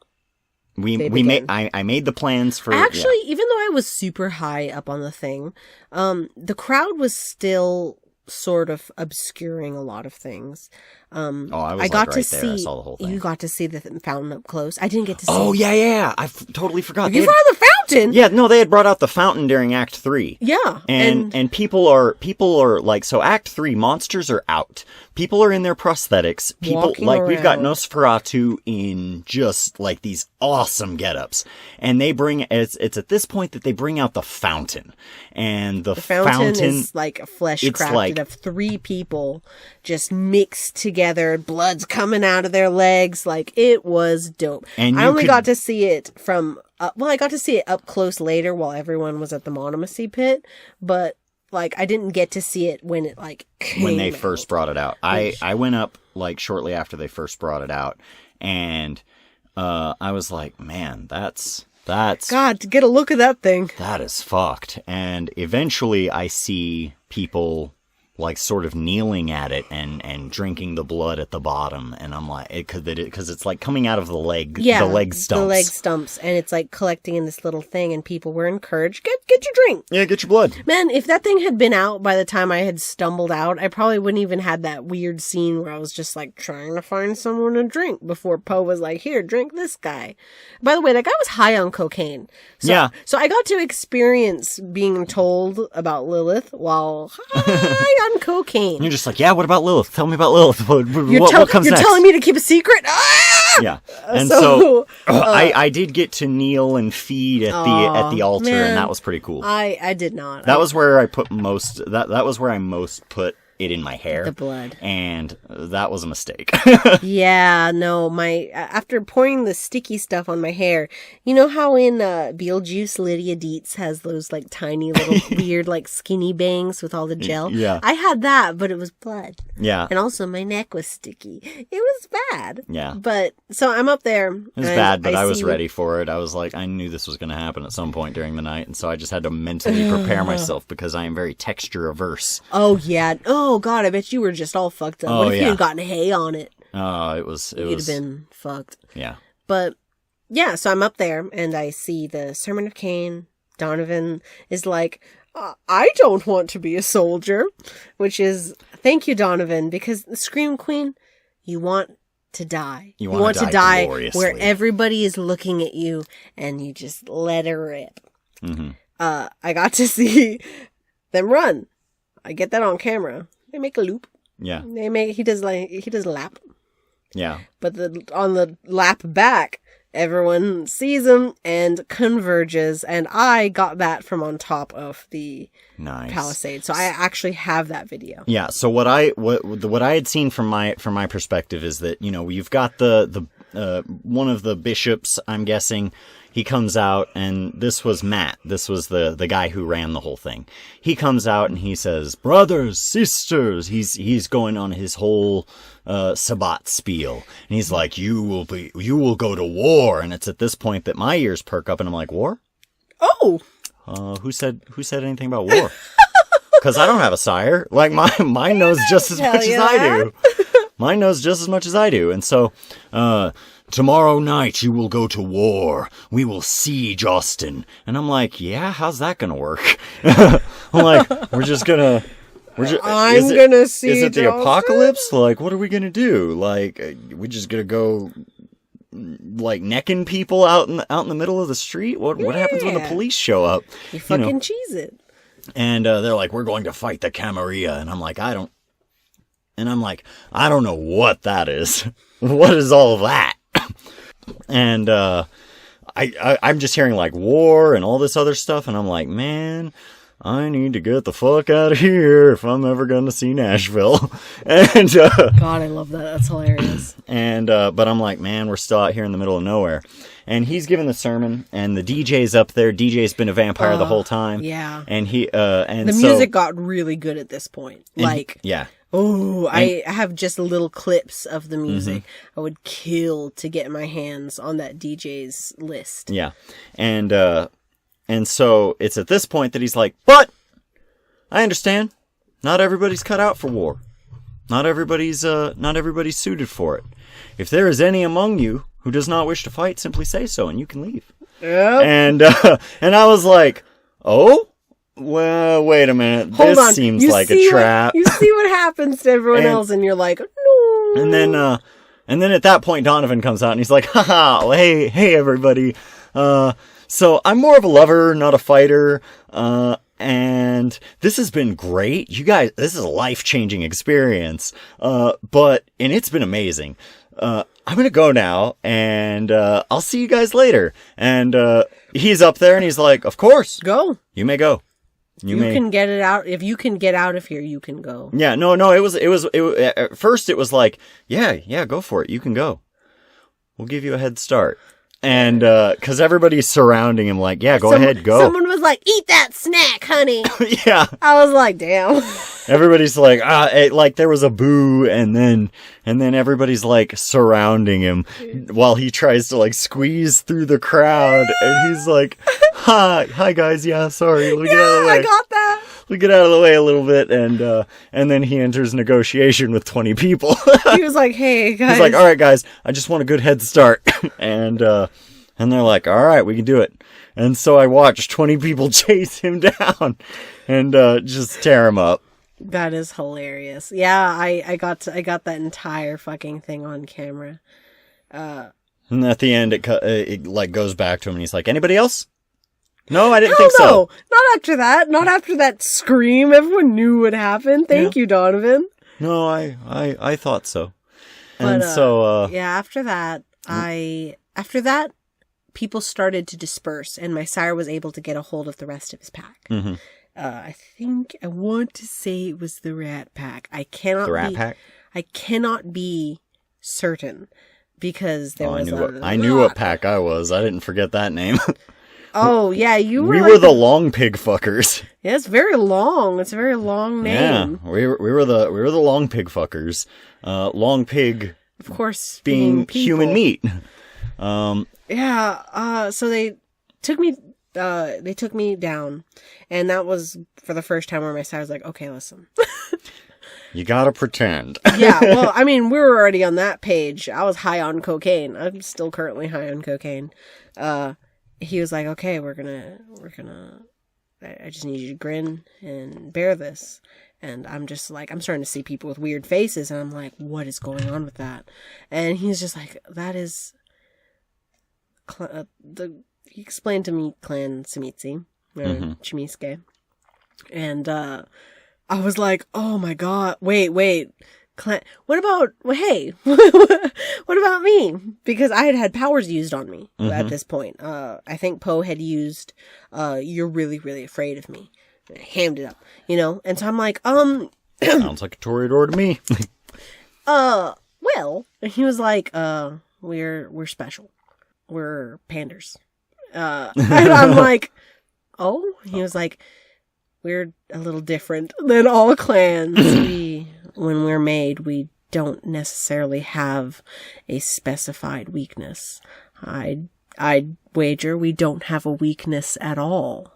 I made the plans for. Actually, even though I was super high up on the thing, the crowd was still sort of obscuring a lot of things. I got to see. I saw the whole thing. You got to see the fountain up close. I didn't get to see. Oh yeah, I totally forgot. You brought out the fountain. Yeah, no, they had brought out the fountain during Act 3. Yeah, and people are like, so Act 3, monsters are out. People are in their prosthetics. People we've got Nosferatu in just like these awesome getups, and they bring it's at this point that they bring out the fountain, and the fountain is like a flesh crafted of 3 people just mixed together, blood's coming out of their legs. Like, it was dope. And I only got to see it from I got to see it up close later while everyone was at the Monomacy pit, but like I didn't get to see it when it came when they first brought it out. I went up like shortly after they first brought it out, and I was like, man, that's God, to get a look at that thing. That is fucked. And eventually I see people like sort of kneeling at it and drinking the blood at the bottom, and I'm like, because it's like coming out of the leg, the leg stumps, and it's like collecting in this little thing, and people were encouraged, get your drink. Yeah, get your blood. Man, if that thing had been out by the time I had stumbled out, I probably wouldn't even had that weird scene where I was just like trying to find someone to drink before Poe was like, here, drink this guy. By the way, that guy was high on cocaine. So I got to experience being told about Lilith while high on cocaine. You're just like, yeah, what about Lilith? Tell me about Lilith. What comes next? You're telling me to keep a secret? Ah! Yeah. And so I did get to kneel and feed at the altar, man, and that was pretty cool. I did not. That was where I put most, that was where I most put it in my hair. The blood. And that was a mistake. Yeah, no, after pouring the sticky stuff on my hair, you know how in Beetlejuice, Lydia Dietz has those like tiny little weird like skinny bangs with all the gel? Yeah. I had that, but it was blood. Yeah. And also my neck was sticky. It was bad. Yeah. But, so I'm up there. It was bad, but I was ready for it. I was like, I knew this was going to happen at some point during the night, and so I just had to mentally prepare myself because I am very texture averse. Oh, yeah. Oh, God, I bet you were just all fucked up. What if you had gotten hay on it? Oh, it was... You'd have been fucked. Yeah. But, yeah, so I'm up there, and I see the Sermon of Cain. Donovan is like, I don't want to be a soldier, which is, thank you, Donovan, because the Scream Queen, you want to die. You want to die where everybody is looking at you, and you just let it rip. Mm-hmm. I got to see them run. I get that on camera. They make a loop. Yeah. He does a lap. Yeah. But on the lap back, everyone sees him and converges, and I got that from on top of the palisade. So I actually have that video. Yeah. So what I had seen from my perspective is that, you know, you've got the one of the bishops, I'm guessing. He comes out, and this was Matt. This was the guy who ran the whole thing. He comes out and he says, "Brothers, sisters." He's going on his whole Sabbat spiel, and he's like, "You will go to war." And it's at this point that my ears perk up, and I'm like, "War? Oh, who said anything about war?" Because I don't have a sire. Like mine knows just as much as I do. Mine knows just as much as I do, and so. "Tomorrow night you will go to war. We will siege Austin." And I'm like, yeah, how's that gonna work? I'm like, I'm gonna siege. Is it the apocalypse? Like, what are we gonna do? Like, we just gonna go like necking people out in the middle of the street? What happens when the police show up? You fucking cheese it. And they're like, "We're going to fight the Camarilla," and I'm like, I don't know what that is. What is all of that? And I'm just hearing like war and all this other stuff, and I'm like, man, I need to get the fuck out of here if I'm ever going to see Nashville. And God, I love that. That's hilarious. And but I'm like, man, we're still out here in the middle of nowhere. And he's giving the sermon, and the DJ's up there. DJ's been a vampire the whole time. Yeah. And the music got really good at this point. Yeah. Oh, I have just little clips of the music. Mm-hmm. I would kill to get my hands on that DJ's list. Yeah. And so it's at this point that he's like, "But I understand. Not everybody's cut out for war. Not everybody's suited for it. If there is any among you who does not wish to fight, simply say so, and you can leave." Yep. And I was like, "Oh? Well, wait a minute. This seems like a trap." You see what happens to everyone else, and you're like, "No." And then at that point, Donovan comes out, and he's like, "Haha, hey, everybody. So I'm more of a lover, not a fighter. And this has been great. You guys, this is a life-changing experience. And it's been amazing. I'm gonna go now, and I'll see you guys later." And he's up there, and he's like, "Of course, go. You may go. You can get it out. If you can get out of here, you can go." Yeah, no. It was at first it was like, yeah, go for it. You can go. We'll give you a head start. And, cause everybody's surrounding him like, yeah, go ahead, go. Someone was like, "Eat that snack, honey." Yeah. I was like, damn. Everybody's like, like there was a boo, and then everybody's like surrounding him while he tries to like squeeze through the crowd, and he's like, hi guys, yeah, sorry, let me get out of the way. I got that. We get out of the way a little bit, and then he enters negotiation with 20 people. He was like, "Hey guys." He's like, "All right, guys, I just want a good head start." And they're like, "All right, we can do it." And so I watched 20 people chase him down and just tear him up. That is hilarious. Yeah, I got that entire fucking thing on camera. And at the end, it like goes back to him, and he's like, "Anybody else?" "No, I didn't think so." No, not after that. Not after that scream. Everyone knew what happened. Thank you, Donovan. No, I thought so. But, and so yeah, after that, After that, people started to disperse, and my sire was able to get a hold of the rest of his pack. Mm-hmm. I want to say it was the rat pack. I cannot be certain because there was I knew what pack I was. I didn't forget that name. Oh yeah, you were. We were the long pig fuckers. Yeah, it's very long. It's a very long name. Yeah, we were the long pig fuckers. Long pig, of course, being human meat. Yeah. So they took me. They took me down, and that was for the first time where my sire was like, "Okay, listen." You gotta pretend. Yeah, well, I mean, we were already on that page. I was high on cocaine. I'm still currently high on cocaine. He was like, okay, we're gonna, I just need you to grin and bear this. And I'm just like, I'm starting to see people with weird faces, and I'm like, what is going on with that? And he's just like, that is, he explained to me Clan Simitsi, or Chimiske. And, I was like, oh my god, wait, Clan, what about me? Because I had powers used on me at this point. I think Poe had used, you're really, really afraid of me. And hammed it up, And so I'm like, sounds like a Toreador to me. Well, he was like, we're special. We're panders. And I'm like, oh? He was like, we're a little different than all clans. When we're made, we don't necessarily have a specified weakness. I'd wager we don't have a weakness at all.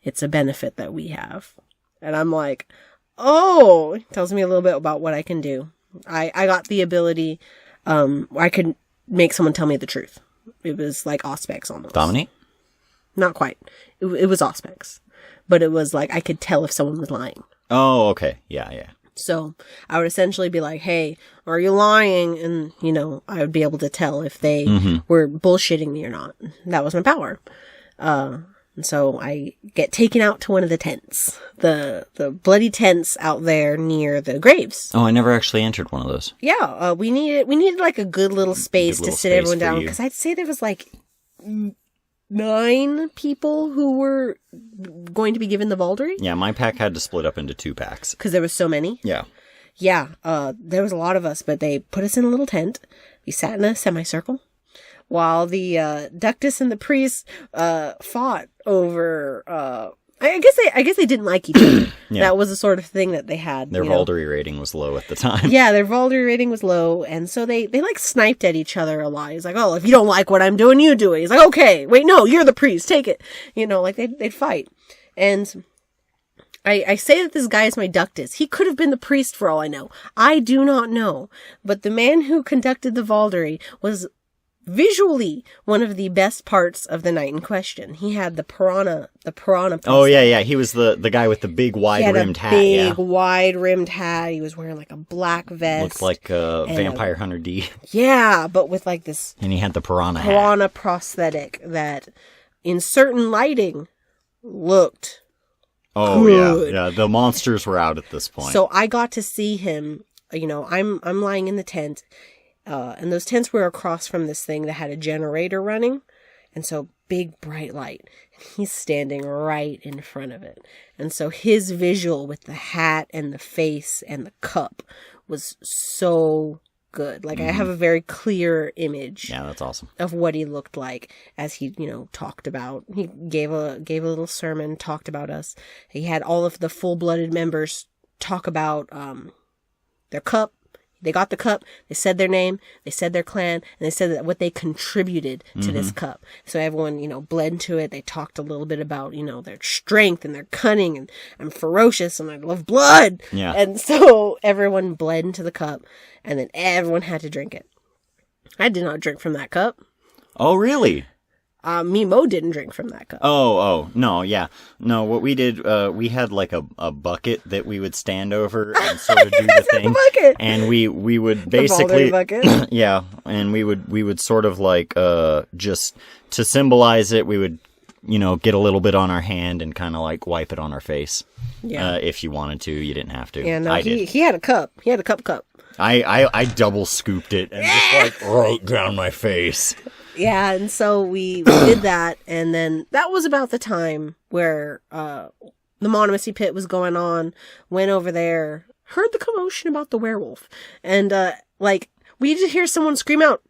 It's a benefit that we have. And I'm like, oh, it tells me a little bit about what I can do. I got the ability, I could make someone tell me the truth. It was like Auspex almost. Dominate? Not quite. It was Auspex. But it was like, I could tell if someone was lying. Oh, okay. Yeah. So I would essentially be like, hey, are you lying? And, I would be able to tell if they were bullshitting me or not. That was my power. And so I get taken out to one of the tents. The bloody tents out there near the graves. Oh, I never actually entered one of those. Yeah, we needed like a good little space to sit everyone down. Because I'd say there was like 9 people who were going to be given the Vaulderie. Yeah, my pack had to split up into 2 packs. Because there was so many? Yeah. Yeah, there was a lot of us, but they put us in a little tent. We sat in a semicircle while the Ductus and the priest fought over... I guess they didn't like each other. Yeah. That was the sort of thing that they had. Their Vaulderie rating was low at the time. Yeah, their Vaulderie rating was low, and so they like sniped at each other a lot. He's like, oh, if you don't like what I'm doing, you do it. He's like, okay, wait, no, you're the priest, take it. Like they'd fight. And I say that this guy is my Ductus. He could have been the priest for all I know. I do not know. But the man who conducted the Vaulderie was visually one of the best parts of the night in question. He had the piranha. Oh yeah. He was the guy with the big wide-rimmed hat. Big wide-rimmed hat. He was wearing like a black vest. Looked like Vampire Hunter D. Yeah, but with like this. And he had the piranha prosthetic that, in certain lighting, looked. Oh good. Yeah. The monsters were out at this point. So I got to see him. I'm lying in the tent. And those tents were across from this thing that had a generator running. And so big bright light. And he's standing right in front of it. And so his visual with the hat and the face and the cup was so good. Like I have a very clear image. Yeah, that's awesome. Of what he looked like as he, talked about. He gave a little sermon, talked about us. He had all of the full-blooded members talk about their cup. They got the cup, they said their name, they said their clan, and they said that what they contributed to this cup. So everyone, bled into it. They talked a little bit about, their strength and their cunning, and I'm ferocious and I love blood. Yeah. And so everyone bled into the cup, and then everyone had to drink it. I did not drink from that cup. Oh, really? Mo didn't drink from that cup. Oh, no, yeah. No, what we did, we had like a bucket that we would stand over and sort of do the thing. Bucket. And we would basically, the bucket. Yeah, and we would sort of like, just to symbolize it, we would, get a little bit on our hand and kind of like wipe it on our face. if you wanted to. You didn't have to. Yeah, no, he had a cup. He had a cup. I double scooped it and just right down my face. Yeah, and so we did that, and then that was about the time where the Monomacy Pit was going on. Went over there, heard the commotion about the werewolf, and we just hear someone scream out,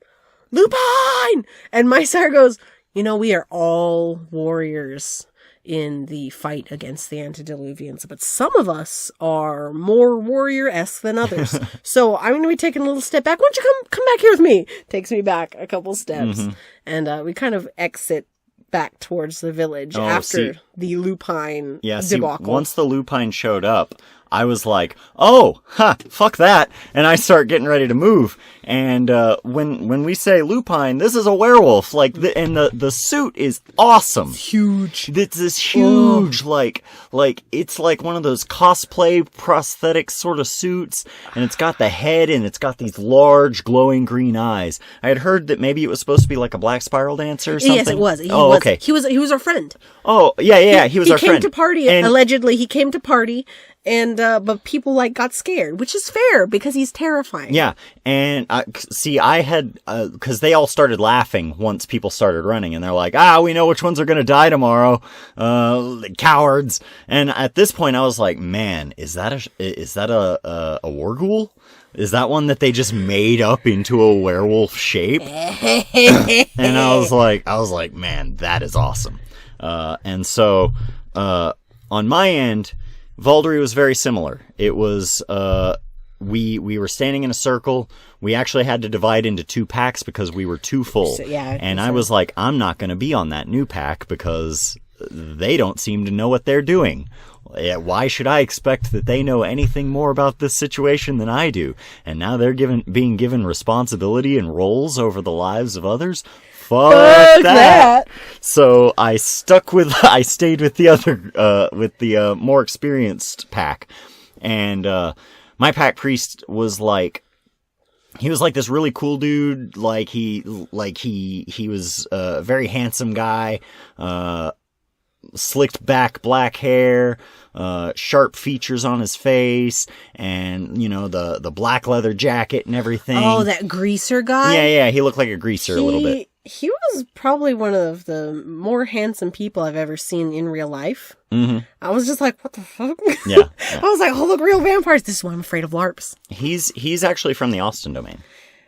"Lupine!" And my sire goes, we are all warriors in the fight against the antediluvians, but some of us are more warrior-esque than others. So I'm going to be taking a little step back. Why don't you come back here with me? Takes me back a couple steps. And we kind of exit back towards the village after the lupine debacle. Once the lupine showed up, I was like, oh, fuck that. And I start getting ready to move. And when we say lupine, this is a werewolf. And the suit is awesome. It's huge. It's this huge, like it's like one of those cosplay prosthetic sort of suits. And it's got the head and it's got these large glowing green eyes. I had heard that maybe it was supposed to be like a black spiral dancer or something. Yes, it was. Okay. He was our friend. Oh, yeah, he was our friend. He came to party, allegedly. He came to party. And, but people got scared, which is fair because he's terrifying. Yeah. And, I had, cause they all started laughing once people started running and they're like, we know which ones are gonna die tomorrow. Cowards. And at this point I was like, man, is that a warghoul? Is that one that they just made up into a werewolf shape? And I was like, man, that is awesome. And so, on my end, Valdery was very similar. It was, we were standing in a circle. We actually had to divide into 2 packs because we were too full. And I was like, I'm not going to be on that new pack because they don't seem to know what they're doing. Why should I expect that they know anything more about this situation than I do? And now they're being given responsibility and roles over the lives of others? Fuck that. So I stayed with the other, with the more experienced pack. And my pack priest was he was like this really cool dude. He was a very handsome guy, slicked back black hair, sharp features on his face, and the black leather jacket and everything. Oh, that greaser guy? Yeah, he looked like a greaser a little bit. He was probably one of the more handsome people I've ever seen in real life. Mm-hmm. I was just like, what the fuck? Yeah. I was like, oh, look, real vampires. This is why I'm afraid of LARPs. He's actually from the Austin domain.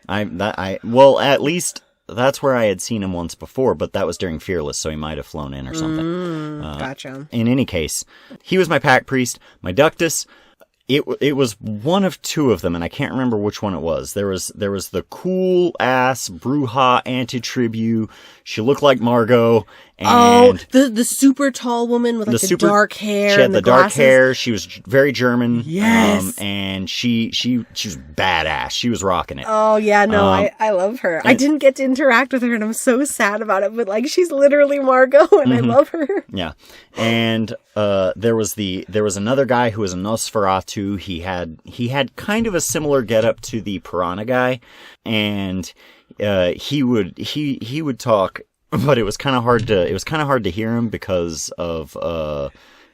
Well, at least that's where I had seen him once before, but that was during Fearless, so he might have flown in or something. Gotcha. In any case, he was my pack priest. My Ductus, it was one of 2 of them, and I can't remember which one it was. There was the cool ass Bruja anti-tribu. She looked like Margot. And the super tall woman with the dark hair. She had the dark hair. She was very German. Yes. And she was badass. She was rocking it. Oh yeah, no, I love her. I didn't get to interact with her, and I'm so sad about it. But she's literally Margot, and I love her. Yeah, and there was another guy who was a Nosferatu. He had kind of a similar getup to the Piranha guy, and he would talk. But it was kind of hard to hear him because of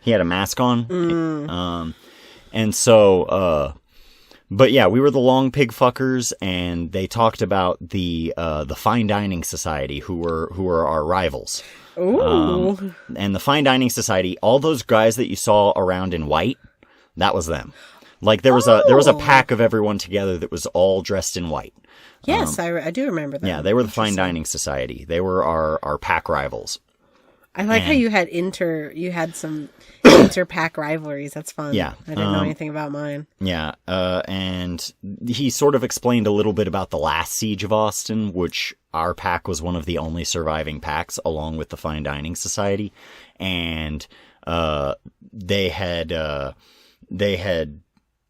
he had a mask on. And so but yeah, we were the long pig fuckers, and they talked about the Fine Dining Society who were our rivals. Ooh. And the Fine Dining Society, all those guys that you saw around in white, that was them. There was a pack of everyone together that was all dressed in white. Yes, I do remember that. Yeah, they were the Fine Dining Society. They were our pack rivals. I like how you had some inter-pack rivalries. That's fun. Yeah. I didn't know anything about mine. Yeah, and he sort of explained a little bit about the last siege of Austin, which our pack was one of the only surviving packs, along with the Fine Dining Society. And they had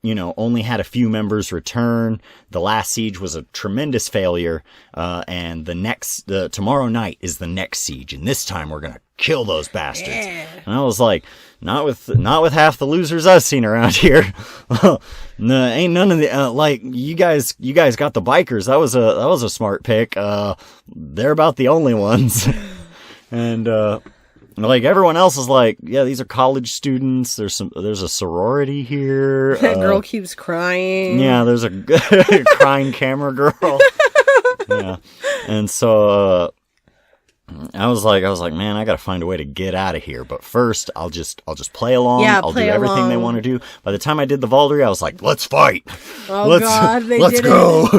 only had a few members return. The last siege was a tremendous failure. And tomorrow night is the next siege. And this time we're going to kill those bastards. Yeah. And I was like, not with half the losers I've seen around here. No, ain't none of the, you guys got the bikers. That was a smart pick. They're about the only ones. And, Like, everyone else is like, yeah, these are college students. There's a sorority here. That girl keeps crying. Yeah, there's a crying camera girl. Yeah. And so, I was like, man, I gotta find a way to get out of here. But first, I'll just play along. Yeah, I'll do everything they want to do. By the time I did the Vaulderie, I was like, let's fight. Oh, let's go.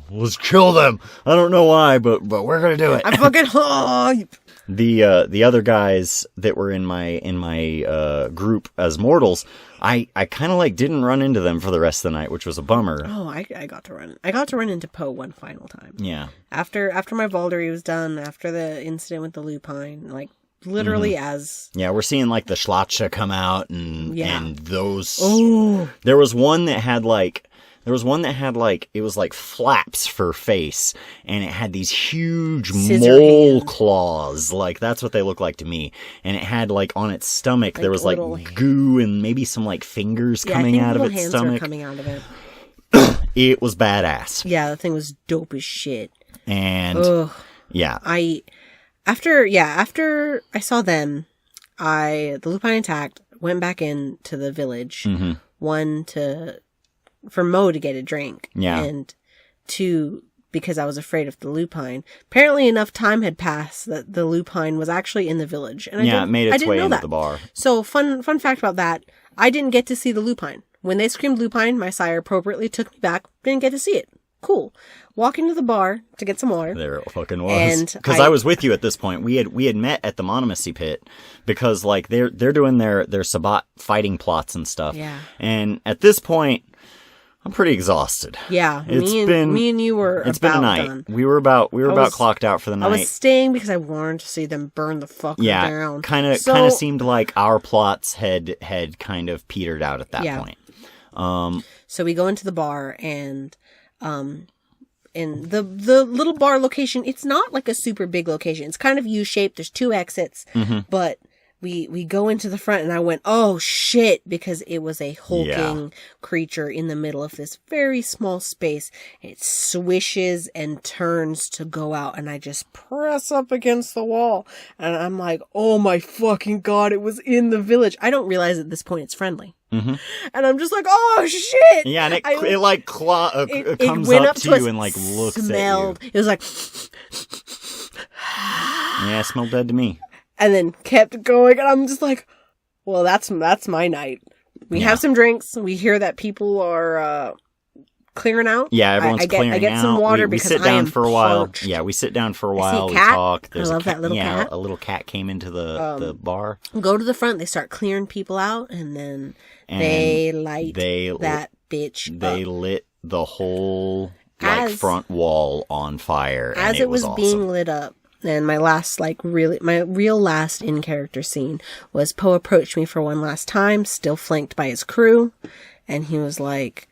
Let's kill them. I don't know why, but we're gonna do it. I fucking hype. The other guys that were in my group as mortals, I kind of like didn't run into them for the rest of the night, which was a bummer. Oh, I got to run. I got to run into Poe one final time. Yeah. After my Vaulderie was done, after the incident with the lupine, like literally as we're seeing like the Schlotcha come out and those. Oh. There was one that had like. It was like flaps for face, and it had these huge mole claws. Like, that's what they look like to me. And it had, like, on its stomach, like, there was, like, goo and maybe some, like, fingers coming out of its hands stomach. Were coming out of it. It was badass. Yeah, the thing was dope as shit. And, yeah. After I saw them, the lupine attacked, went back into the village, for Mo to get a drink. Yeah. And 2, because I was afraid of the lupine. Apparently enough time had passed that the lupine was actually in the village. And it made its way into the bar. So fun fact about that, I didn't get to see the lupine. When they screamed lupine, my sire appropriately took me back, didn't get to see it. Cool. Walk into the bar to get some water. There it fucking was. Because I was with you at this point. We had met at the Monomacy Pit because, like, they're doing their Sabbat fighting plots and stuff. Yeah. And at this point, I'm pretty exhausted. Yeah, me and you were. It's been a night. Done. We were about clocked out for the night. I was staying because I wanted to see them burn the fuck down. Kind of seemed like our plots had kind of petered out at that point. So we go into the bar and in the little bar location, it's not like a super big location. It's kind of U-shaped. There's 2 exits, but. We go into the front and I went, oh shit, because it was a hulking creature in the middle of this very small space. It swishes and turns to go out and I just press up against the wall. And I'm like, oh my fucking God, it was in the village. I don't realize at this point it's friendly. And I'm just like, oh shit. Yeah, and it comes up to you and like looks at you. It was like, yeah, it smelled dead to me. And then kept going, and I'm just like, well, that's my night. We have some drinks. We hear that people are clearing out. Yeah, everyone's clearing out. I get some water because we sit down for a while. parched. Yeah, we sit down for a while. We cat. Talk. I love that little cat. A little cat came into the bar. Go to the front. They start clearing people out, and then they light that bitch They up. lit the whole front wall on fire. As and it was awesome. being lit up. And my real last in-character scene was Poe approached me for one last time, still flanked by his crew. And he was like,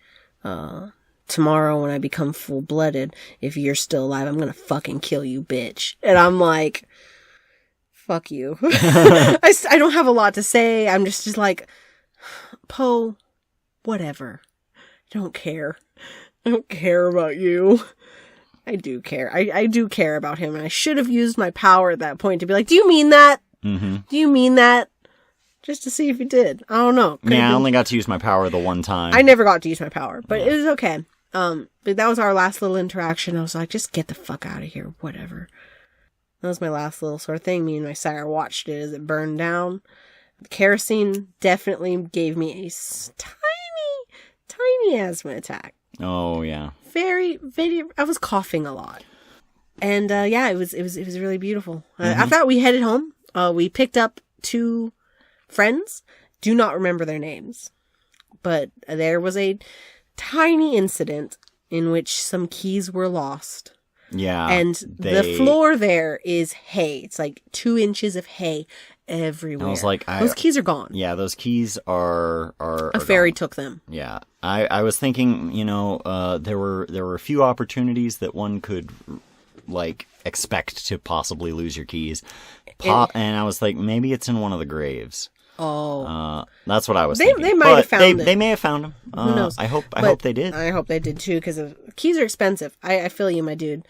tomorrow when I become full-blooded, if you're still alive, I'm gonna fucking kill you, bitch. And I'm like, fuck you. I don't have a lot to say. I'm just like, Poe, whatever. I don't care. I don't care about you. I do care. I do care about him, and I should have used my power at that point to be like, do you mean that? Do you mean that? Just to see if he did. I don't know. I only got to use my power the one time. I never got to use my power, but it was okay. But that was our last little interaction. I was like, just get the fuck out of here. Whatever. That was my last little sort of thing. Me and my sire watched it as it burned down. The kerosene definitely gave me a tiny asthma attack. Oh, yeah. Very, I was coughing a lot. And, it was really beautiful. After that, we headed home. We picked up 2 friends. Do not remember their names. But there was a tiny incident in which some keys were lost. Yeah. And the floor there is hay. It's like 2 inches of hay everywhere. I was like, those keys are gone. Yeah, those keys are a fairy took them. Yeah. I was thinking, there were a few opportunities that one could like expect to possibly lose your keys. And I was like, maybe it's in one of the graves. Oh. That's what I was thinking. They might have found it. They may have found them. Who knows? I hope they did. I hope they did too, because keys are expensive. I feel you, my dude.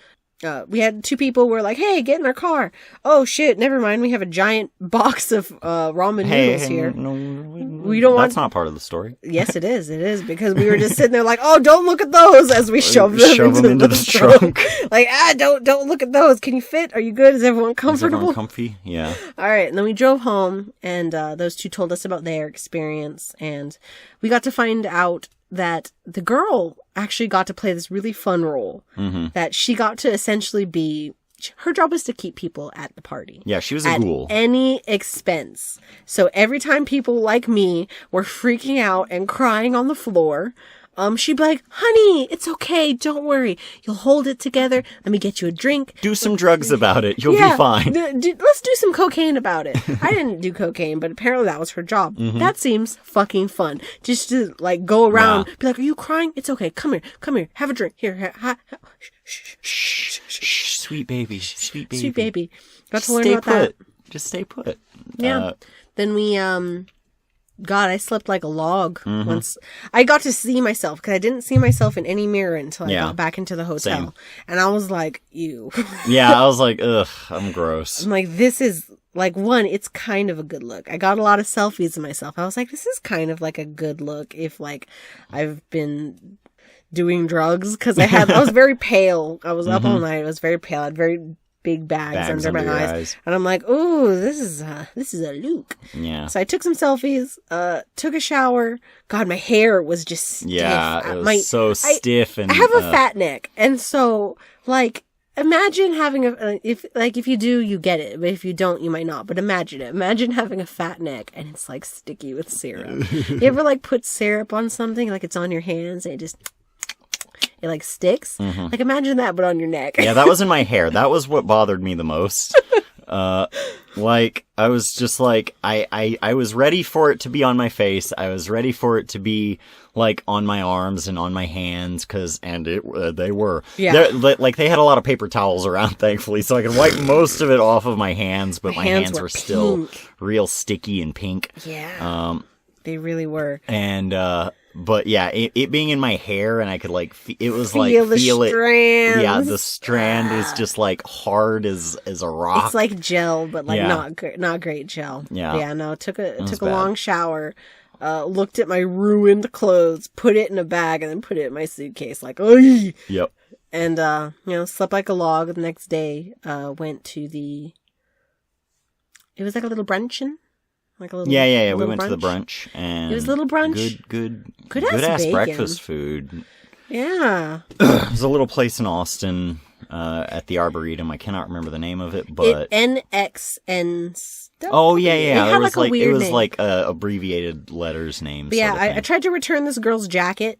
we had 2 people were like, hey, get in our car. Oh, shit, never mind. We have a giant box of ramen noodles here. No, we don't want... That's not part of the story. Yes, it is. It is, because we were just sitting there like, oh, don't look at those, as we shove them into the trunk. Like, don't look at those. Can you fit? Are you good? Is everyone comfortable? Is everyone comfy? Yeah. All right. And then we drove home, and those 2 told us about their experience, and we got to find out that the girl actually got to play this really fun role. That she got to essentially be... Her job was to keep people at the party. Yeah, she was a ghoul. At any expense. So every time people like me were freaking out and crying on the floor... she'd be like, honey, it's okay. Don't worry. You'll hold it together. Let me get you a drink. Do some drugs about it. You'll be fine. Let's do some cocaine about it. I didn't do cocaine, but apparently that was her job. That seems fucking fun. Just to like go around, be like, are you crying? It's okay. Come here. Have a drink. Here. Shh. Sweet baby. Sweet baby. Got to learn about that. Just stay put. Yeah. Then we, God, I slept like a log once. I got to see myself because I didn't see myself in any mirror until I got back into the hotel. Same. And I was like, ew. Yeah, I was like, ugh, I'm gross. I'm like, this is like, one, it's kind of a good look. I got a lot of selfies of myself. I was like, this is kind of like a good look if like I've been doing drugs because I was very pale. I was up all night. I was very pale. I had very big bags under my eyes. And I'm like, ooh, this is a look. Yeah. So I took some selfies, took a shower. God, my hair was just stiff. Yeah, it was so stiff. And I have a fat neck. And so, like, imagine having if you do, you get it. But if you don't, you might not. But imagine it. Imagine having a fat neck and it's, like, sticky with syrup. You ever, like, put syrup on something, like it's on your hands and it like sticks. Like imagine that, but on your neck. Yeah, that was in my hair. That was what bothered me the most. Like I was just like I was ready for it to be on my face. I was ready for it to be like on my arms and on my hands they were. Yeah. Like they had a lot of paper towels around, thankfully, so I could wipe most of it off of my hands. But my hands were still real sticky and pink. Yeah. They really were. And but yeah, it being in my hair and I could like it was feel like the strands. Yeah, the strand is just like hard as a rock. It's like gel, but like not great gel. Yeah. No. Took a long shower. Looked at my ruined clothes, put it in a bag, and then put it in my suitcase. Like, oh. Yep. And slept like a log. The next day, went to the. It was like a little brunchin'. Like a little, yeah. We went to the brunch, and it was a little brunch. Good ass breakfast food. Yeah, it was a little place in Austin at the Arboretum. I cannot remember the name of it, but NXN stuff. Oh yeah. It was like a weird name. Like abbreviated letters names. Yeah, I tried to return this girl's jacket.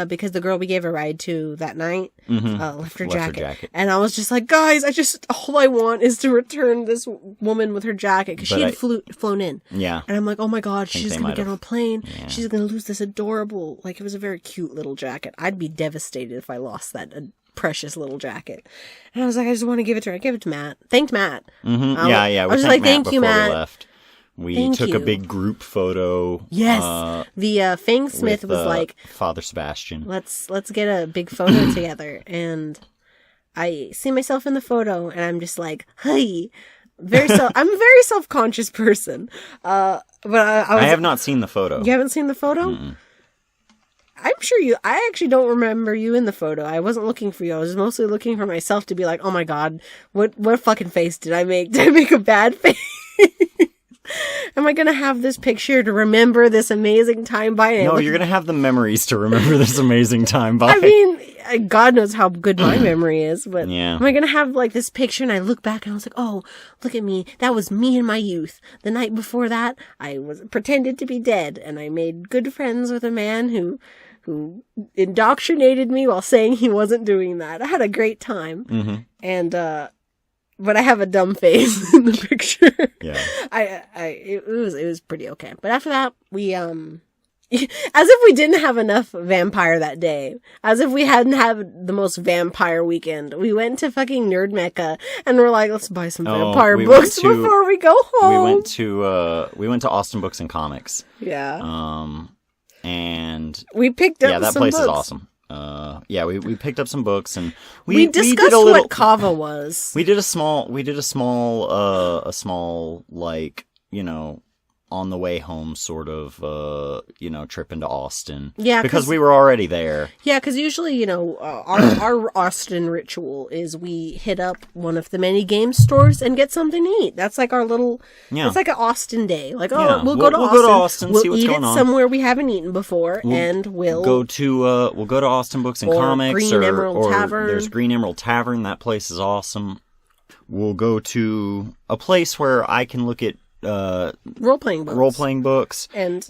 Because the girl we gave a ride to that night left her jacket. And I was just like, guys, all I want is to return this woman with her jacket. Because she had flown in. Yeah. And I'm like, oh my God, she's going to get on a plane. Yeah. She's going to lose this adorable, like it was a very cute little jacket. I'd be devastated if I lost that precious little jacket. And I was like, I just want to give it to her. I gave it to Matt. Thanked Matt. Yeah. I was just like, thank you, Matt. We left. We took a big group photo. Yes. The Fang Smith was like, Father Sebastian. Let's get a big photo together. And I see myself in the photo and I'm just like, hey. I'm a very self-conscious person. But I have not seen the photo. You haven't seen the photo? Mm-mm. I'm sure I actually don't remember you in the photo. I wasn't looking for you. I was mostly looking for myself to be like, oh my God, what fucking face did I make? Did I make a bad face? Am I going to have this picture to remember this amazing time by? No, you're going to have the memories to remember this amazing time by. I mean, God knows how good my memory is, but yeah. Am I going to have like this picture and I look back and I was like, oh, look at me. That was me in my youth. The night before that, I pretended to be dead and I made good friends with a man who indoctrinated me while saying he wasn't doing that. I had a great time. And, but I have a dumb face in the picture. Yeah. It was pretty okay. But after that, we, as if we didn't have enough vampire that day, as if we hadn't had the most vampire weekend, we went to fucking Nerd Mecca and we're like, let's buy some vampire books before we go home. We went to Austin Books and Comics. Yeah. And we picked up that some place books. is awesome. we picked up some books and we discussed what kava was. We did a small like, on the way home sort of, trip into Austin. Yeah. Because we were already there. Yeah, because usually, our Austin ritual is we hit up one of the many game stores and get something to eat. That's like our little, it's like an Austin day. Like, we'll go to Austin, we'll see what's going on. We'll eat it somewhere we haven't eaten before, and we'll go to Austin Books and Comics. Green Emerald Tavern. There's Green Emerald Tavern. That place is awesome. We'll go to a place where I can look at role-playing books and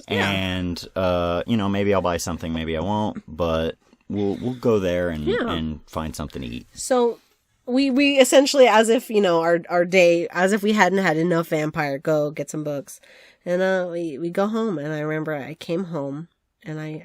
maybe I'll buy something, maybe I won't, but we'll go there and find something to eat. So we essentially, as if our day, as if we hadn't had enough vampire, go get some books, and we go home. And I remember I came home and I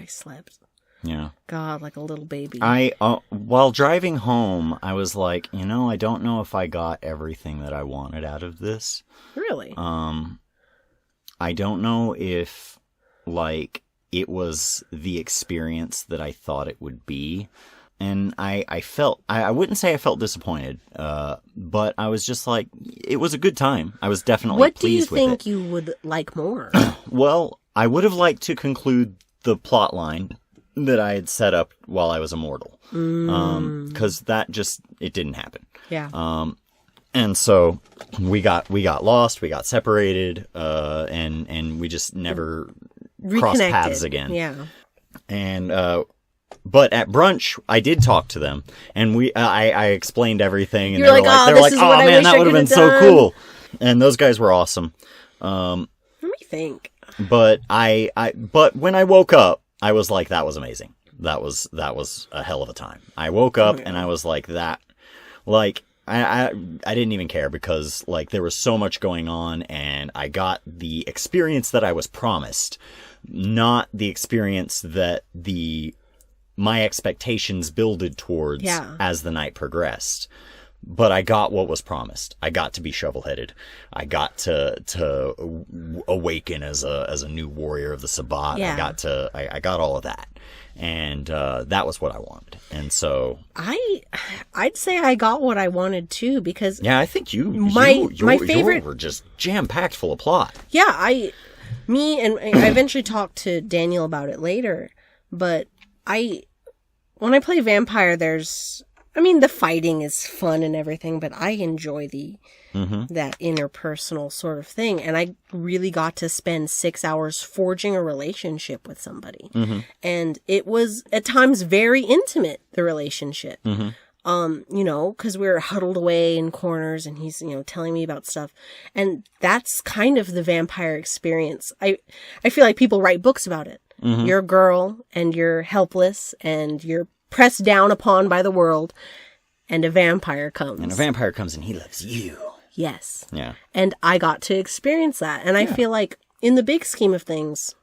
slept. Yeah. God, like a little baby. While driving home, I was like, I don't know if I got everything that I wanted out of this. Really? I don't know if, it was the experience that I thought it would be. And I wouldn't say I felt disappointed, but I was just like, it was a good time. I was definitely pleased with it. What do you think you would like more? Well, I would have liked to conclude the plot line that I had set up while I was immortal. Because it didn't happen. Yeah. And so we got lost, we got separated, and we just never crossed paths again. Yeah. And, but at brunch, I did talk to them, and I explained everything, and they were like, oh man, that would have been so cool. And those guys were awesome. Let me think. But but when I woke up, I was like, that was amazing. That was a hell of a time. I woke up and I was like that, I didn't even care because there was so much going on and I got the experience that I was promised, not the experience that my expectations builded towards as the night progressed. But I got what was promised. I got to be shovel-headed. I got to awaken as a new warrior of the Sabbat. Yeah. I got all of that. And that was what I wanted. And so I'd say I got what I wanted too, because I think my favorite were just jam-packed full of plot. Yeah, I eventually talked to Daniel about it later, but when I play vampire, the fighting is fun and everything, but I enjoy that interpersonal sort of thing. And I really got to spend 6 hours forging a relationship with somebody. Mm-hmm. And it was at times very intimate, the relationship. Mm-hmm. Cause we were huddled away in corners and he's, telling me about stuff. And that's kind of the vampire experience. I feel like people write books about it. Mm-hmm. You're a girl and you're helpless and you're pressed down upon by the world, and a vampire comes. And he loves you. Yes. Yeah. And I got to experience that. And I feel like in the big scheme of things,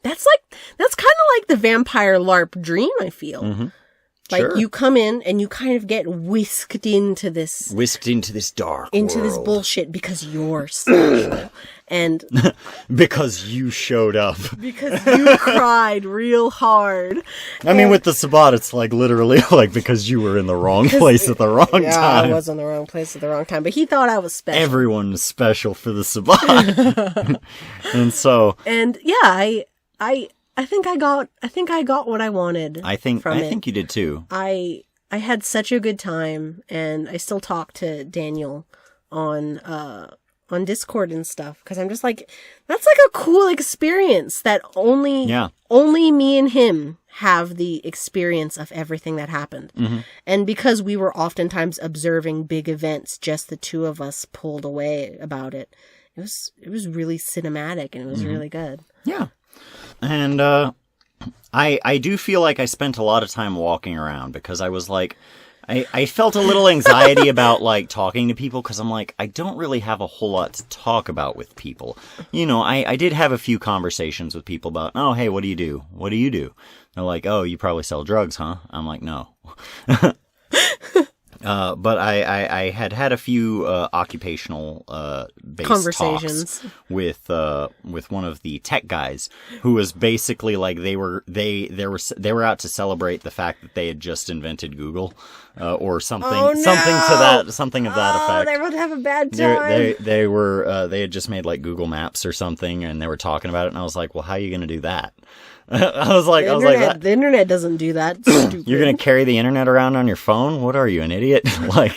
that's kind of like the vampire LARP dream, I feel. Mm-hmm. You come in and you kind of get whisked into this dark into world. This bullshit because you're special. And because you showed up. Because you cried real hard. With the Sabbat, it's literally because you were in the wrong place at the wrong time. Yeah, I was in the wrong place at the wrong time. But he thought I was special. Everyone was special for the Sabbat. And so. And yeah, I think I got what I wanted. I think you did too. I had such a good time, and I still talk to Daniel on Discord and stuff, because I'm just like, that's a cool experience that only me and him have the experience of everything that happened. Mm-hmm. And because we were oftentimes observing big events, just the two of us pulled away about it. It was really cinematic, and it was really good. Yeah. And I do feel like I spent a lot of time walking around, because I was like, I felt a little anxiety about talking to people, because I'm like, I don't really have a whole lot to talk about with people. I did have a few conversations with people about, oh, hey, what do you do? What do you do? They're like, oh, you probably sell drugs, huh? I'm like, no. But I had a few occupational based conversations talks with one of the tech guys who was basically like they were out to celebrate the fact that they had just invented Google or something something of that effect. They would have a bad time. They had just made like Google Maps or something, and they were talking about it, and I was like, well, how are you going to do that? I was like, the internet doesn't do that. Stupid. You're gonna carry the internet around on your phone? What are you, an idiot? Like,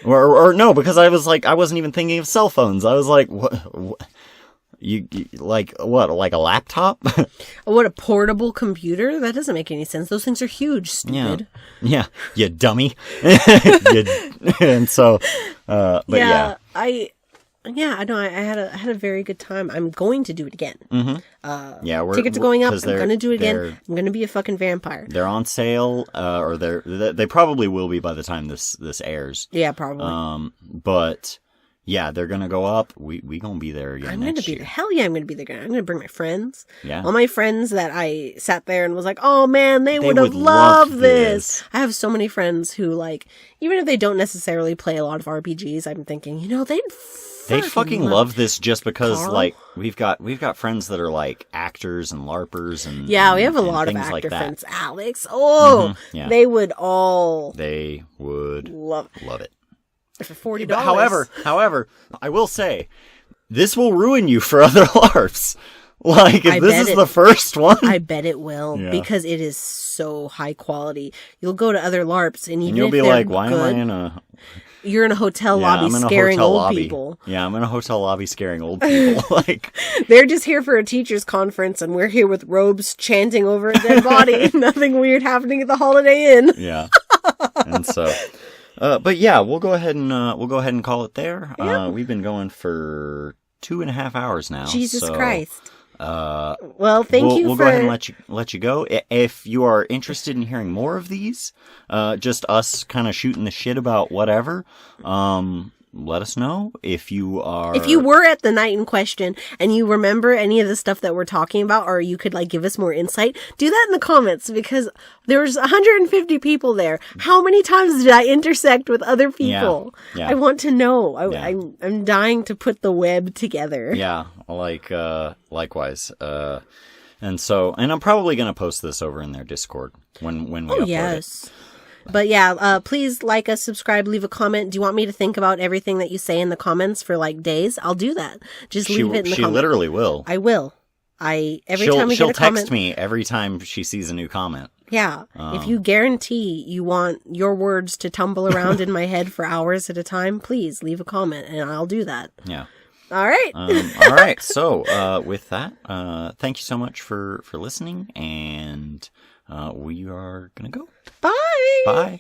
or no, because I was like, I wasn't even thinking of cell phones. I was like, what you like what, like a laptop? What, a portable computer? That doesn't make any sense. Those things are huge, stupid. Yeah, you dummy. And so, but yeah. I know. I had a very good time. I'm going to do it again. Mm-hmm. Tickets are going up. I'm going to do it again. I'm going to be a fucking vampire. They're on sale, or they probably will be by the time this airs. Yeah, probably. But yeah, they're going to go up. We gonna be there again. Hell yeah, I'm going to be there. I'm going to bring my friends. Yeah. All my friends that I sat there and was like, oh man, they would have loved this. I have so many friends who, like, even if they don't necessarily play a lot of RPGs, I'm thinking, they'd fucking love this just because, Carl? like, we've got friends that are like actors and LARPers and we have a lot of actor like friends. Alex, They would love it for $40. However, I will say this will ruin you for other LARPs. Like, if this is the first one, I bet it will, because it is so high quality. You'll go to other LARPs and you'll be like, why am I in a? You're in a hotel lobby scaring old people. Yeah, I'm in a hotel lobby scaring old people. Like, they're just here for a teacher's conference, and we're here with robes chanting over a dead body. Nothing weird happening at the Holiday Inn. Yeah, and so, but yeah, we'll go ahead and call it there. Yep. We've been going for 2.5 hours now. Jesus Christ. Well, thank you. We'll go ahead and let you go. If you are interested in hearing more of these, just us kind of shooting the shit about whatever, let us know. If you were at the night in question and you remember any of the stuff that we're talking about, or you could like give us more insight, do that in the comments, because there was 150 people there. How many times did I intersect with other people? Yeah. I want to know. I'm dying to put the web together. Yeah, like likewise. And I'm probably going to post this over in their Discord when we upload it. But yeah, please like us, subscribe, leave a comment. Do you want me to think about everything that you say in the comments for like days? I'll do that. Just leave it in the comments. She literally will. I will. Every time we get a comment. She'll text me every time she sees a new comment. Yeah. If you guarantee you want your words to tumble around in my head for hours at a time, please leave a comment and I'll do that. Yeah. All right. All right. So with that, thank you so much for listening, and we are going to go. Bye. Bye.